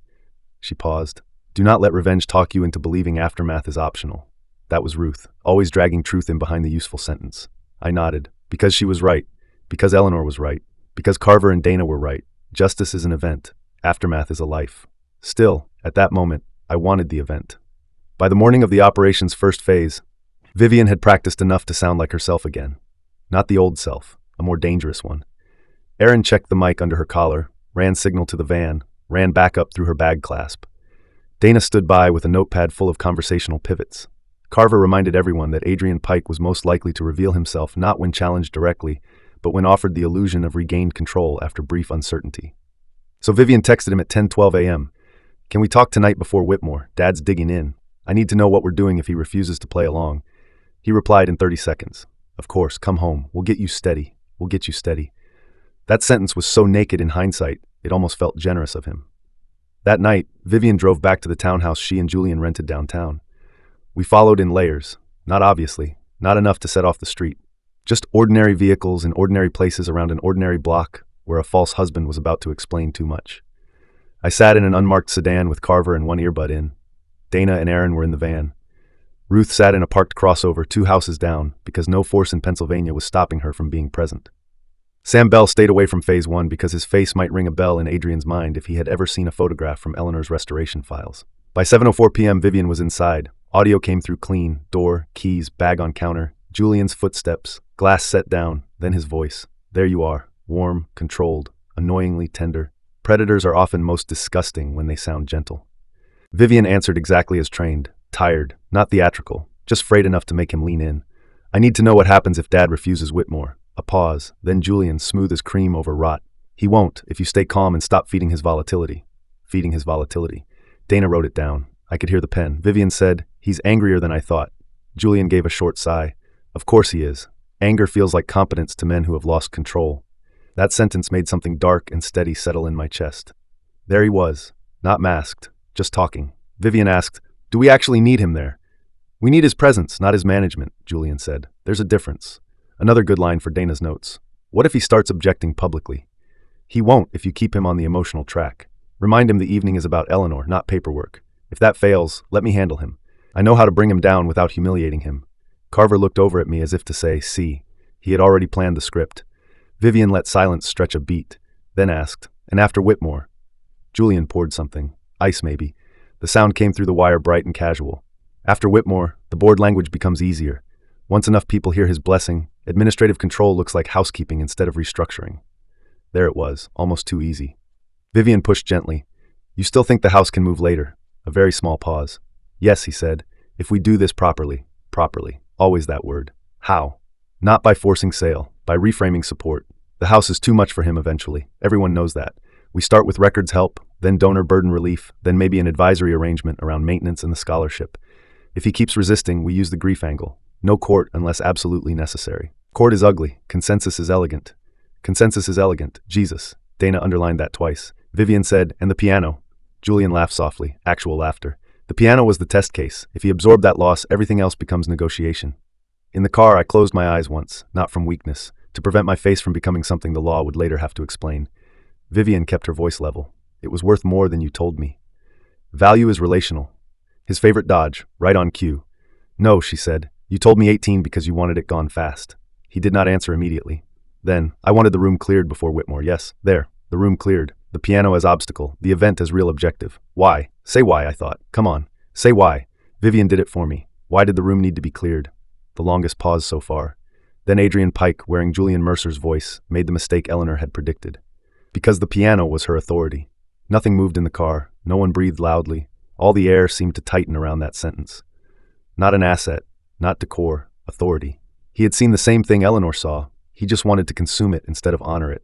She paused. "Do not let revenge talk you into believing aftermath is optional." That was Ruth, always dragging truth in behind the useful sentence. I nodded. Because she was right. Because Eleanor was right. Because Carver and Dana were right. Justice is an event. Aftermath is a life. Still, at that moment, I wanted the event. By the morning of the operation's first phase, Vivian had practiced enough to sound like herself again. Not the old self, a more dangerous one. Erin checked the mic under her collar, ran signal to the van, ran back up through her bag clasp. Dana stood by with a notepad full of conversational pivots. Carver reminded everyone that Adrian Pike was most likely to reveal himself not when challenged directly, but when offered the illusion of regained control after brief uncertainty. So Vivian texted him at 10:12 a.m. "Can we talk tonight before Whitmore? Dad's digging in. I need to know what we're doing if he refuses to play along." He replied in 30 seconds. "Of course, come home. We'll get you steady. We'll get you steady." That sentence was so naked in hindsight, it almost felt generous of him. That night, Vivian drove back to the townhouse she and Julian rented downtown. We followed in layers, not obviously, not enough to set off the street. Just ordinary vehicles in ordinary places around an ordinary block where a false husband was about to explain too much. I sat in an unmarked sedan with Carver and one earbud in. Dana and Aaron were in the van. Ruth sat in a parked crossover 2 houses down because no force in Pennsylvania was stopping her from being present. Sam Bell stayed away from Phase 1 because his face might ring a bell in Adrian's mind if he had ever seen a photograph from Eleanor's restoration files. By 7:04 p.m., Vivian was inside. Audio came through clean, door, keys, bag on counter, Julian's footsteps, glass set down, then his voice. "There you are, warm, controlled, annoyingly tender. Predators are often most disgusting when they sound gentle." Vivian answered exactly as trained, tired, not theatrical, just frayed enough to make him lean in. "I need to know what happens if Dad refuses Whitmore." A pause, then Julian, smooth as cream over rot. "He won't if you stay calm and stop feeding his volatility." Feeding his volatility. Dana wrote it down. I could hear the pen. Vivian said, "He's angrier than I thought." Julian gave a short sigh. "Of course he is. Anger feels like competence to men who have lost control." That sentence made something dark and steady settle in my chest. There he was, not masked, just talking. Vivian asked, "Do we actually need him there?" "We need his presence, not his management," Julian said. "There's a difference." Another good line for Dana's notes. "What if he starts objecting publicly?" "He won't if you keep him on the emotional track. Remind him the evening is about Eleanor, not paperwork. If that fails, let me handle him. I know how to bring him down without humiliating him." Carver looked over at me as if to say, "See." He had already planned the script. Vivian let silence stretch a beat, then asked, "And after Whitmore?" Julian poured something. Ice, maybe. The sound came through the wire bright and casual. "After Whitmore, the board language becomes easier. Once enough people hear his blessing, administrative control looks like housekeeping instead of restructuring." There it was, almost too easy. Vivian pushed gently. "You still think the house can move later?" A very small pause. "Yes," he said, "if we do this properly." Properly. Always that word. How? Not by forcing sale, by reframing support. The house is too much for him eventually. Everyone knows that. We start with records help, then donor burden relief, then maybe an advisory arrangement around maintenance and the scholarship. If he keeps resisting, we use the grief angle. No court unless absolutely necessary. Court is ugly. Consensus is elegant. Consensus is elegant. Jesus. Dana underlined that twice. Vivian said, and the piano. Julian laughed softly. Actual laughter. The piano was the test case. If he absorbed that loss, everything else becomes negotiation. In the car, I closed my eyes once, not from weakness, to prevent my face from becoming something the law would later have to explain. Vivian kept her voice level. It was worth more than you told me. Value is relational. His favorite dodge, right on cue. No, she said. You told me 18 because you wanted it gone fast. He did not answer immediately. Then, I wanted the room cleared before Whitmore. Yes, there, the room cleared. The piano as obstacle, the event as real objective. Why? Say why, I thought. Come on, say why. Vivian did it for me. Why did the room need to be cleared? The longest pause so far. Then Adrian Pike, wearing Julian Mercer's voice, made the mistake Eleanor had predicted. Because the piano was her authority. Nothing moved in the car. No one breathed loudly. All the air seemed to tighten around that sentence. Not an asset, not decor, authority. He had seen the same thing Eleanor saw. He just wanted to consume it instead of honor it.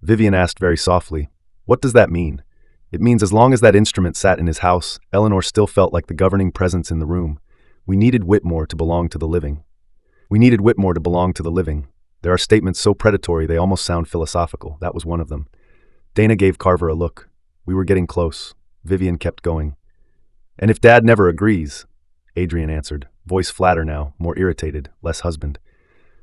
Vivian asked very softly, what does that mean? It means as long as that instrument sat in his house, Eleanor still felt like the governing presence in the room. We needed Whitmore to belong to the living. We needed Whitmore to belong to the living. There are statements so predatory they almost sound philosophical. That was one of them. Dana gave Carver a look. We were getting close. Vivian kept going. And if Dad never agrees, Adrian answered, voice flatter now, more irritated, less husband.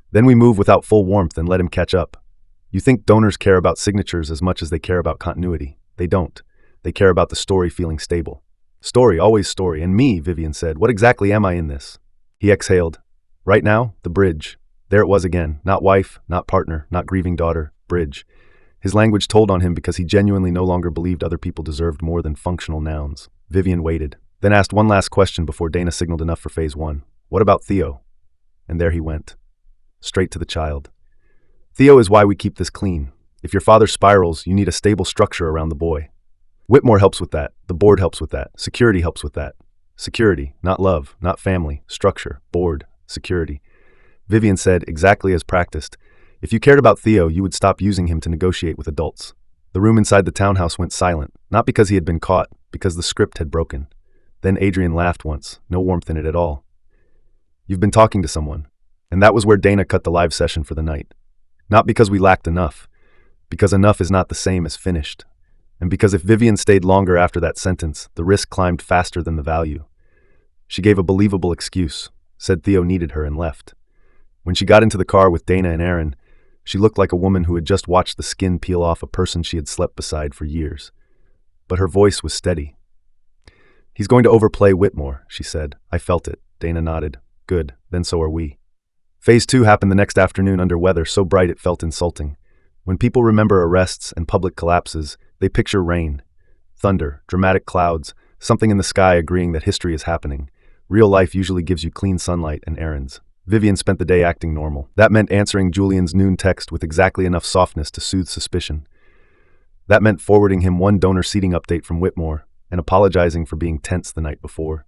Then we move without full warmth and let him catch up. You think donors care about signatures as much as they care about continuity. They don't. They care about the story feeling stable. Story, always story. And me, Vivian said, what exactly am I in this? He exhaled. Right now, the bridge. There it was again. Not wife, not partner, not grieving daughter. Bridge. His language told on him because he genuinely no longer believed other people deserved more than functional nouns. Vivian waited, then asked one last question before Dana signaled enough for phase one. What about Theo? And there he went. Straight to the child. Theo is why we keep this clean. If your father spirals, you need a stable structure around the boy. Whitmore helps with that. The board helps with that. Security helps with that. Security, not love, not family. Structure, board, security. Vivian said, exactly as practiced. If you cared about Theo, you would stop using him to negotiate with adults. The room inside the townhouse went silent, not because he had been caught, because the script had broken. Then Adrian laughed once, no warmth in it at all. You've been talking to someone. And that was where Dana cut the live session for the night. Not because we lacked enough, because enough is not the same as finished. And because if Vivian stayed longer after that sentence, the risk climbed faster than the value. She gave a believable excuse, said Theo needed her and left. When she got into the car with Dana and Aaron, she looked like a woman who had just watched the skin peel off a person she had slept beside for years. But her voice was steady. He's going to overplay Whitmore, she said. I felt it. Dana nodded. Good, then so are we. Phase 2 happened the next afternoon under weather so bright it felt insulting. When people remember arrests and public collapses, they picture rain, thunder, dramatic clouds, something in the sky agreeing that history is happening. Real life usually gives you clean sunlight and errands. Vivian spent the day acting normal. That meant answering Julian's noon text with exactly enough softness to soothe suspicion. That meant forwarding him one donor seating update from Whitmore and apologizing for being tense the night before.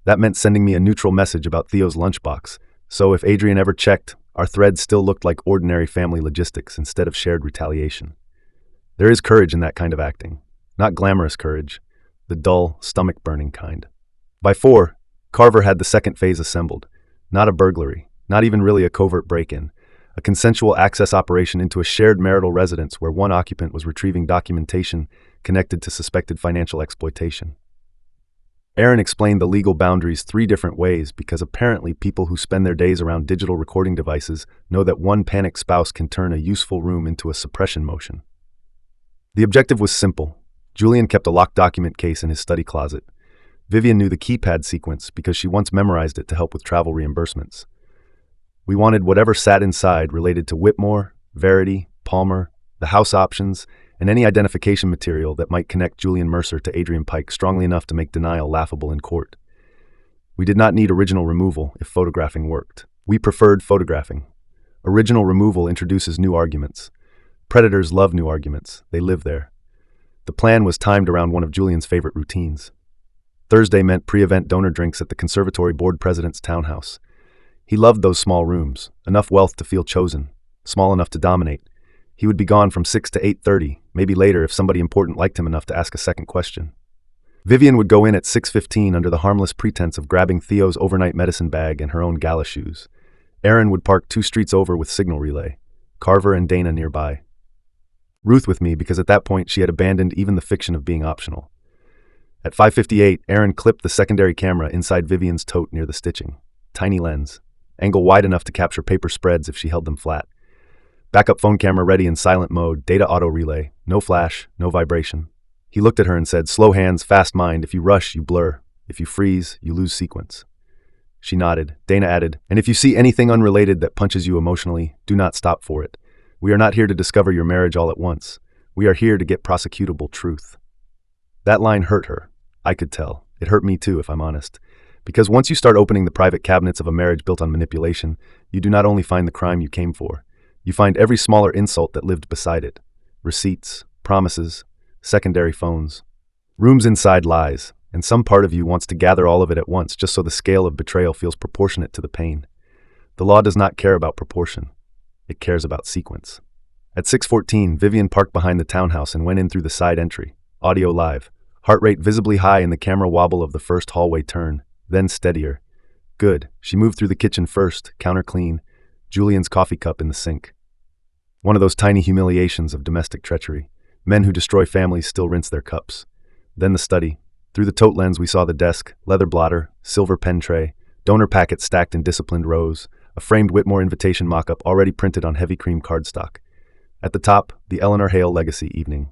That meant sending me a neutral message about Theo's lunchbox, so if Adrian ever checked, our thread still looked like ordinary family logistics instead of shared retaliation. There is courage in that kind of acting. Not glamorous courage, the dull, stomach-burning kind. By 4, Carver had the second phase assembled. Not a burglary, not even really a covert break-in, a consensual access operation into a shared marital residence where one occupant was retrieving documentation connected to suspected financial exploitation. Aaron explained the legal boundaries 3 different ways because apparently people who spend their days around digital recording devices know that one panicked spouse can turn a useful room into a suppression motion. The objective was simple. Julian kept a locked document case in his study closet. Vivian knew the keypad sequence because she once memorized it to help with travel reimbursements. We wanted whatever sat inside related to Whitmore, Verity, Palmer, the house options, and any identification material that might connect Julian Mercer to Adrian Pike strongly enough to make denial laughable in court. We did not need original removal if photographing worked. We preferred photographing. Original removal introduces new arguments. Predators love new arguments. They live there. The plan was timed around one of Julian's favorite routines. Thursday meant pre-event donor drinks at the conservatory board president's townhouse. He loved those small rooms, enough wealth to feel chosen, small enough to dominate. He would be gone from 6 to 8:30, Maybe later if somebody important liked him enough to ask a second question. Vivian would go in at 6:15 under the harmless pretense of grabbing Theo's overnight medicine bag and her own gala shoes. Aaron would park 2 streets over with signal relay. Carver and Dana nearby. Ruth with me because at that point she had abandoned even the fiction of being optional. At 5:58, Aaron clipped the secondary camera inside Vivian's tote near the stitching. Tiny lens. Angle wide enough to capture paper spreads if she held them flat. Backup phone camera ready in silent mode, data auto relay. No flash, no vibration. He looked at her and said, "Slow hands, fast mind. If you rush, you blur. If you freeze, you lose sequence." She nodded. Dana added, "And if you see anything unrelated that punches you emotionally, do not stop for it. We are not here to discover your marriage all at once. We are here to get prosecutable truth." That line hurt her. I could tell. It hurt me too, if I'm honest. Because once you start opening the private cabinets of a marriage built on manipulation, you do not only find the crime you came for, you find every smaller insult that lived beside it. Receipts, promises, secondary phones. Rooms inside lies, and some part of you wants to gather all of it at once just so the scale of betrayal feels proportionate to the pain. The law does not care about proportion. It cares about sequence. At 6:14, Vivian parked behind the townhouse and went in through the side entry. Audio live. Heart rate visibly high in the camera wobble of the first hallway turn, then steadier. Good. She moved through the kitchen first, counter clean, Julian's coffee cup in the sink. One of those tiny humiliations of domestic treachery. Men who destroy families still rinse their cups. Then the study. Through the tote lens we saw the desk, leather blotter, silver pen tray, donor packets stacked in disciplined rows, a framed Whitmore invitation mock-up already printed on heavy cream cardstock. At the top, the Eleanor Hale legacy evening.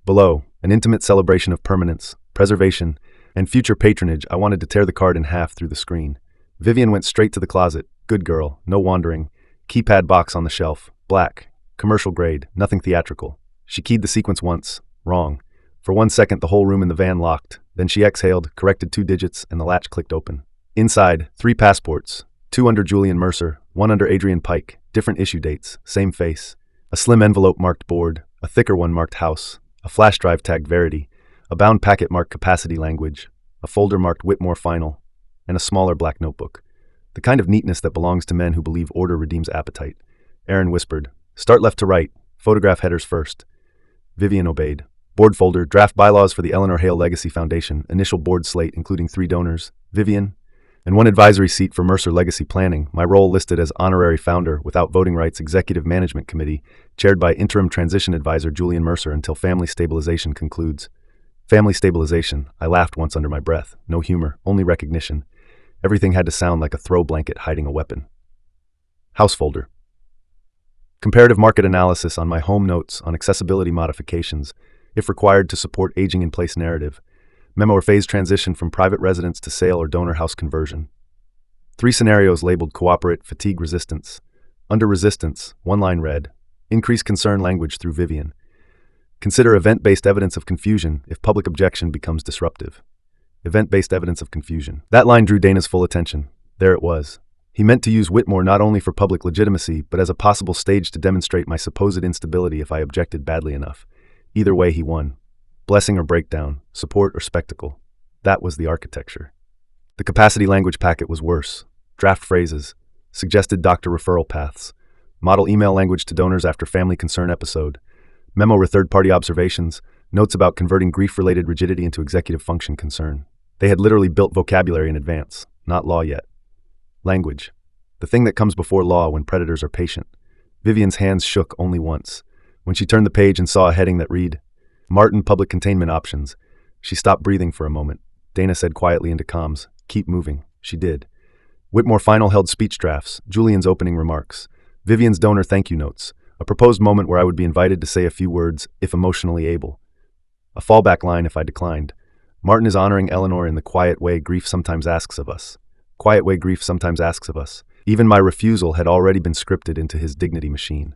Below, an intimate celebration of permanence, preservation, and future patronage. I wanted to tear the card in half through the screen. Vivian went straight to the closet. Good girl, no wandering. Keypad box on the shelf. Black. Commercial grade, nothing theatrical. She keyed the sequence once. Wrong. For 1 second, the whole room in the van locked. Then she exhaled, corrected 2 digits, and the latch clicked open. Inside, 3 passports. 2 under Julian Mercer, 1 under Adrian Pike. Different issue dates, same face. A slim envelope marked board, a thicker one marked house, a flash drive tagged Verity, a bound packet marked capacity language, a folder marked Whitmore final, and a smaller black notebook. The kind of neatness that belongs to men who believe order redeems appetite. Aaron whispered, "Start left to right, photograph headers first." Vivian obeyed. Board folder, draft bylaws for the Eleanor Hale Legacy Foundation, initial board slate including 3 donors, Vivian, and 1 advisory seat for Mercer Legacy Planning, my role listed as honorary founder without voting rights Executive Management Committee, chaired by interim transition advisor Julian Mercer until family stabilization concludes. Family stabilization, I laughed once under my breath. No humor, only recognition. Everything had to sound like a throw blanket hiding a weapon. House folder. Comparative market analysis on my home notes on accessibility modifications, if required to support aging-in-place narrative. Memo or phase transition from private residence to sale or donor house conversion. 3 scenarios labeled cooperate, fatigue resistance. Under resistance, 1 line read, increase concern language through Vivian. Consider event-based evidence of confusion if public objection becomes disruptive. Event-based evidence of confusion. That line drew Dana's full attention. There it was. He meant to use Whitmore not only for public legitimacy, but as a possible stage to demonstrate my supposed instability if I objected badly enough. Either way, he won. Blessing or breakdown, support or spectacle. That was the architecture. The capacity language packet was worse. Draft phrases, suggested doctor referral paths, model email language to donors after family concern episode, memo or third-party observations, notes about converting grief-related rigidity into executive function concern. They had literally built vocabulary in advance, not law yet. Language. The thing that comes before law when predators are patient. Vivian's hands shook only once. When she turned the page and saw a heading that read, Martin Public Containment Options, she stopped breathing for a moment. Dana said quietly into comms, "Keep moving." She did. Whitmore final held speech drafts, Julian's opening remarks, Vivian's donor thank you notes, a proposed moment where I would be invited to say a few words, if emotionally able. A fallback line if I declined. Martin is honoring Eleanor in the quiet way grief sometimes asks of us. Quiet way grief sometimes asks of us. Even my refusal had already been scripted into his dignity machine.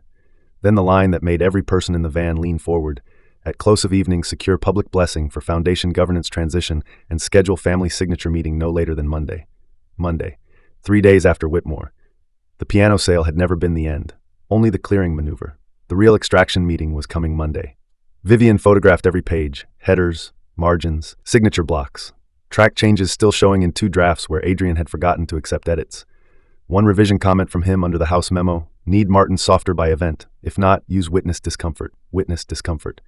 Then the line that made every person in the van lean forward. At close of evening, secure public blessing for foundation governance transition and schedule family signature meeting no later than Monday. Monday, 3 days after Whitmore. The piano sale had never been the end, only the clearing maneuver. The real extraction meeting was coming Monday. Vivian photographed every page, headers, margins, signature blocks. Track changes still showing in 2 drafts where Adrian had forgotten to accept edits. 1 revision comment from him under the house memo, need Martin softer by event. If not, use witness discomfort. Witness discomfort.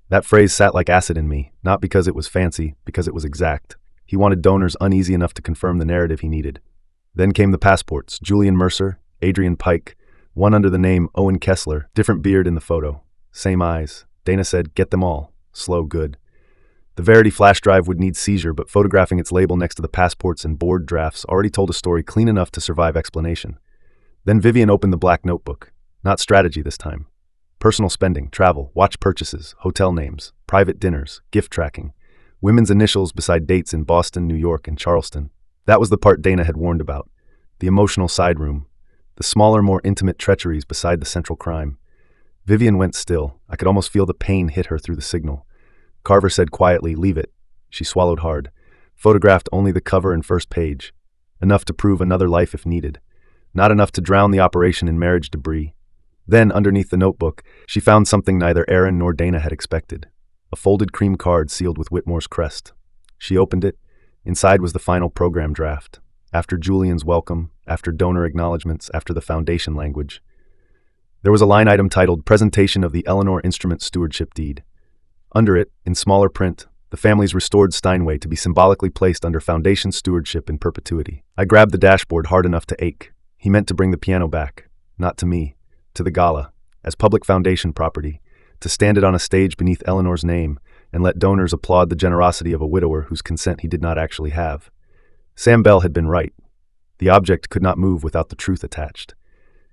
That phrase sat like acid in me, not because it was fancy, because it was exact. He wanted donors uneasy enough to confirm the narrative he needed. Then came the passports: Julian Mercer, Adrian Pike, one under the name Owen Kessler, different beard in the photo. Same eyes. Dana said, "Get them all. Slow, good." The Verity flash drive would need seizure, but photographing its label next to the passports and board drafts already told a story clean enough to survive explanation. Then Vivian opened the black notebook. Not strategy this time. Personal spending, travel, watch purchases, hotel names, private dinners, gift tracking, women's initials beside dates in Boston, New York, and Charleston. That was the part Dana had warned about. The emotional side room. The smaller, more intimate treacheries beside the central crime. Vivian went still. I could almost feel the pain hit her through the signal. Carver said quietly, "Leave it." She swallowed hard. Photographed only the cover and first page. Enough to prove another life if needed. Not enough to drown the operation in marriage debris. Then, underneath the notebook, she found something neither Aaron nor Dana had expected. A folded cream card sealed with Whitmore's crest. She opened it. Inside was the final program draft. After Julian's welcome, after donor acknowledgments, after the foundation language. There was a line item titled "Presentation of the Eleanor Instrument Stewardship Deed." Under it, in smaller print, the family's restored Steinway to be symbolically placed under foundation stewardship in perpetuity. I grabbed the dashboard hard enough to ache. He meant to bring the piano back. Not to me. To the gala. As public foundation property. To stand it on a stage beneath Eleanor's name and let donors applaud the generosity of a widower whose consent he did not actually have. Sam Bell had been right. The object could not move without the truth attached.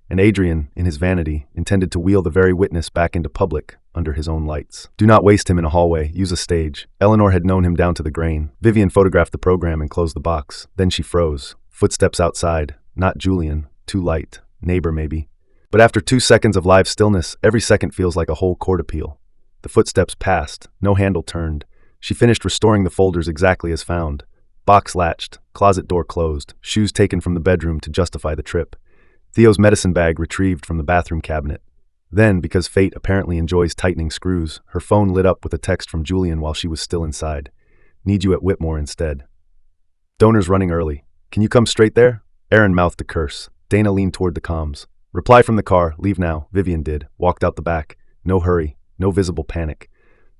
And Adrian, in his vanity, intended to wheel the very witness back into public under his own lights. Do not waste him in a hallway. Use a stage. Eleanor had known him down to the grain. Vivian photographed the program and closed the box. Then she froze. Footsteps outside. Not Julian. Too light. Neighbor, maybe. But after 2 seconds of live stillness, every second feels like a whole court appeal. The footsteps passed. No handle turned. She finished restoring the folders exactly as found. Box latched. Closet door closed. Shoes taken from the bedroom to justify the trip. Theo's medicine bag retrieved from the bathroom cabinet. Then, because fate apparently enjoys tightening screws, her phone lit up with a text from Julian while she was still inside. "Need you at Whitmore instead. Donors running early. Can you come straight there?" Aaron mouthed a curse. Dana leaned toward the comms. "Reply from the car. Leave now." Vivian did. Walked out the back. No hurry. No visible panic.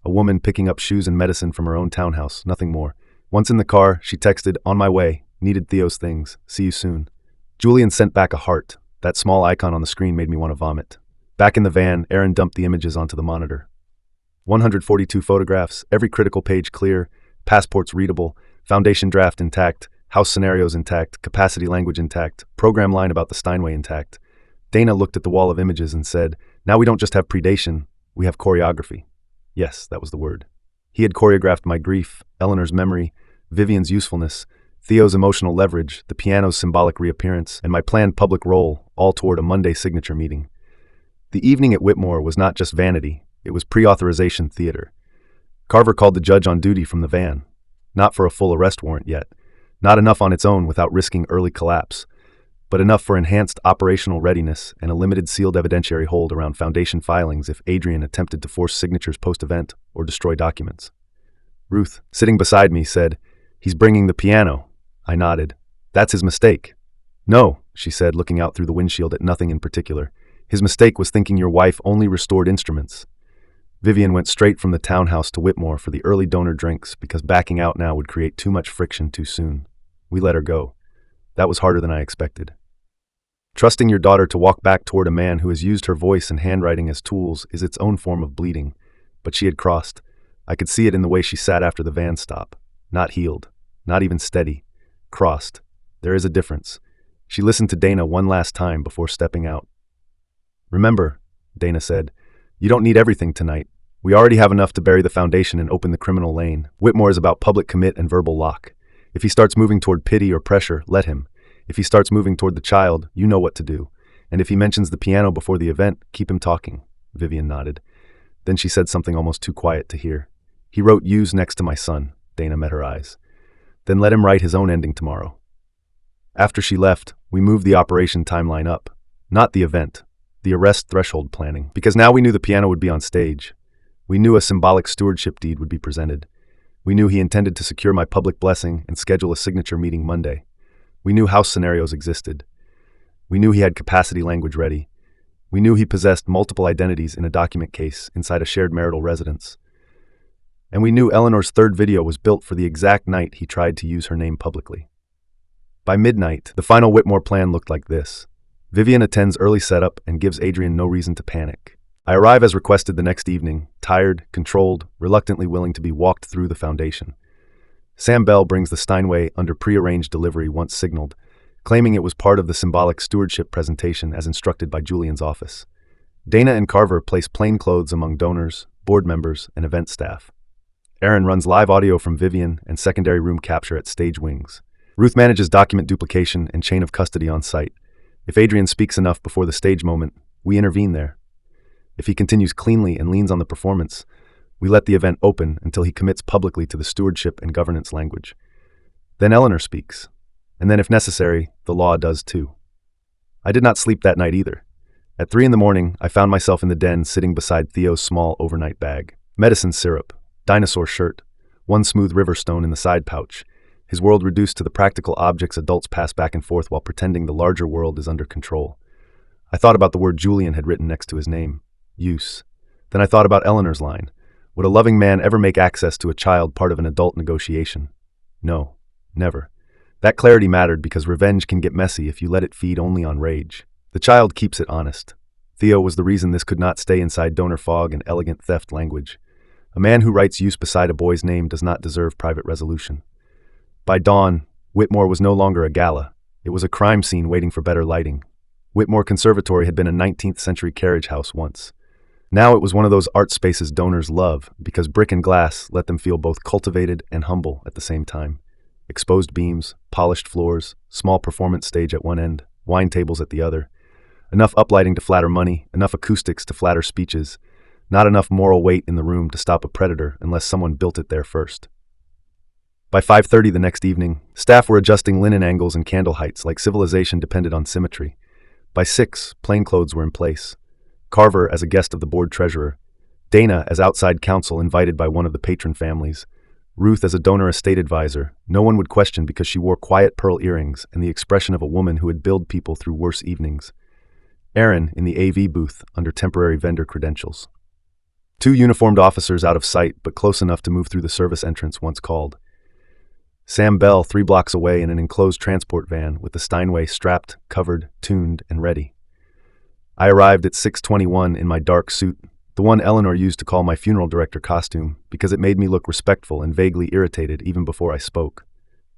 A woman picking up shoes and medicine from her own townhouse. Nothing more. Once in the car, she texted, "On my way. Needed Theo's things. See you soon." Julian sent back a heart. That small icon on the screen made me want to vomit. Back in the van, Aaron dumped the images onto the monitor. 142 photographs, every critical page clear, passports readable, foundation draft intact, house scenarios intact, capacity language intact, program line about the Steinway intact. Dana looked at the wall of images and said, "Now we don't just have predation, we have choreography." Yes, that was the word. He had choreographed my grief, Eleanor's memory, Vivian's usefulness, Theo's emotional leverage, the piano's symbolic reappearance, and my planned public role, all toward a Monday signature meeting. The evening at Whitmore was not just vanity, it was pre-authorization theater. Carver called the judge on duty from the van. Not for a full arrest warrant yet. Not enough on its own without risking early collapse, but enough for enhanced operational readiness and a limited sealed evidentiary hold around foundation filings if Adrian attempted to force signatures post-event or destroy documents. Ruth, sitting beside me, said, "He's bringing the piano." I nodded. "That's his mistake." "No," she said, looking out through the windshield at nothing in particular. "His mistake was thinking your wife only restored instruments." Vivian went straight from the townhouse to Whitmore for the early donor drinks because backing out now would create too much friction too soon. We let her go. That was harder than I expected. Trusting your daughter to walk back toward a man who has used her voice and handwriting as tools is its own form of bleeding. But she had crossed. I could see it in the way she sat after the van stop. Not healed. Not even steady. Crossed. There is a difference. She listened to Dana one last time before stepping out. "Remember," Dana said, "you don't need everything tonight. We already have enough to bury the foundation and open the criminal lane. Whitmore is about public commit and verbal lock. If he starts moving toward pity or pressure, let him. If he starts moving toward the child, you know what to do. And if he mentions the piano before the event, keep him talking." Vivian nodded. Then she said something almost too quiet to hear. "He wrote U's next to my son." Dana met her eyes. "Then let him write his own ending tomorrow." After she left, we moved the operation timeline up. Not the event, the arrest threshold planning. Because now we knew the piano would be on stage. We knew a symbolic stewardship deed would be presented. We knew he intended to secure my public blessing and schedule a signature meeting Monday. We knew house scenarios existed. We knew he had capacity language ready. We knew he possessed multiple identities in a document case inside a shared marital residence. And we knew Eleanor's third video was built for the exact night he tried to use her name publicly. By midnight, the final Whitmore plan looked like this. Vivian attends early setup and gives Adrian no reason to panic. I arrive as requested the next evening, tired, controlled, reluctantly willing to be walked through the foundation. Sam Bell brings the Steinway under prearranged delivery once signaled, claiming it was part of the symbolic stewardship presentation as instructed by Julian's office. Dana and Carver place plain clothes among donors, board members, and event staff. Aaron runs live audio from Vivian and secondary room capture at stage wings. Ruth manages document duplication and chain of custody on site. If Adrian speaks enough before the stage moment, we intervene there. If he continues cleanly and leans on the performance, we let the event open until he commits publicly to the stewardship and governance language. Then Eleanor speaks, and then if necessary, the law does too. I did not sleep that night either. At 3 a.m, I found myself in the den sitting beside Theo's small overnight bag. Medicine syrup, dinosaur shirt, one smooth river stone in the side pouch, his world reduced to the practical objects adults pass back and forth while pretending the larger world is under control. I thought about the word Julian had written next to his name, use. Then I thought about Eleanor's line. Would a loving man ever make access to a child part of an adult negotiation? No, never. That clarity mattered because revenge can get messy if you let it feed only on rage. The child keeps it honest. Theo was the reason this could not stay inside donor fog and elegant theft language. A man who writes use beside a boy's name does not deserve private resolution. By dawn, Whitmore was no longer a gala. It was a crime scene waiting for better lighting. Whitmore Conservatory had been a 19th century carriage house once. Now it was one of those art spaces donors love because brick and glass let them feel both cultivated and humble at the same time. Exposed beams, polished floors, small performance stage at one end, wine tables at the other. Enough uplighting to flatter money, enough acoustics to flatter speeches. Not enough moral weight in the room to stop a predator unless someone built it there first. By 5:30 the next evening, staff were adjusting linen angles and candle heights like civilization depended on symmetry. By 6, plainclothes were in place. Carver as a guest of the board treasurer, Dana as outside counsel invited by one of the patron families, Ruth as a donor estate advisor, no one would question because she wore quiet pearl earrings and the expression of a woman who had billed people through worse evenings. Aaron in the AV booth under temporary vendor credentials. 2 uniformed officers out of sight but close enough to move through the service entrance once called. Sam Bell 3 blocks away in an enclosed transport van with the Steinway strapped, covered, tuned, and ready. I arrived at 6:21 in my dark suit, the one Eleanor used to call my funeral director costume because it made me look respectful and vaguely irritated even before I spoke.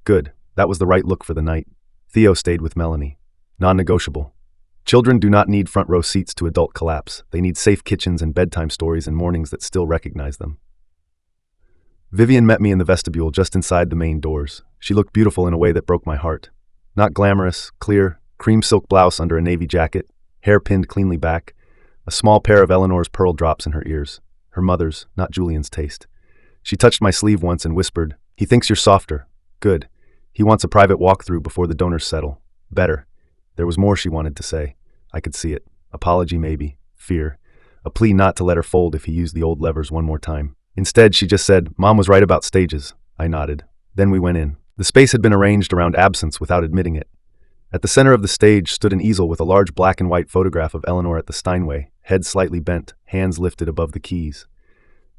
Good, that was the right look for the night. Theo stayed with Melanie. Non-negotiable. Children do not need front row seats to adult collapse. They need safe kitchens and bedtime stories and mornings that still recognize them. Vivian met me in the vestibule just inside the main doors. She looked beautiful in a way that broke my heart. Not glamorous, clear, cream silk blouse under a navy jacket, hair pinned cleanly back, a small pair of Eleanor's pearl drops in her ears, her mother's, not Julian's taste. She touched my sleeve once and whispered, "He thinks you're softer. Good. He wants a private walkthrough before the donors settle. Better." There was more she wanted to say. I could see it. Apology maybe. Fear. A plea not to let her fold if he used the old levers one more time. Instead, she just said, "Mom was right about stages." I nodded. Then we went in. The space had been arranged around absence without admitting it. At the center of the stage stood an easel with a large black and white photograph of Eleanor at the Steinway, head slightly bent, hands lifted above the keys.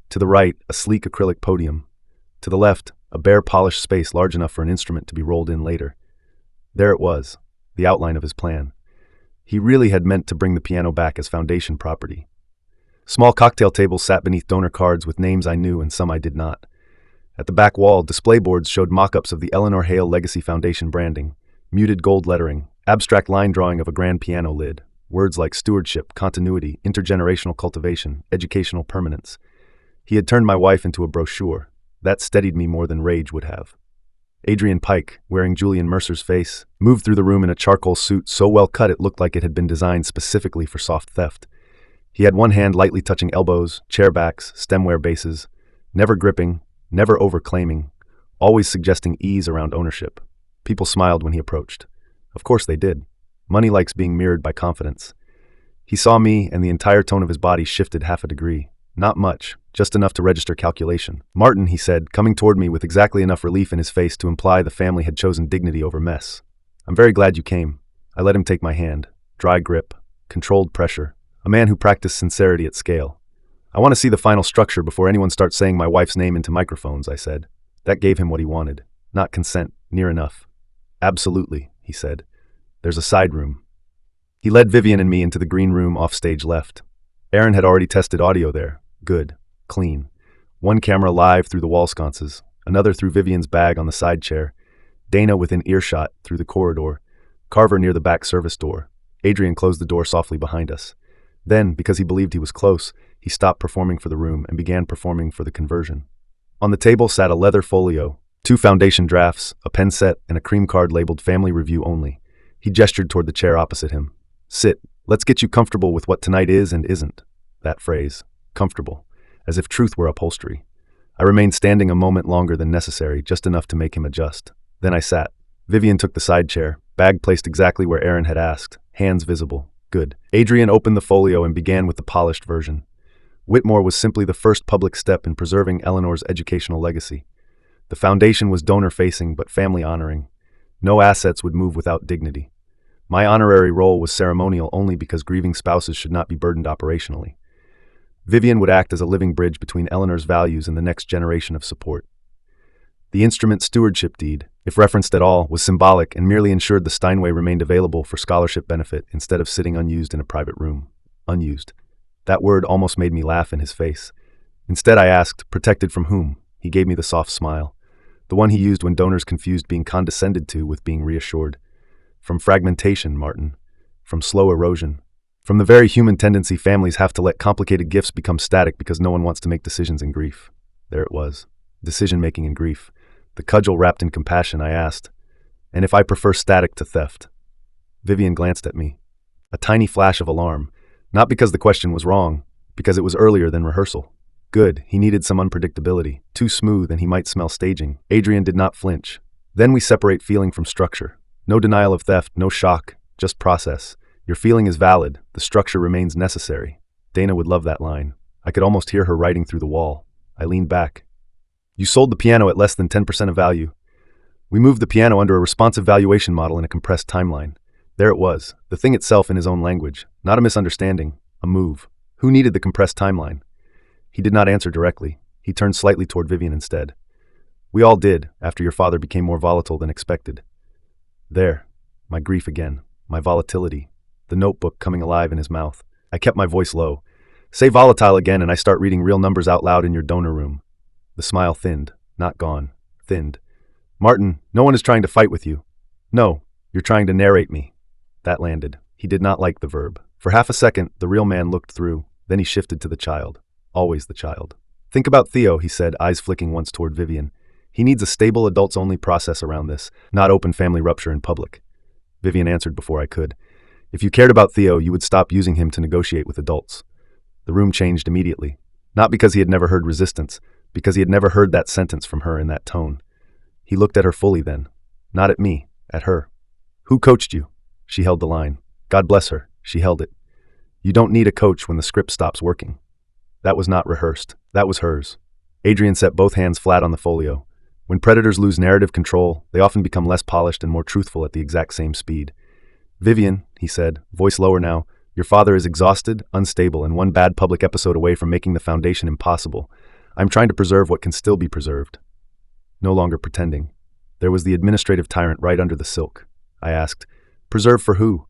To the right, a sleek acrylic podium. To the left, a bare polished space large enough for an instrument to be rolled in later. There it was, the outline of his plan. He really had meant to bring the piano back as foundation property. Small cocktail tables sat beneath donor cards with names I knew and some I did not. At the back wall, display boards showed mock-ups of the Eleanor Hale Legacy Foundation branding, muted gold lettering, abstract line drawing of a grand piano lid, words like stewardship, continuity, intergenerational cultivation, educational permanence. He had turned my wife into a brochure. That steadied me more than rage would have. Adrian Pike, wearing Julian Mercer's face, moved through the room in a charcoal suit so well cut it looked like it had been designed specifically for soft theft. He had one hand lightly touching elbows, chair backs, stemware bases, never gripping, never over-claiming, always suggesting ease around ownership. People smiled when he approached. Of course they did. Money likes being mirrored by confidence. He saw me, and the entire tone of his body shifted half a degree. Not much, just enough to register calculation. "Martin," he said, coming toward me with exactly enough relief in his face to imply the family had chosen dignity over mess. "I'm very glad you came." I let him take my hand. Dry grip, controlled pressure. A man who practiced sincerity at scale. I want to see the final structure before anyone starts saying my wife's name into microphones, I said. That gave him what he wanted. Not consent, near enough. Absolutely, he said. There's a side room. He led Vivian and me into the green room off stage left. Aaron had already tested audio there. Good. Clean. One camera live through the wall sconces, another through Vivian's bag on the side chair, Dana within earshot through the corridor, Carver near the back service door. Adrian closed the door softly behind us. Then, because he believed he was close, he stopped performing for the room and began performing for the conversion. On the table sat a leather folio, 2 foundation drafts, a pen set, and a cream card labeled Family Review Only. He gestured toward the chair opposite him. Sit. Let's get you comfortable with what tonight is and isn't. That phrase. Comfortable. As if truth were upholstery. I remained standing a moment longer than necessary, just enough to make him adjust. Then I sat. Vivian took the side chair, bag placed exactly where Aaron had asked, hands visible. Good. Adrian opened the folio and began with the polished version. Whitmore was simply the first public step in preserving Eleanor's educational legacy. The foundation was donor-facing but family-honoring. No assets would move without dignity. My honorary role was ceremonial only because grieving spouses should not be burdened operationally. Vivian would act as a living bridge between Eleanor's values and the next generation of support. The instrument stewardship deed, if referenced at all, was symbolic and merely ensured the Steinway remained available for scholarship benefit instead of sitting unused in a private room. Unused. That word almost made me laugh in his face. Instead I asked, protected from whom? He gave me the soft smile. The one he used when donors confused being condescended to with being reassured. From fragmentation, Martin. From slow erosion. From the very human tendency families have to let complicated gifts become static because no one wants to make decisions in grief. There it was. Decision-making in grief. The cudgel wrapped in compassion, I asked. And if I prefer static to theft? Vivian glanced at me. A tiny flash of alarm. Not because the question was wrong, because it was earlier than rehearsal. Good, he needed some unpredictability. Too smooth and he might smell staging. Adrian did not flinch. Then we separate feeling from structure. No denial of theft, no shock, just process. Your feeling is valid, the structure remains necessary. Dana would love that line. I could almost hear her writing through the wall. I leaned back. You sold the piano at less than 10% of value. We moved the piano under a responsive valuation model in a compressed timeline. There it was, the thing itself in his own language. Not a misunderstanding, a move. Who needed the compressed timeline? He did not answer directly. He turned slightly toward Vivian instead. We all did, after your father became more volatile than expected. There, my grief again, my volatility, the notebook coming alive in his mouth. I kept my voice low. Say volatile again and I start reading real numbers out loud in your donor room. The smile thinned, not gone, thinned. Martin, no one is trying to fight with you. No, you're trying to narrate me. That landed. He did not like the verb. For half a second, the real man looked through, then he shifted to the child. Always the child. Think about Theo, he said, eyes flicking once toward Vivian. He needs a stable adults-only process around this, not open family rupture in public. Vivian answered before I could. If you cared about Theo, you would stop using him to negotiate with adults. The room changed immediately. Not because he had never heard resistance, because he had never heard that sentence from her in that tone. He looked at her fully then. Not at me, at her. Who coached you? She held the line. God bless her. She held it. You don't need a coach when the script stops working. That was not rehearsed. That was hers. Adrian set both hands flat on the folio. When predators lose narrative control, they often become less polished and more truthful at the exact same speed. Vivian, he said, voice lower now, your father is exhausted, unstable, and one bad public episode away from making the foundation impossible. I'm trying to preserve what can still be preserved. No longer pretending. There was the administrative tyrant right under the silk. I asked, preserve for who?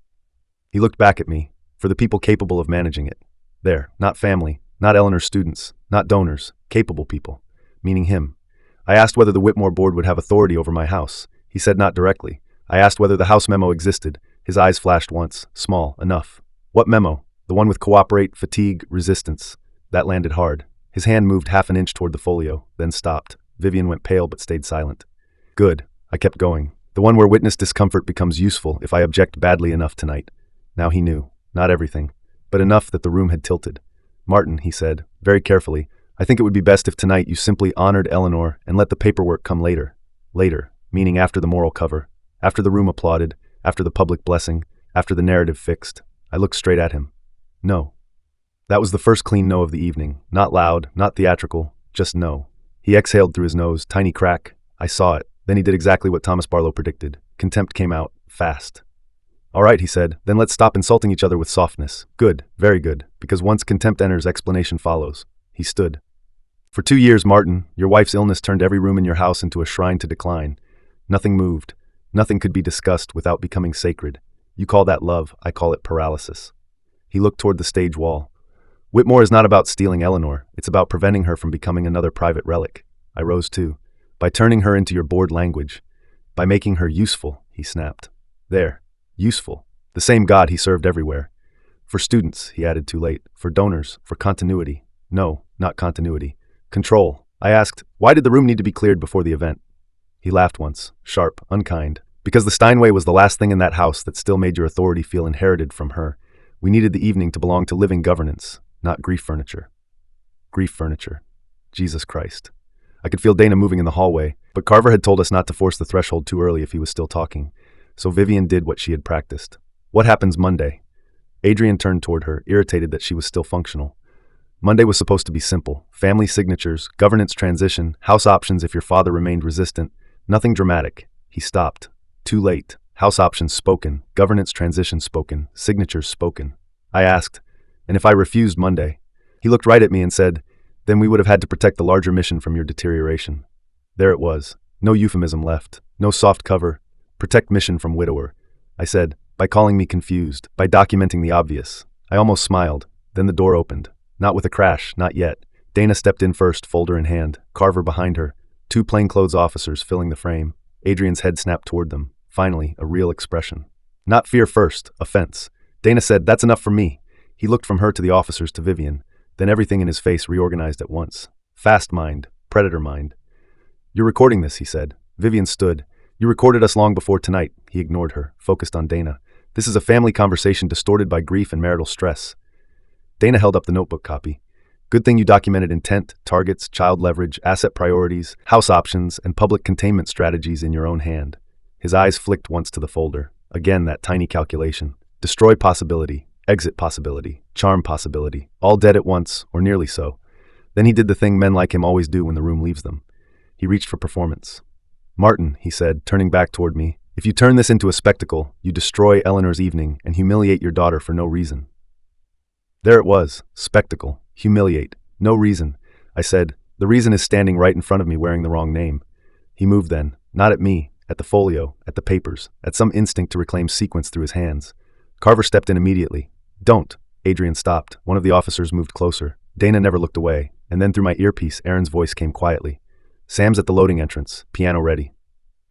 He looked back at me, for the people capable of managing it. There, not family, not Eleanor's students, not donors, capable people, meaning him. I asked whether the Whitmore board would have authority over my house. He said not directly. I asked whether the house memo existed. His eyes flashed once, small, enough. What memo? The one with cooperate, fatigue, resistance. That landed hard. His hand moved half an inch toward the folio, then stopped. Vivian went pale but stayed silent. Good. I kept going. The one where witness discomfort becomes useful if I object badly enough tonight. Now he knew. Not everything, but enough that the room had tilted. Martin, he said, very carefully, I think it would be best if tonight you simply honored Eleanor and let the paperwork come later. Later, meaning after the moral cover, after the room applauded, after the public blessing, after the narrative fixed. I looked straight at him. No. That was the first clean no of the evening. Not loud, not theatrical, just no. He exhaled through his nose, tiny crack. I saw it. Then he did exactly what Thomas Barlow predicted. Contempt came out, fast. All right, he said, then let's stop insulting each other with softness. Good, very good, because once contempt enters, explanation follows. He stood. For 2 years, Martin, your wife's illness turned every room in your house into a shrine to decline. Nothing moved. Nothing could be discussed without becoming sacred. You call that love, I call it paralysis. He looked toward the stage wall. Whitmore is not about stealing Eleanor, it's about preventing her from becoming another private relic. I rose too. By turning her into your bored language. By making her useful, he snapped. There. Useful. The same God he served everywhere. For students, he added too late. For donors. For continuity. No, not continuity. Control. I asked, why did the room need to be cleared before the event? He laughed once, sharp, unkind. Because the Steinway was the last thing in that house that still made your authority feel inherited from her. We needed the evening to belong to living governance, not grief furniture. Grief furniture. Jesus Christ. I could feel Dana moving in the hallway, but Carver had told us not to force the threshold too early if he was still talking. So Vivian did what she had practiced. What happens Monday? Adrian turned toward her, irritated that she was still functional. Monday was supposed to be simple. Family signatures, governance transition, house options if your father remained resistant. Nothing dramatic. He stopped. Too late. House options spoken, governance transition spoken, signatures spoken. I asked, and if I refused Monday? He looked right at me and said, then we would have had to protect the larger mission from your deterioration. There it was. No euphemism left. No soft cover. Protect mission from widower. I said, by calling me confused, by documenting the obvious. I almost smiled. Then the door opened. Not with a crash, not yet. Dana stepped in first, folder in hand, Carver behind her. 2 plainclothes officers filling the frame. Adrian's head snapped toward them. Finally, a real expression. Not fear first, offense. Dana said, that's enough for me. He looked from her to the officers to Vivian. Then everything in his face reorganized at once. Fast mind, predator mind. You're recording this, he said. Vivian stood. You recorded us long before tonight. He ignored her, focused on Dana. This is a family conversation distorted by grief and marital stress. Dana held up the notebook copy. Good thing you documented intent, targets, child leverage, asset priorities, house options, and public containment strategies in your own hand. His eyes flicked once to the folder. Again, that tiny calculation. Destroy possibility, exit possibility, charm possibility, all dead at once, or nearly so. Then he did the thing men like him always do when the room leaves them. He reached for performance. Martin, he said, turning back toward me, if you turn this into a spectacle, you destroy Eleanor's evening and humiliate your daughter for no reason. There it was, spectacle, humiliate, no reason. I said, the reason is standing right in front of me wearing the wrong name. He moved then, not at me, at the folio, at the papers, at some instinct to reclaim sequence through his hands. Carver stepped in immediately. Don't. Adrian stopped. One of the officers moved closer. Dana never looked away, and then through my earpiece, Aaron's voice came quietly. Sam's at the loading entrance, piano ready.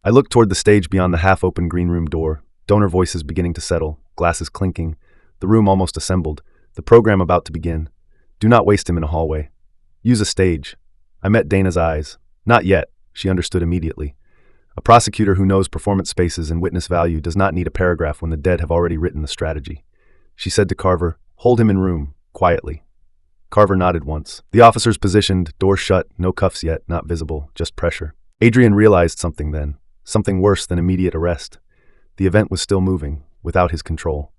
I looked toward the stage beyond the half-open green room door, donor voices beginning to settle, glasses clinking, the room almost assembled, the program about to begin. Do not waste him in a hallway. Use a stage. I met Dana's eyes. Not yet, she understood immediately. A prosecutor who knows performance spaces and witness value does not need a paragraph when the dead have already written the strategy. She said to Carver, hold him in room, quietly. Carver nodded once. The officers positioned, door shut, no cuffs yet, not visible, just pressure. Adrian realized something then, something worse than immediate arrest. The event was still moving, without his control.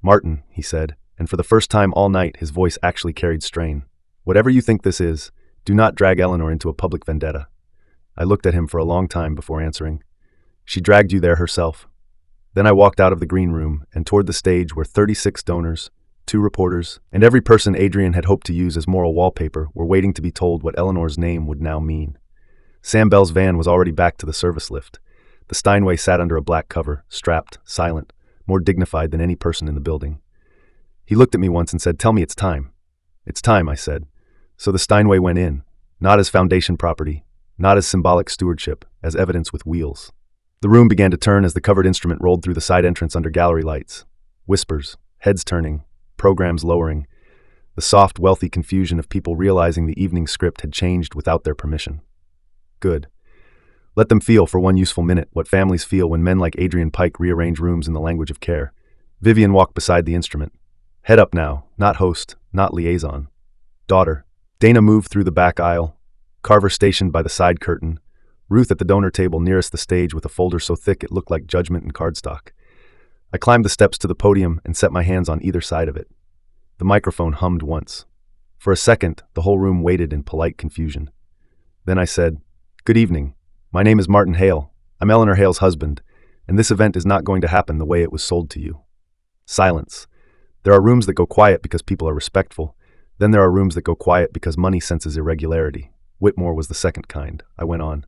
Martin, he said, and for the first time all night his voice actually carried strain. Whatever you think this is, do not drag Eleanor into a public vendetta. I looked at him for a long time before answering. She dragged you there herself. Then I walked out of the green room and toward the stage where 36 donors, 2 reporters, and every person Adrian had hoped to use as moral wallpaper were waiting to be told what Eleanor's name would now mean. Sam Bell's van was already back to the service lift. The Steinway sat under a black cover, strapped, silent, more dignified than any person in the building. He looked at me once and said, tell me it's time. It's time, I said. So the Steinway went in, not as foundation property, not as symbolic stewardship, as evidence with wheels. The room began to turn as the covered instrument rolled through the side entrance under gallery lights. Whispers, heads turning, programs lowering, the soft, wealthy confusion of people realizing the evening script had changed without their permission. Good. Let them feel for one useful minute what families feel when men like Adrian Pike rearrange rooms in the language of care. Vivian walked beside the instrument. Head up now, not host, not liaison. Daughter. Dana moved through the back aisle. Carver stationed by the side curtain. Ruth at the donor table nearest the stage with a folder so thick it looked like judgment and cardstock. I climbed the steps to the podium and set my hands on either side of it. The microphone hummed once. For a second, the whole room waited in polite confusion. Then I said, good evening. My name is Martin Hale. I'm Eleanor Hale's husband. and this event is not going to happen the way it was sold to you. Silence. There are rooms that go quiet because people are respectful. Then there are rooms that go quiet because money senses irregularity. Whitmore was the second kind, I went on.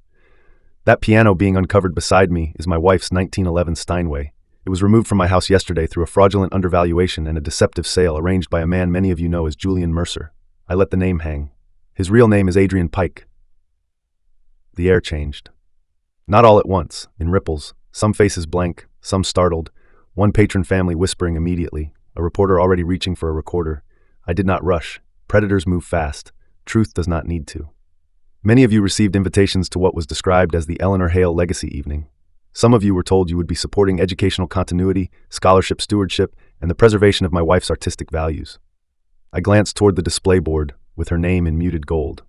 That piano being uncovered beside me is my wife's 1911 Steinway. It was removed from my house yesterday through a fraudulent undervaluation and a deceptive sale arranged by a man many of you know as Julian Mercer. I let the name hang. His real name is Adrian Pike. The air changed. Not all at once, in ripples, some faces blank, some startled, one patron family whispering immediately, a reporter already reaching for a recorder. I did not rush. Predators move fast. Truth does not need to. Many of you received invitations to what was described as the Eleanor Hale Legacy Evening. Some of you were told you would be supporting educational continuity, scholarship stewardship, and the preservation of my wife's artistic values. I glanced toward the display board, with her name in muted gold.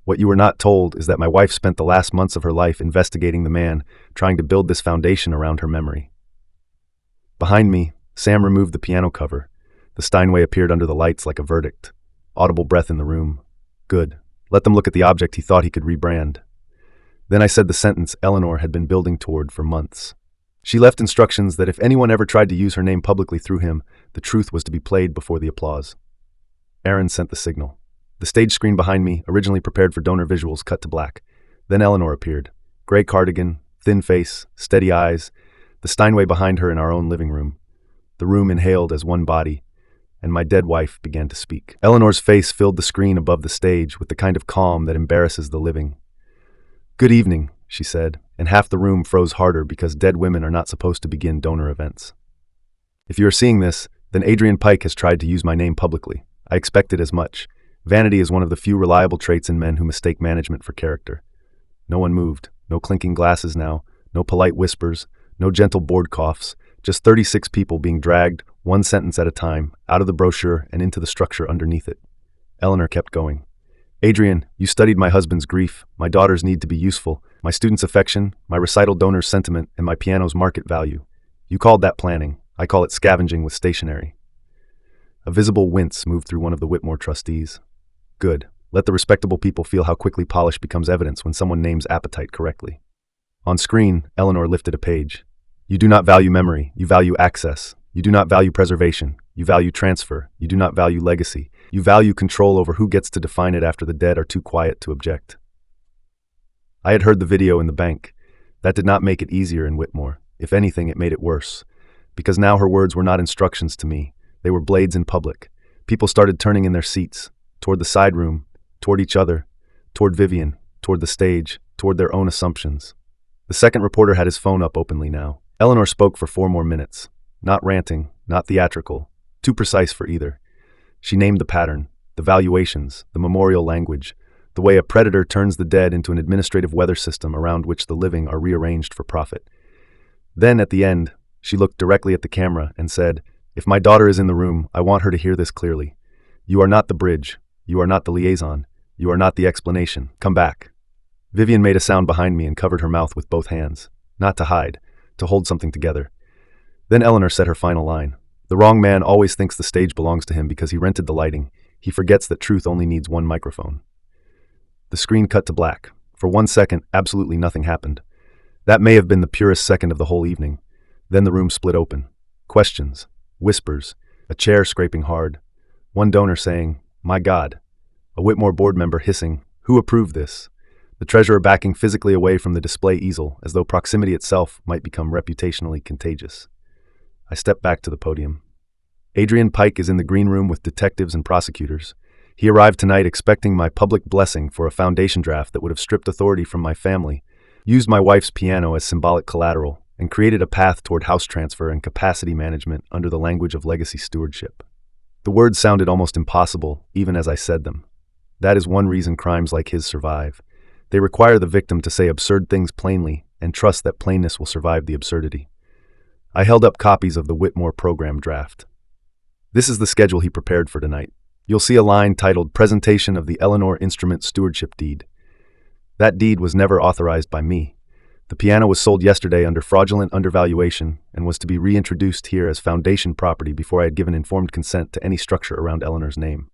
What you were not told is that my wife spent the last months of her life investigating the man, trying to build this foundation around her memory. Behind me, Sam removed the piano cover. The Steinway appeared under the lights like a verdict. Audible breath in the room. Good. Let them look at the object he thought he could rebrand. Then I said the sentence Eleanor had been building toward for months. She left instructions that if anyone ever tried to use her name publicly through him, the truth was to be played before the applause. Aaron sent the signal. The stage screen behind me, originally prepared for donor visuals, cut to black. Then Eleanor appeared. Gray cardigan, thin face, steady eyes, the Steinway behind her in our own living room. The room inhaled as one body, and my dead wife began to speak. Eleanor's face filled the screen above the stage with the kind of calm that embarrasses the living. "Good evening," she said, and half the room froze harder because dead women are not supposed to begin donor events. "If you are seeing this, then Adrian Pike has tried to use my name publicly. I expected as much. Vanity is one of the few reliable traits in men who mistake management for character." No one moved. No clinking glasses now. No polite whispers. No gentle board coughs. Just 36 people being dragged, one sentence at a time, out of the brochure and into the structure underneath it. Eleanor kept going. "Adrian, you studied my husband's grief, my daughter's need to be useful, my student's affection, my recital donor's sentiment, and my piano's market value. You called that planning. I call it scavenging with stationery." A visible wince moved through one of the Whitmore trustees. Good. Let the respectable people feel how quickly polish becomes evidence when someone names appetite correctly. On screen, Eleanor lifted a page. "You do not value memory. You value access. You do not value preservation. You value transfer. You do not value legacy. You value control over who gets to define it after the dead are too quiet to object." I had heard the video in the bank. That did not make it easier in Whitmore. If anything, it made it worse. Because now her words were not instructions to me. They were blades in public. People started turning in their seats, toward the side room, toward each other, toward Vivian, toward the stage, toward their own assumptions. The second reporter had his phone up openly now. Eleanor spoke for 4 more minutes. Not ranting, not theatrical, too precise for either. She named the pattern, the valuations, the memorial language, the way a predator turns the dead into an administrative weather system around which the living are rearranged for profit. Then, at the end, she looked directly at the camera and said, "If my daughter is in the room, I want her to hear this clearly. You are not the bridge. You are not the liaison. You are not the explanation. Come back." Vivian made a sound behind me and covered her mouth with both hands. Not to hide, to hold something together. Then Eleanor said her final line. "The wrong man always thinks the stage belongs to him because he rented the lighting. He forgets that truth only needs one microphone." The screen cut to black. For 1 second, absolutely nothing happened. That may have been the purest second of the whole evening. Then the room split open. Questions, whispers, a chair scraping hard. One donor saying, "My God." A Whitmore board member hissing, "Who approved this?" The treasurer backing physically away from the display easel, as though proximity itself might become reputationally contagious. I stepped back to the podium. Adrian Pike is in the green room with detectives and prosecutors. He arrived tonight expecting my public blessing for a foundation draft that would have stripped authority from my family, used my wife's piano as symbolic collateral, and created a path toward house transfer and capacity management under the language of legacy stewardship. The words sounded almost impossible, even as I said them. That is one reason crimes like his survive. They require the victim to say absurd things plainly and trust that plainness will survive the absurdity. I held up copies of the Whitmore program draft. This is the schedule he prepared for tonight. You'll see a line titled Presentation of the Eleanor Instrument Stewardship Deed. That deed was never authorized by me. The piano was sold yesterday under fraudulent undervaluation and was to be reintroduced here as foundation property before I had given informed consent to any structure around Eleanor's name.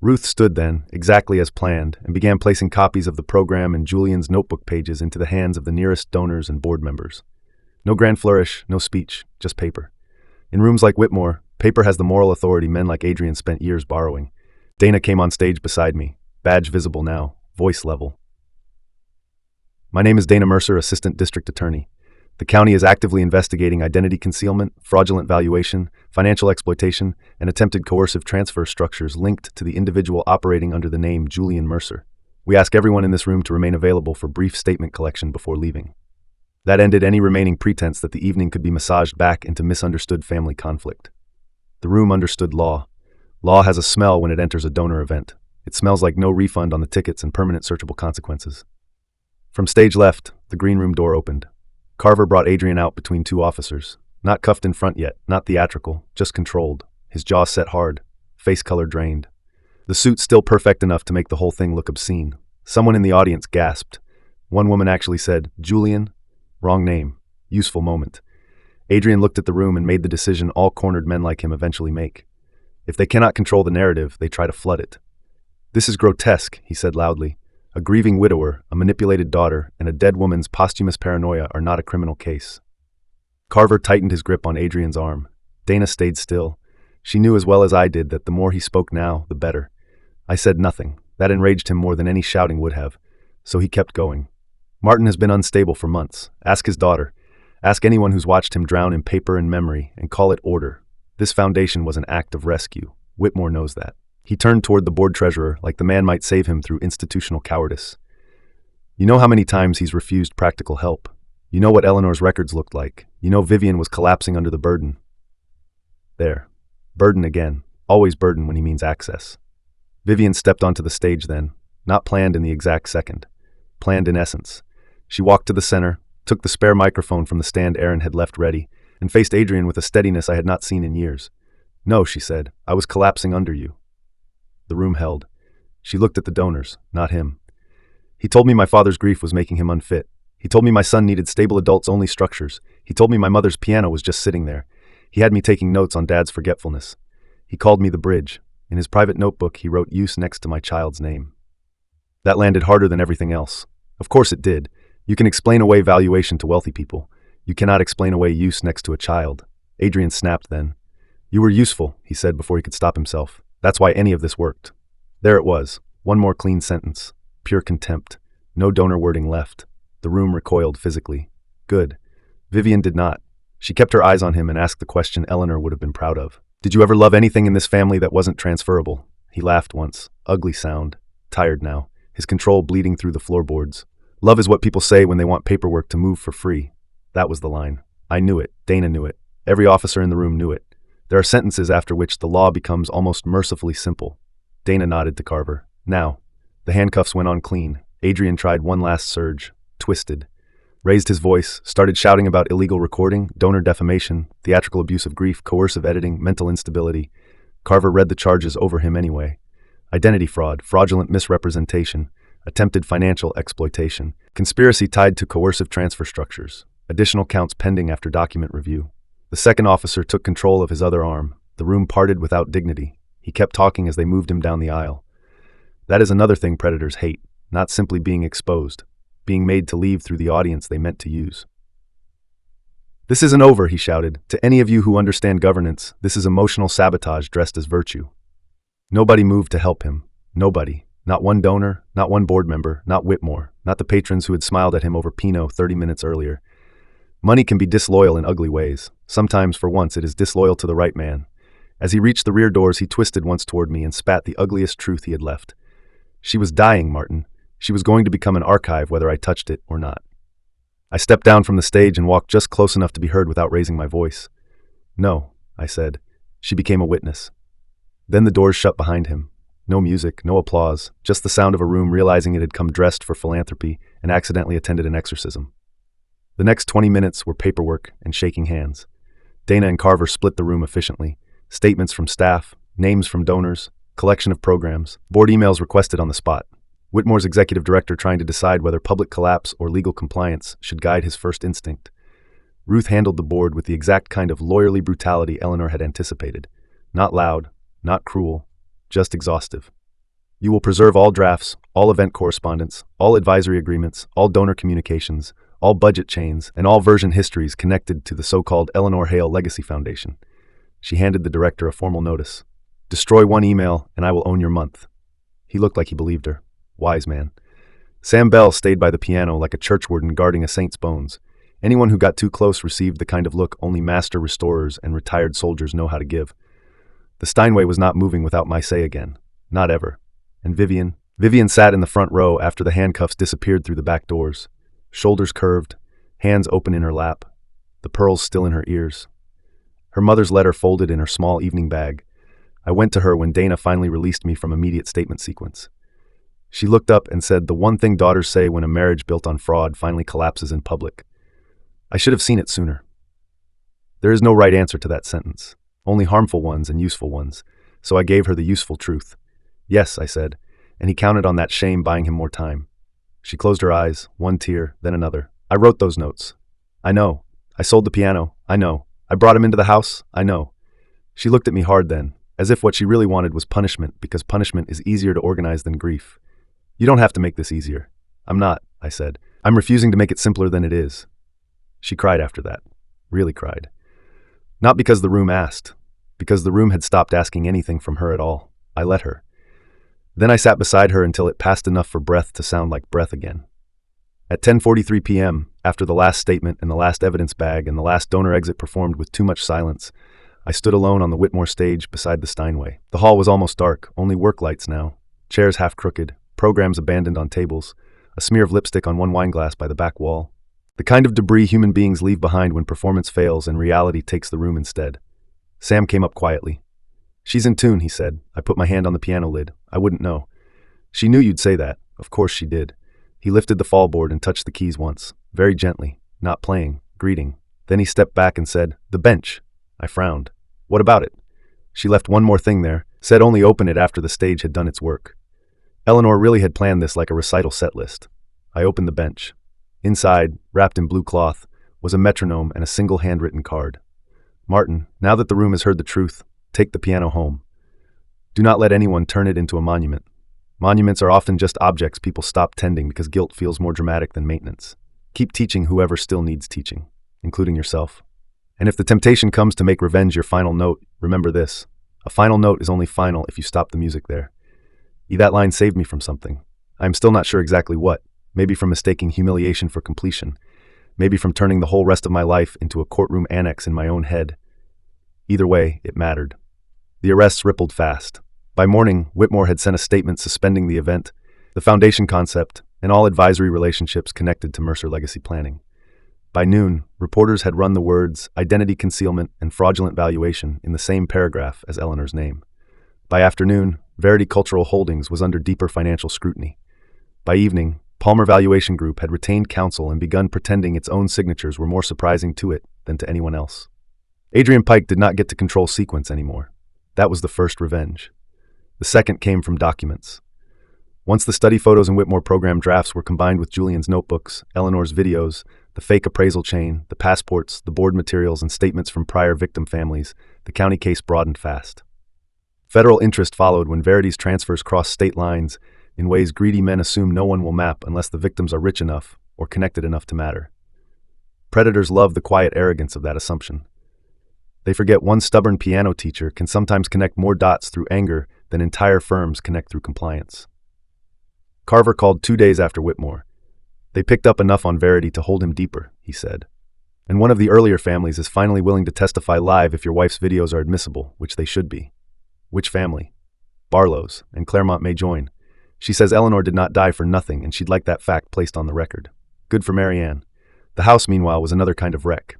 Ruth stood then, exactly as planned, and began placing copies of the program and Julian's notebook pages into the hands of the nearest donors and board members. No grand flourish, no speech, just paper. In rooms like Whitmore, paper has the moral authority men like Adrian spent years borrowing. Dana came on stage beside me, badge visible now, voice level. My name is Dana Mercer, Assistant District Attorney. The county is actively investigating identity concealment, fraudulent valuation, financial exploitation, and attempted coercive transfer structures linked to the individual operating under the name Julian Mercer. We ask everyone in this room to remain available for brief statement collection before leaving. That ended any remaining pretense that the evening could be massaged back into misunderstood family conflict. The room understood law. Law has a smell when it enters a donor event. It smells like no refund on the tickets and permanent searchable consequences. From stage left, the green room door opened. Carver brought Adrian out between two officers. Not cuffed in front yet, not theatrical, just controlled. His jaw set hard, face color drained. The suit still perfect enough to make the whole thing look obscene. Someone in the audience gasped. One woman actually said, "Julian?" Wrong name. Useful moment. Adrian looked at the room and made the decision all cornered men like him eventually make. If they cannot control the narrative, they try to flood it. "This is grotesque," he said loudly. "A grieving widower, a manipulated daughter, and a dead woman's posthumous paranoia are not a criminal case." Carver tightened his grip on Adrian's arm. Dana stayed still. She knew as well as I did that the more he spoke now, the better. I said nothing. That enraged him more than any shouting would have. So he kept going. "Martin has been unstable for months. Ask his daughter. Ask anyone who's watched him drown in paper and memory, and call it order. This foundation was an act of rescue. Whitmore knows that." He turned toward the board treasurer like the man might save him through institutional cowardice. "You know how many times he's refused practical help. You know what Eleanor's records looked like. You know Vivian was collapsing under the burden." There. Burden again. Always burden when he means access. Vivian stepped onto the stage then, not planned in the exact second. Planned in essence. She walked to the center, took the spare microphone from the stand Aaron had left ready, and faced Adrian with a steadiness I had not seen in years. "No," she said, "I was collapsing under you." The room held. She looked at the donors, not him. "He told me my father's grief was making him unfit. He told me my son needed stable adults-only structures. He told me my mother's piano was just sitting there. He had me taking notes on Dad's forgetfulness. He called me the bridge. In his private notebook, he wrote use next to my child's name." That landed harder than everything else. Of course it did. You can explain away valuation to wealthy people. You cannot explain away use next to a child. Adrian snapped then. "You were useful," he said before he could stop himself. "That's why any of this worked." There it was. One more clean sentence. Pure contempt. No donor wording left. The room recoiled physically. Good. Vivian did not. She kept her eyes on him and asked the question Eleanor would have been proud of. "Did you ever love anything in this family that wasn't transferable?" He laughed once. Ugly sound. Tired now. His control bleeding through the floorboards. "Love is what people say when they want paperwork to move for free." That was the line. I knew it. Dana knew it. Every officer in the room knew it. There are sentences after which the law becomes almost mercifully simple. Dana nodded to Carver. "Now." The handcuffs went on clean. Adrian tried one last surge. Twisted. Raised his voice, started shouting about illegal recording, donor defamation, theatrical abuse of grief, coercive editing, mental instability. Carver read the charges over him anyway. Identity fraud, fraudulent misrepresentation, attempted financial exploitation, conspiracy tied to coercive transfer structures, additional counts pending after document review. The second officer took control of his other arm. The room parted without dignity. He kept talking as they moved him down the aisle. That is another thing predators hate, not simply being exposed, being made to leave through the audience they meant to use. "This isn't over," he shouted. "To any of you who understand governance, this is emotional sabotage dressed as virtue." Nobody moved to help him. Nobody. Not one donor, not one board member, not Whitmore, not the patrons who had smiled at him over Pinot 30 minutes earlier. Money can be disloyal in ugly ways. Sometimes, for once, it is disloyal to the right man. As he reached the rear doors, he twisted once toward me and spat the ugliest truth he had left. "She was dying, Martin. She was going to become an archive whether I touched it or not." I stepped down from the stage and walked just close enough to be heard without raising my voice. "No," I said. "She became a witness." Then the doors shut behind him. No music, no applause, just the sound of a room realizing it had come dressed for philanthropy and accidentally attended an exorcism. The next 20 minutes were paperwork and shaking hands. Dana and Carver split the room efficiently. Statements from staff, names from donors, collection of programs, board emails requested on the spot. Whitmore's executive director trying to decide whether public collapse or legal compliance should guide his first instinct. Ruth handled the board with the exact kind of lawyerly brutality Eleanor had anticipated. Not loud, not cruel, just exhaustive. You will preserve all drafts, all event correspondence, all advisory agreements, all donor communications, all budget chains, and all version histories connected to the so-called Eleanor Hale Legacy Foundation. She handed the director a formal notice. Destroy one email, and I will own your month. He looked like he believed her. Wise man. Sam Bell stayed by the piano like a church warden guarding a saint's bones. Anyone who got too close received the kind of look only master restorers and retired soldiers know how to give. The Steinway was not moving without my say again. Not ever. And Vivian sat in the front row after the handcuffs disappeared through the back doors. Shoulders curved, hands open in her lap, the pearls still in her ears. Her mother's letter folded in her small evening bag. I went to her when Dana finally released me from immediate statement sequence. She looked up and said the one thing daughters say when a marriage built on fraud finally collapses in public. I should have seen it sooner. There is no right answer to that sentence, only harmful ones and useful ones, so I gave her the useful truth. Yes, I said, and he counted on that shame buying him more time. She closed her eyes, one tear, then another. I wrote those notes. I know. I sold the piano. I know. I brought him into the house. I know. She looked at me hard then, as if what she really wanted was punishment, because punishment is easier to organize than grief. You don't have to make this easier. I'm not, I said. I'm refusing to make it simpler than it is. She cried after that. Really cried. Not because the room asked, because the room had stopped asking anything from her at all. I let her. Then I sat beside her until it passed enough for breath to sound like breath again. At 10:43 p.m., after the last statement and the last evidence bag and the last donor exit performed with too much silence, I stood alone on the Whitmore stage beside the Steinway. The hall was almost dark, only work lights now, chairs half crooked, programs abandoned on tables, a smear of lipstick on one wineglass by the back wall. The kind of debris human beings leave behind when performance fails and reality takes the room instead. Sam came up quietly. She's in tune, he said. I put my hand on the piano lid. I wouldn't know. She knew you'd say that. Of course she did. He lifted the fallboard and touched the keys once, very gently, not playing, greeting. Then he stepped back and said, "The bench." I frowned. "What about it?" She left one more thing there, said only open it after the stage had done its work. Eleanor really had planned this like a recital set list. I opened the bench. Inside, wrapped in blue cloth, was a metronome and a single handwritten card. "Martin, now that the room has heard the truth, take the piano home. Do not let anyone turn it into a monument. Monuments are often just objects people stop tending because guilt feels more dramatic than maintenance. Keep teaching whoever still needs teaching, including yourself. And if the temptation comes to make revenge your final note, remember this. A final note is only final if you stop the music there." That line saved me from something. I am still not sure exactly what. Maybe from mistaking humiliation for completion. Maybe from turning the whole rest of my life into a courtroom annex in my own head. Either way, it mattered. The arrests rippled fast. By morning, Whitmore had sent a statement suspending the event, the foundation concept, and all advisory relationships connected to Mercer Legacy Planning. By noon, reporters had run the words identity concealment and fraudulent valuation in the same paragraph as Eleanor's name. By afternoon, Verity Cultural Holdings was under deeper financial scrutiny. By evening, Palmer Valuation Group had retained counsel and begun pretending its own signatures were more surprising to it than to anyone else. Adrian Pike did not get to control sequence anymore. That was the first revenge. The second came from documents. Once the study photos and Whitmore program drafts were combined with Julian's notebooks, Eleanor's videos, the fake appraisal chain, the passports, the board materials, and statements from prior victim families, the county case broadened fast. Federal interest followed when Verity's transfers crossed state lines in ways greedy men assume no one will map unless the victims are rich enough or connected enough to matter. Predators love the quiet arrogance of that assumption. They forget one stubborn piano teacher can sometimes connect more dots through anger than entire firms connect through compliance. Carver called 2 days after Whitmore. "They picked up enough on Verity to hold him deeper," he said. "And one of the earlier families is finally willing to testify live if your wife's videos are admissible, which they should be." "Which family?" "Barlow's, and Claremont may join. She says Eleanor did not die for nothing, and she'd like that fact placed on the record. Good for Marianne." The house, meanwhile, was another kind of wreck.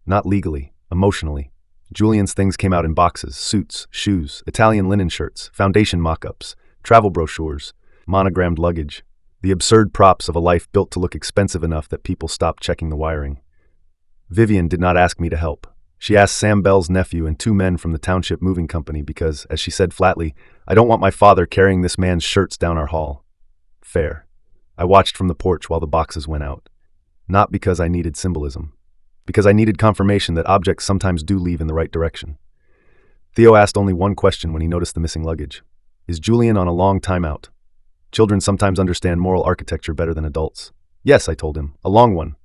Not legally, emotionally. Julian's things came out in boxes, suits, shoes, Italian linen shirts, foundation mock-ups, travel brochures, monogrammed luggage, the absurd props of a life built to look expensive enough that people stopped checking the wiring. Vivian did not ask me to help. She asked Sam Bell's nephew and 2 men from the Township Moving Company because, as she said flatly, "I don't want my father carrying this man's shirts down our hall." Fair. I watched from the porch while the boxes went out. Not because I needed symbolism. Because I needed confirmation that objects sometimes do leave in the right direction. Theo asked only one question when he noticed the missing luggage. Is Julian on a long timeout? Children sometimes understand moral architecture better than adults. Yes, I told him. A long one.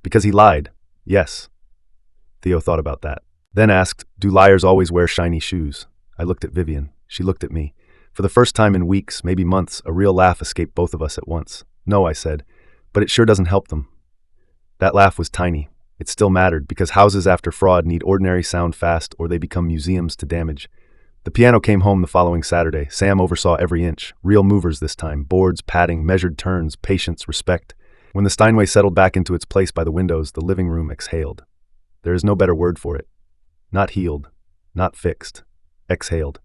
Because he lied. Yes. Theo thought about that. Then asked, do liars always wear shiny shoes? I looked at Vivian. She looked at me. For the first time in weeks, maybe months, a real laugh escaped both of us at once. No, I said, but it sure doesn't help them. That laugh was tiny. It still mattered, because houses after fraud need ordinary sound fast or they become museums to damage. The piano came home the following Saturday. Sam oversaw every inch. Real movers this time. Boards, padding, measured turns, patience, respect. When the Steinway settled back into its place by the windows, the living room exhaled. There is no better word for it. Not healed. Not fixed. Exhaled.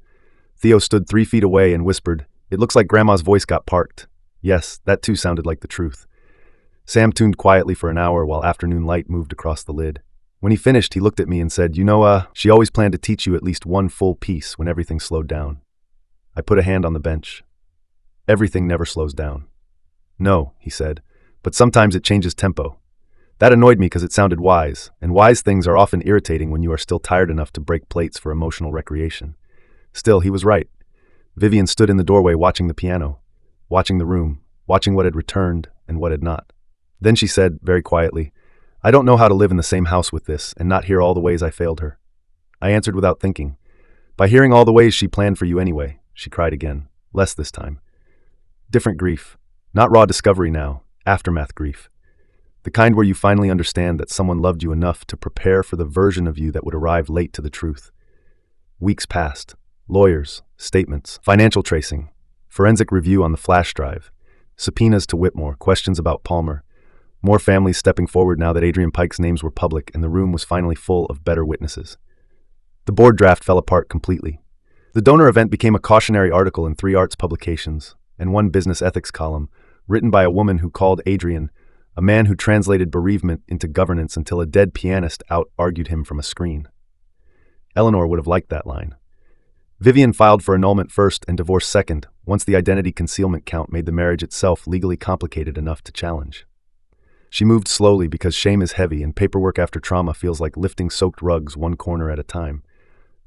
Theo stood 3 feet away and whispered, "It looks like Grandma's voice got parked." Yes, that too sounded like the truth. Sam tuned quietly for an hour while afternoon light moved across the lid. When he finished, he looked at me and said, she always planned to teach you at least one full piece when everything slowed down. I put a hand on the bench. Everything never slows down. No, he said, but sometimes it changes tempo. That annoyed me because it sounded wise, and wise things are often irritating when you are still tired enough to break plates for emotional recreation. Still, he was right. Vivian stood in the doorway watching the piano, watching the room, watching what had returned and what had not. Then she said, very quietly, "I don't know how to live in the same house with this and not hear all the ways I failed her." I answered without thinking. "By hearing all the ways she planned for you anyway." She cried again, less this time. Different grief. Not raw discovery now, aftermath grief. The kind where you finally understand that someone loved you enough to prepare for the version of you that would arrive late to the truth. Weeks passed. Lawyers, statements, financial tracing, forensic review on the flash drive, subpoenas to Whitmore, questions about Palmer. More families stepping forward now that Adrian Pike's names were public and the room was finally full of better witnesses. The board draft fell apart completely. The donor event became a cautionary article in 3 arts publications and 1 business ethics column, written by a woman who called Adrian a man who translated bereavement into governance until a dead pianist out-argued him from a screen. Eleanor would have liked that line. Vivian filed for annulment first and divorce second, once the identity concealment count made the marriage itself legally complicated enough to challenge. She moved slowly because shame is heavy and paperwork after trauma feels like lifting soaked rugs 1 corner at a time.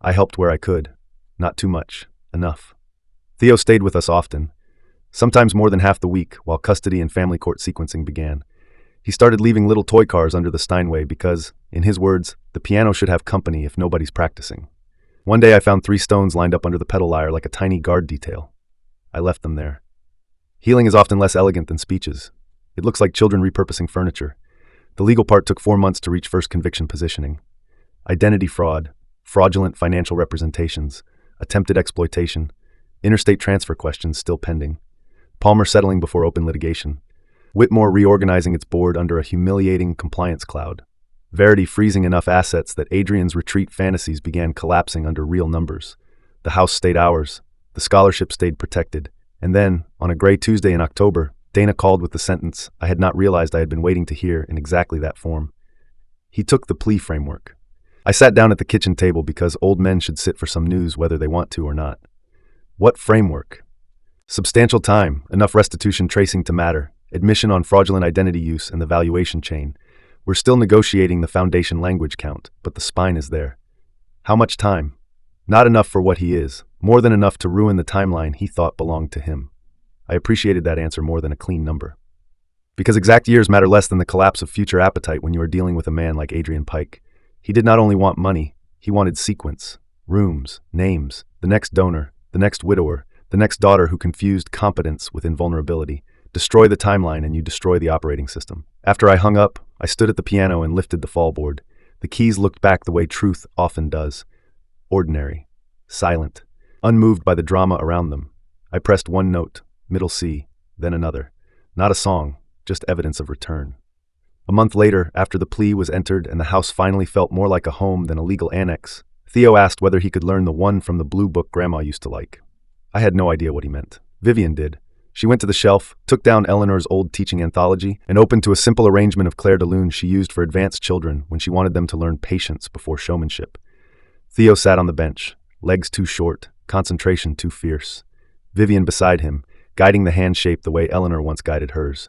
I helped where I could. Not too much. Enough. Theo stayed with us often, sometimes more than half the week, while custody and family court sequencing began. He started leaving little toy cars under the Steinway because, in his words, the piano should have company if nobody's practicing. One day I found 3 stones lined up under the pedal lyre like a tiny guard detail. I left them there. Healing is often less elegant than speeches. It looks like children repurposing furniture. The legal part took 4 months to reach first conviction positioning. Identity fraud, fraudulent financial representations, attempted exploitation, interstate transfer questions still pending. Palmer settling before open litigation. Whitmore reorganizing its board under a humiliating compliance cloud. Verity freezing enough assets that Adrian's retreat fantasies began collapsing under real numbers. The house stayed ours. The scholarship stayed protected. And then, on a gray Tuesday in October, Dana called with the sentence I had not realized I had been waiting to hear in exactly that form. He took the plea framework. I sat down at the kitchen table because old men should sit for some news whether they want to or not. What framework? Substantial time, enough restitution tracing to matter, admission on fraudulent identity use and the valuation chain. We're still negotiating the foundation language count, but the spine is there. How much time? Not enough for what he is, more than enough to ruin the timeline he thought belonged to him. I appreciated that answer more than a clean number. Because exact years matter less than the collapse of future appetite when you are dealing with a man like Adrian Pike. He did not only want money, he wanted sequence, rooms, names, the next donor, the next widower, the next daughter who confused competence with invulnerability. Destroy the timeline and you destroy the operating system. After I hung up, I stood at the piano and lifted the fallboard. The keys looked back the way truth often does. Ordinary, silent, unmoved by the drama around them. I pressed 1 note, middle C, then another. Not a song, just evidence of return. A month later, after the plea was entered and the house finally felt more like a home than a legal annex, Theo asked whether he could learn the one from the blue book Grandma used to like. I had no idea what he meant. Vivian did. She went to the shelf, took down Eleanor's old teaching anthology, and opened to a simple arrangement of Claire de Lune she used for advanced children when she wanted them to learn patience before showmanship. Theo sat on the bench, legs too short, concentration too fierce. Vivian beside him, guiding the hand shape the way Eleanor once guided hers.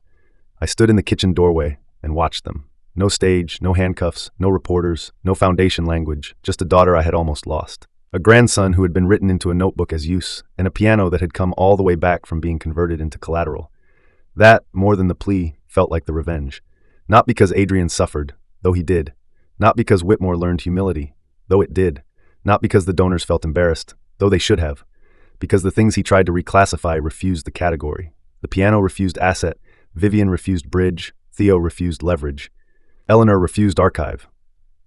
I stood in the kitchen doorway and watched them. No stage, no handcuffs, no reporters, no foundation language, just a daughter I had almost lost. a grandson who had been written into a notebook as use, and a piano that had come all the way back from being converted into collateral. That, more than the plea, felt like the revenge. Not because Adrian suffered, though he did. Not because Whitmore learned humility, though it did. Not because the donors felt embarrassed, though they should have. Because the things he tried to reclassify refused the category. The piano refused asset, Vivian refused bridge, Theo refused leverage. Eleanor refused archive.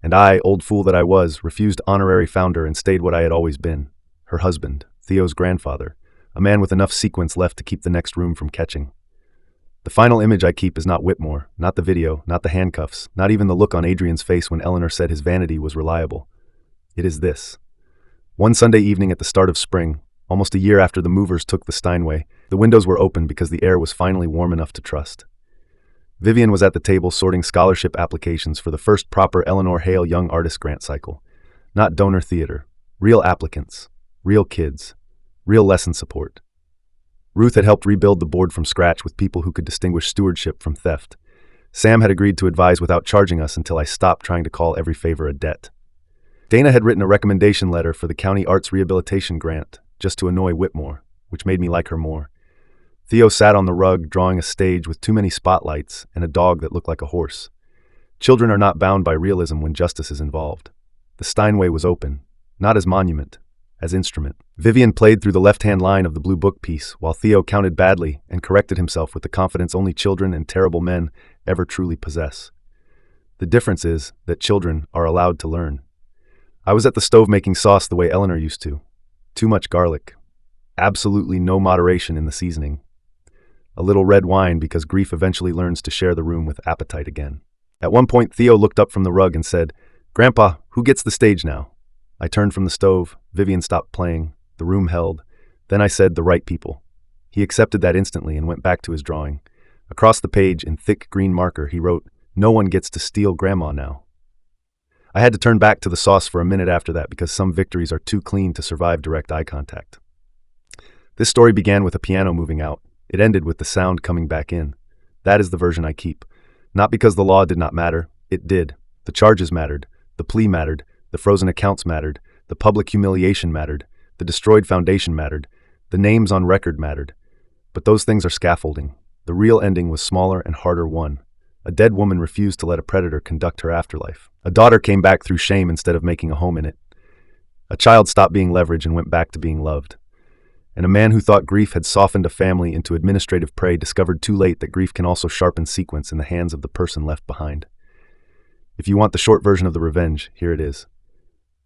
And I, old fool that I was, refused honorary founder and stayed what I had always been. Her husband, Theo's grandfather, a man with enough sequence left to keep the next room from catching. The final image I keep is not Whitmore, not the video, not the handcuffs, not even the look on Adrian's face when Eleanor said his vanity was reliable. It is this. One Sunday evening at the start of spring, almost a year after the movers took the Steinway, the windows were open because the air was finally warm enough to trust. Vivian was at the table sorting scholarship applications for the first proper Eleanor Hale Young Artist Grant cycle. Not donor theater. Real applicants. Real kids. Real lesson support. Ruth had helped rebuild the board from scratch with people who could distinguish stewardship from theft. Sam had agreed to advise without charging us until I stopped trying to call every favor a debt. Dana had written a recommendation letter for the County Arts Rehabilitation Grant, just to annoy Whitmore, which made me like her more. Theo sat on the rug, drawing a stage with too many spotlights and a dog that looked like a horse. Children are not bound by realism when justice is involved. The Steinway was open, not as monument, as instrument. Vivian played through the left-hand line of the blue book piece, while Theo counted badly and corrected himself with the confidence only children and terrible men ever truly possess. The difference is that children are allowed to learn. I was at the stove making sauce the way Eleanor used to. Too much garlic. Absolutely no moderation in the seasoning. A little red wine because grief eventually learns to share the room with appetite again. At one point, Theo looked up from the rug and said, "Grandpa, who gets the stage now?" I turned from the stove. Vivian stopped playing. The room held. Then I said, "The right people." He accepted that instantly and went back to his drawing. Across the page, in thick green marker, he wrote, "No one gets to steal Grandma now." I had to turn back to the sauce for a minute after that because some victories are too clean to survive direct eye contact. This story began with a piano moving out. It ended with the sound coming back in. That is the version I keep. Not because the law did not matter. It did. The charges mattered. The plea mattered. The frozen accounts mattered. The public humiliation mattered. The destroyed foundation mattered. The names on record mattered. But those things are scaffolding. The real ending was smaller and harder won. A dead woman refused to let a predator conduct her afterlife. A daughter came back through shame instead of making a home in it. A child stopped being leverage and went back to being loved. And a man who thought grief had softened a family into administrative prey discovered too late that grief can also sharpen sequence in the hands of the person left behind. If you want the short version of the revenge, here it is.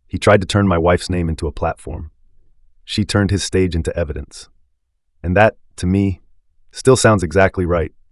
He tried to turn my wife's name into a platform. She turned his stage into evidence. And that, to me, still sounds exactly right.